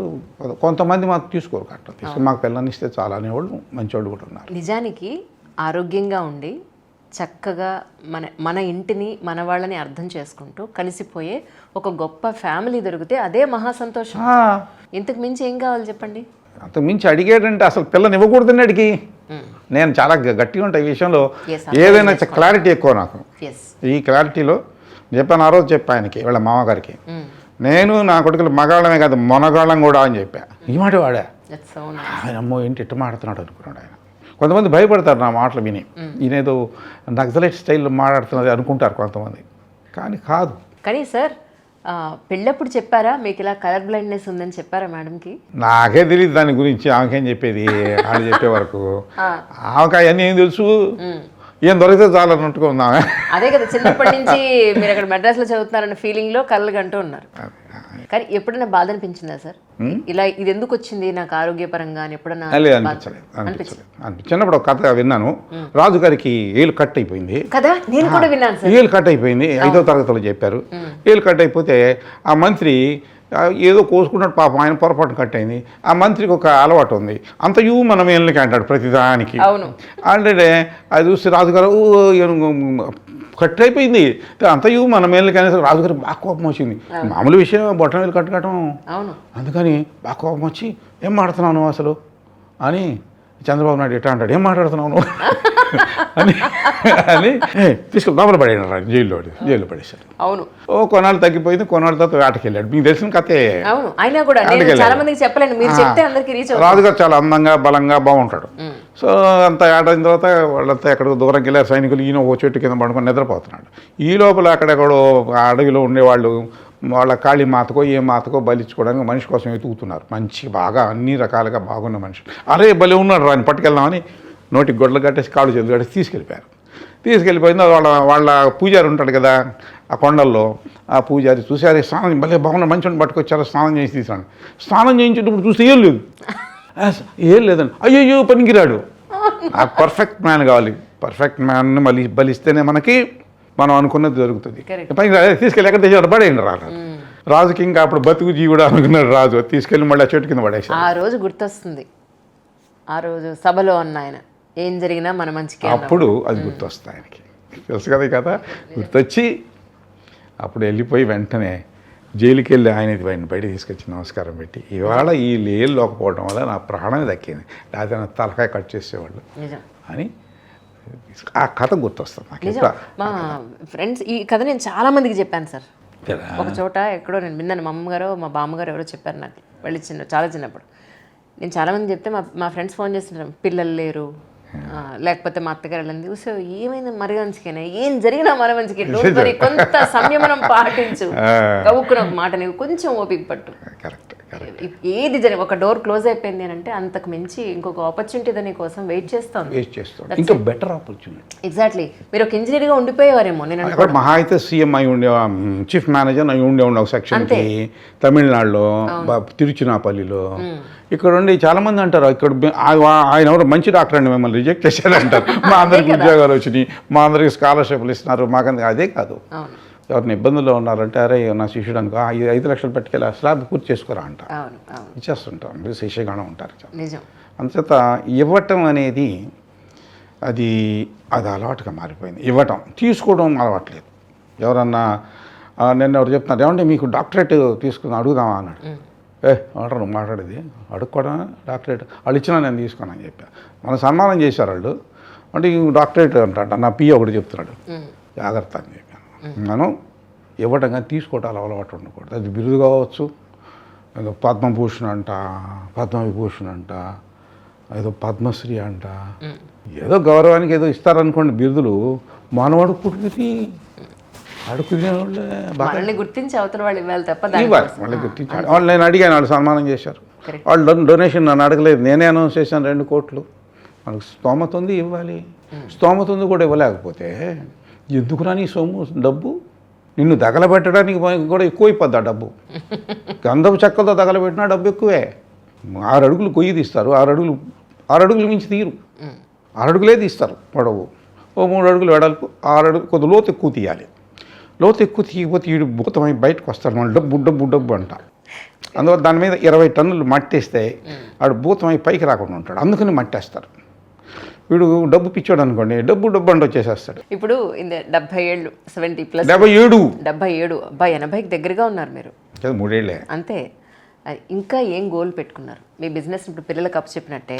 కొంతమంది మాకు తీసుకోరు కట్నం, తీసుకుని మాకు పిల్లని ఇస్తే చాలా అనేవాళ్ళు మంచివాళ్ళు కూడా ఉన్నారు. నిజానికి ఆరోగ్యంగా ఉండి చక్కగా మన ఇంటిని మన వాళ్ళని అర్థం చేసుకుంటూ కలిసిపోయే ఒక గొప్ప ఫ్యామిలీ దొరికితే అదే మహా సంతోషం. ఇంతకు మించి ఏం కావాలి చెప్పండి? అంతకు మించి అడిగేటంటే అసలు పిల్లని ఇవ్వకూడదండి అడిగి. నేను చాలా గట్టిగా ఉంటాయి ఈ విషయంలో, ఏదైనా క్లారిటీ ఎక్కువ నాకు. ఈ క్లారిటీలో చెప్పాను, ఆ రోజు చెప్పా ఆయనకి, వాళ్ళ మామగారికి, నేను నా కొడుకులు మగాళ్ళమే కాదు మొనగాళ్ళం కూడా అని చెప్పా. ఈ మాట వాడా. ఆయన అమ్మో ఏంటి ఇట్ట మాట్లాడుతున్నాడు అనుకున్నాడు ఆయన. కొంతమంది భయపడతారు నా మాటలు విని, ఈయనేదో నక్సలైట్ స్టైల్లో మాట్లాడుతున్నది అనుకుంటారు కొంతమంది, కానీ కాదు. కానీ సార్ పెళ్ళప్పుడు చెప్పారా మీకు ఇలా కలర్ బ్లైండ్నెస్ ఉందని చెప్పారా మేడంకి? నాకే తెలియదు దాని గురించి, ఆమెకేం చెప్పేది అని చెప్పే వరకు. ఆమెకు అవన్నీ ఏం తెలుసు, ఏం దొరికితే చాలా అన్నట్టుగా ఉందామే. అదే కదా, చిన్నప్పటి నుంచి మీరు అక్కడ మెడ్రాస్లో చదువుతున్నారన్న ఫీలింగ్లో కళ్ళు గంటూ ఉన్నారు. కానీ ఎప్పుడైనా బాధ అనిపించిందా సార్, ఇలా ఇది ఎందుకు వచ్చింది నాకు ఆరోగ్యపరంగా అని ఎప్పుడన్నా? అనిపించలేదు. చిన్నప్పుడు ఒక కథ విన్నాను, రాజుగారికి ఏలు కట్ అయిపోయింది కదా, నేను కూడా విన్నాను సార్. ఏలు కట్ అయిపోయింది, 5వ తరగతిలో చెప్పారు. ఏలు కట్ అయిపోతే ఆ మంత్రి ఏదో కోసుకున్నాడు పాపం, ఆయన పొరపాటు కట్ అయింది. ఆ మంత్రికి ఒక అలవాటు ఉంది, అంతయూ మనం ఏళ్ళకి అంటాడు ప్రతిదానికి. అంటే అది చూస్తే రాజుగారు కట్ అయిపోయింది, అంతయూ మన మేళ్ళకి అనేసి రాజుగారికి బాగా కోపం వచ్చింది. మామూలు విషయం బొట్టం వేలు కట్టడం, అందుకని బాగా కోపం వచ్చి ఏం మాట్లాడుతున్నావు అసలు అని చంద్రబాబు నాయుడు ఎట్లా అంటాడు, ఏం మాట్లాడుతున్నావు అని అని తీసుకుని లోపల పడేయడం, జైల్లో పడేశారు. అవును, ఓ కొన్నాళ్ళు తగ్గిపోయింది, కొన్నాళ్ళ తర్వాత వేటకి వెళ్ళాడు. మీకు తెలిసిన కథే. రాజుగారు చాలా అందంగా బలంగా బాగుంటాడు. సో అంతా ఆడిన తర్వాత వాళ్ళంతా ఎక్కడికో దూరంకి వెళ్ళారు సైనికులు, ఈయన ఓ చెట్టు కింద పడుకొని నిద్రపోతున్నాడు. ఈ లోపల అక్కడెక్కడో అడవిలో ఉండేవాళ్ళు వాళ్ళ కాళీ మాతకో ఏ మాతకో బలిచ్చుకోవడానికి మనిషి కోసం ఎతుకుతున్నారు. మంచి బాగా అన్ని రకాలుగా బాగున్న మనుషులు. అరే బలి ఉన్నాడు రాని పట్టుకెళ్దామని నోటికి గొడ్లు కట్టేసి కాళ్ళు చేతులు కట్టేసి తీసుకెళ్ళిపోయింది. వాళ్ళ పూజారి ఉంటాడు కదా ఆ కొండల్లో, ఆ పూజారి చూసారు స్నానం భలే బాగున్న మంచిని పట్టుకొచ్చారు, స్నానం చేసి తీసాను. స్నానం చేయించేటప్పుడు చూస్తే ఏం లేదండి, అయ్యో పనికిరాడు ఆ పర్ఫెక్ట్ మ్యాన్ కావాలి. పర్ఫెక్ట్ మ్యాన్ని మళ్ళీ బలిస్తేనే మనకి మనం అనుకున్నది జరుగుతుంది. పైగా తీసుకెళ్ళి ఎక్కడ తెచ్చాడు పడేయండి రాజుకి ఇంకా అప్పుడు బతుకు జీవుడు అనుకున్నాడు రాజు, తీసుకెళ్ళి మళ్ళీ ఆ చెట్టు కింద పడేసి. ఆ రోజు గుర్తొస్తుంది, ఆ రోజు సభలో ఉన్న ఆయన ఏం జరిగినా మన మంచికి అప్పుడు అది గుర్తొస్తుంది ఆయనకి, తెలుసు కదా కదా. గుర్తొచ్చి అప్పుడు వెళ్ళిపోయి వెంటనే జైలుకి వెళ్ళి ఆయన బయట తీసుకొచ్చి నమస్కారం పెట్టి, ఇవాళ ఈ లేలు లేకపోవడం వల్ల నా ప్రాణమే దక్కింది, లేకపోతే నా తలకాయ కట్ చేసేవాళ్ళు అని ఆ కథ గుర్తొస్తుంది నాకు. మా ఫ్రెండ్స్ ఈ కథ నేను చాలా మందికి చెప్పాను సార్. ఒక చోట ఎక్కడో నేను విన్నాను, మా అమ్మగారు మా బామ్మగారు ఎవరో చెప్పారు నాకు, వెళ్ళి చాలా చిన్నప్పుడు. నేను చాలామంది చెప్తే మా ఫ్రెండ్స్ ఫోన్ చేస్తుంటారు, పిల్లలు లేరు, లేకపోతే మా అత్తగారు వెళ్ళింది, సో ఏమైంది మరి మంచిగానే, ఏం జరిగినా మరి మంచిగా, మరి కొంత సంయమనం పాటించు, కవుక్కున ఒక మాట నీవు కొంచెం ఓపిక పట్టు. ఏది జరిగి ఒక డోర్ క్లోజ్ అయిపోయింది అని అంటే అంతకు మించి ఇంకొక ఆపర్చునిటీ దాని కోసం వెయిట్ చేస్తాను. ఇంకా బెటర్ ఆపర్చునిటీ. ఎగ్జాక్ట్లీ. మీరు ఒక ఇంజనీర్గా ఉండిపోయేవారేమో. నేను మహా అయితే సీఎం అయి ఉండే, చీఫ్ మేనేజర్ అయి ఉండే ఒక సెక్షన్కి తమిళనాడులో, తిరుచినాపల్లిలో. ఇక్కడ ఉండి చాలా మంది అంటారు, ఇక్కడ ఆయన ఎవరు మంచి డాక్టర్ అండి, మిమ్మల్ని రిజెక్ట్ చేశారంటారు. మా అందరికి ఉద్యోగాలు వచ్చినాయి, మా అందరికి స్కాలర్షిప్లు ఇస్తున్నారు, మాకందరికి అదే కాదు. ఎవరిని ఇబ్బందుల్లో ఉన్నారంటే, అరే నా శిష్యుడు అనుకో 5 లక్షలు పట్టుకెళ్ళి స్లాబ్ పూర్తి చేసుకోరా అంట, ఇచ్చేస్తుంటాం. మీరు శిష్యగానే ఉంటారు. అందుచేత ఇవ్వటం అనేది అది అలవాటుగా మారిపోయింది. ఇవ్వటం, తీసుకోవడం అలవాట్లేదు. ఎవరన్నా నిన్న ఎవరు చెప్తున్నారు, ఏమంటే మీకు డాక్టరేట్ తీసుకుని అడుగుదామా అన్నాడు. ఆర్డర్ నువ్వు మాట్లాడేది అడుక్కోవడం, డాక్టరేట్ వాళ్ళు ఇచ్చినా నేను తీసుకున్నాను చెప్పా. మనం సన్మానం చేశారు వాళ్ళు, అంటే డాక్టరేట్ అంట నా పిఏ ఒకటి చెప్తున్నాడు, జాగ్రత్త అని చెప్పాను. మనం ఇవ్వడం కానీ తీసుకోవటాలు అలవాటు ఉండకూడదు. అది బిరుదు కావచ్చు, ఏదో పద్మభూషణ్ అంట, పద్మవిభూషణ్ అంట, ఏదో పద్మశ్రీ అంట, ఏదో గౌరవానికి ఏదో ఇస్తారనుకోండి బిరుదులు. మానవాడు పుట్టుకుని అడుక్కునే వాళ్ళే గుర్తించి అవతల వాళ్ళు ఇవ్వాలి తప్ప వాళ్ళని గుర్తించాడు. వాళ్ళు నేను అడిగాను, వాళ్ళు సన్మానం చేశారు. వాళ్ళు డొనేషన్ నన్ను అడగలేదు, నేనే అనౌన్స్ చేశాను 2 కోట్లు. మనకు స్తోమత ఉంది ఇవ్వాలి, స్తోమత ఉంది కూడా ఇవ్వలేకపోతే ఎందుకురా నీ సొమ్ము డబ్బు, నిన్ను తగలబెట్టడానికి కూడా ఎక్కువైపోద్ది ఆ డబ్బు. గంధపు చెక్కలతో తగలబెట్టినా డబ్బు ఎక్కువే. 6 అడుగులు కొయ్యి తీస్తారు, 6 అడుగులు మించి తీరు, 6 అడుగులే తీస్తారు పొడవు, ఓ 3 అడుగులు వెడల్పు, 6 అడుగులు కొద్ది లోతు ఎక్కువ తీయాలి. లోతు ఎక్కువ తీయకపోతే వీడు భూతమై బయటకు వస్తాడు, మన డబ్బు డబ్బు డబ్బు అంట. అందువల్ల దాని మీద 20 టన్నులు మట్టేస్తే వాడు భూతమై పైకి రాకుండా ఉంటాడు, అందుకని మట్టేస్తారు. వీడు డబ్బు పిచ్చాడు అనుకోండి, డబ్బు డబ్బు అంట వచ్చేసేస్తాడు. ఇప్పుడు 70 ఏళ్ళు 70+, 77 అబ్బాయి 80కి దగ్గరగా ఉన్నారు మీరు. 3 ఏళ్ళే అంతే. ఇంకా ఏం గోల్ పెట్టుకున్నారు మీ బిజినెస్? ఇప్పుడు పిల్లలకు అప్పచెప్పినట్టే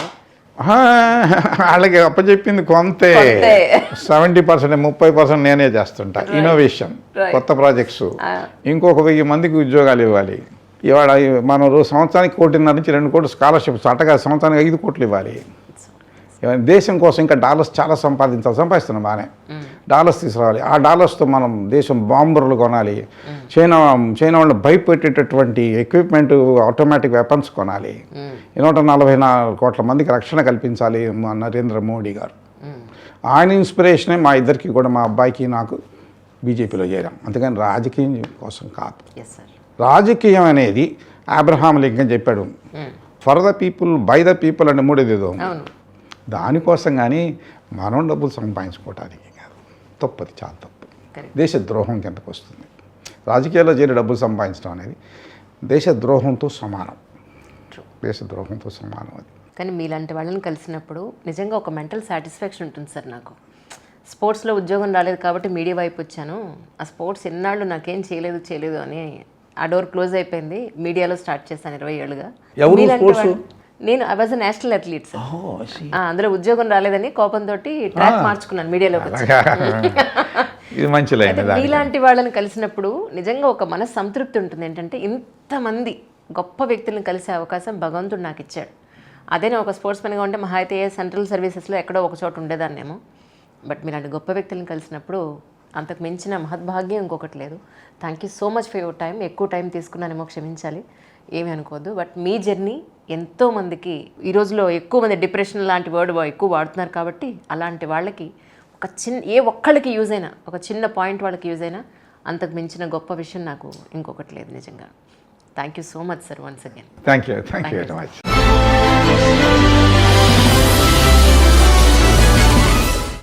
వాళ్ళకి అప్పచెప్పింది కొంతే, 70% 30% నేనే చేస్తుంటా. ఇన్నోవేషన్, కొత్త ప్రాజెక్ట్స్, ఇంకొక 1000 మందికి ఉద్యోగాలు ఇవ్వాలి. ఇవాళ మనం సంవత్సరానికి 1.5 నుంచి 2 కోట్లు స్కాలర్షిప్స్, అట్టగా సంవత్సరానికి 5 కోట్లు ఇవ్వాలి. దేశం కోసం ఇంకా డాలర్స్ చాలా సంపాదిస్తున్నాం బాగానే. డాలర్స్ తీసుకురావాలి, ఆ డాలర్స్తో మనం దేశం బాంబర్లు కొనాలి, చైనా వాళ్ళని భయపెట్టేటటువంటి ఎక్విప్మెంట్, ఆటోమేటిక్ వెపన్స్ కొనాలి, 144 కోట్ల మందికి రక్షణ కల్పించాలి మా నరేంద్ర మోడీ గారు. ఆయన ఇన్స్పిరేషనే మా ఇద్దరికి కూడా, మా అబ్బాయికి నాకు బీజేపీలో చేరాం. అందుకని రాజకీయం కోసం కాదు. రాజకీయం అనేది అబ్రహాం లింకన్ చెప్పాడు, for the people by the people అంటే 3 దానికోసం. కానీ మనం డబ్బులు సంపాదించుకోవటానికి కాదు, తప్పది, చాలా తప్పు. దేశద్రోహం కిందకు వస్తుంది. రాజకీయాల్లో చేరి డబ్బులు సంపాదించడం అనేది దేశద్రోహంతో సమానం, దేశద్రోహంతో సమానం అది. కానీ మీలాంటి వాళ్ళని కలిసినప్పుడు నిజంగా ఒక మెంటల్ సాటిస్ఫాక్షన్ ఉంటుంది సార్. నాకు స్పోర్ట్స్లో ఉద్యోగం రాలేదు కాబట్టి మీడియా వైపు వచ్చాను, ఆ స్పోర్ట్స్ ఎన్నాళ్ళు నాకేం చేయలేదు అని ఆ డోర్ క్లోజ్ అయిపోయింది. మీడియాలో స్టార్ట్ చేశాను 20 ఏళ్ళుగా. నేను I was national athlete sir. అందులో ఉద్యోగం రాలేదని కోపంతో ట్రాక్ మార్చుకున్నాను మీడియాలోకి వచ్చి. ఇలాంటి వాళ్ళని కలిసినప్పుడు నిజంగా ఒక సంతృప్తి ఉంటుంది. ఏంటంటే ఇంతమంది గొప్ప వ్యక్తులను కలిసే అవకాశం భగవంతుడు నాకు ఇచ్చాడు. అదే నేను ఒక స్పోర్ట్స్ మెన్గా ఉంటే మహా అయితే సెంట్రల్ సర్వీసెస్లో ఎక్కడో ఒక చోట ఉండేదాన్నేమో. బట్ మీలాంటి గొప్ప వ్యక్తులను కలిసినప్పుడు అంతకు మించిన మహద్భాగ్యం ఇంకొకటి లేదు. Thank you so much for your time. ఎక్కువ టైం తీసుకున్నానేమో, క్షమించాలి, ఏమీ అనుకోవద్దు. బట్ మీ జర్నీ ఎంతోమందికి, ఈ రోజులో ఎక్కువ మంది డిప్రెషన్ లాంటి వర్డ్ ఎక్కువ వాడుతున్నారు కాబట్టి అలాంటి వాళ్ళకి ఒక ఒక్కళ్ళకి యూజ్ అయినా, ఒక చిన్న పాయింట్ వాళ్ళకి యూజ్ అయినా అంతకు మించిన గొప్ప విషయం నాకు ఇంకొకటి లేదు నిజంగా. Thank you so much sir, once again. Thank you very much.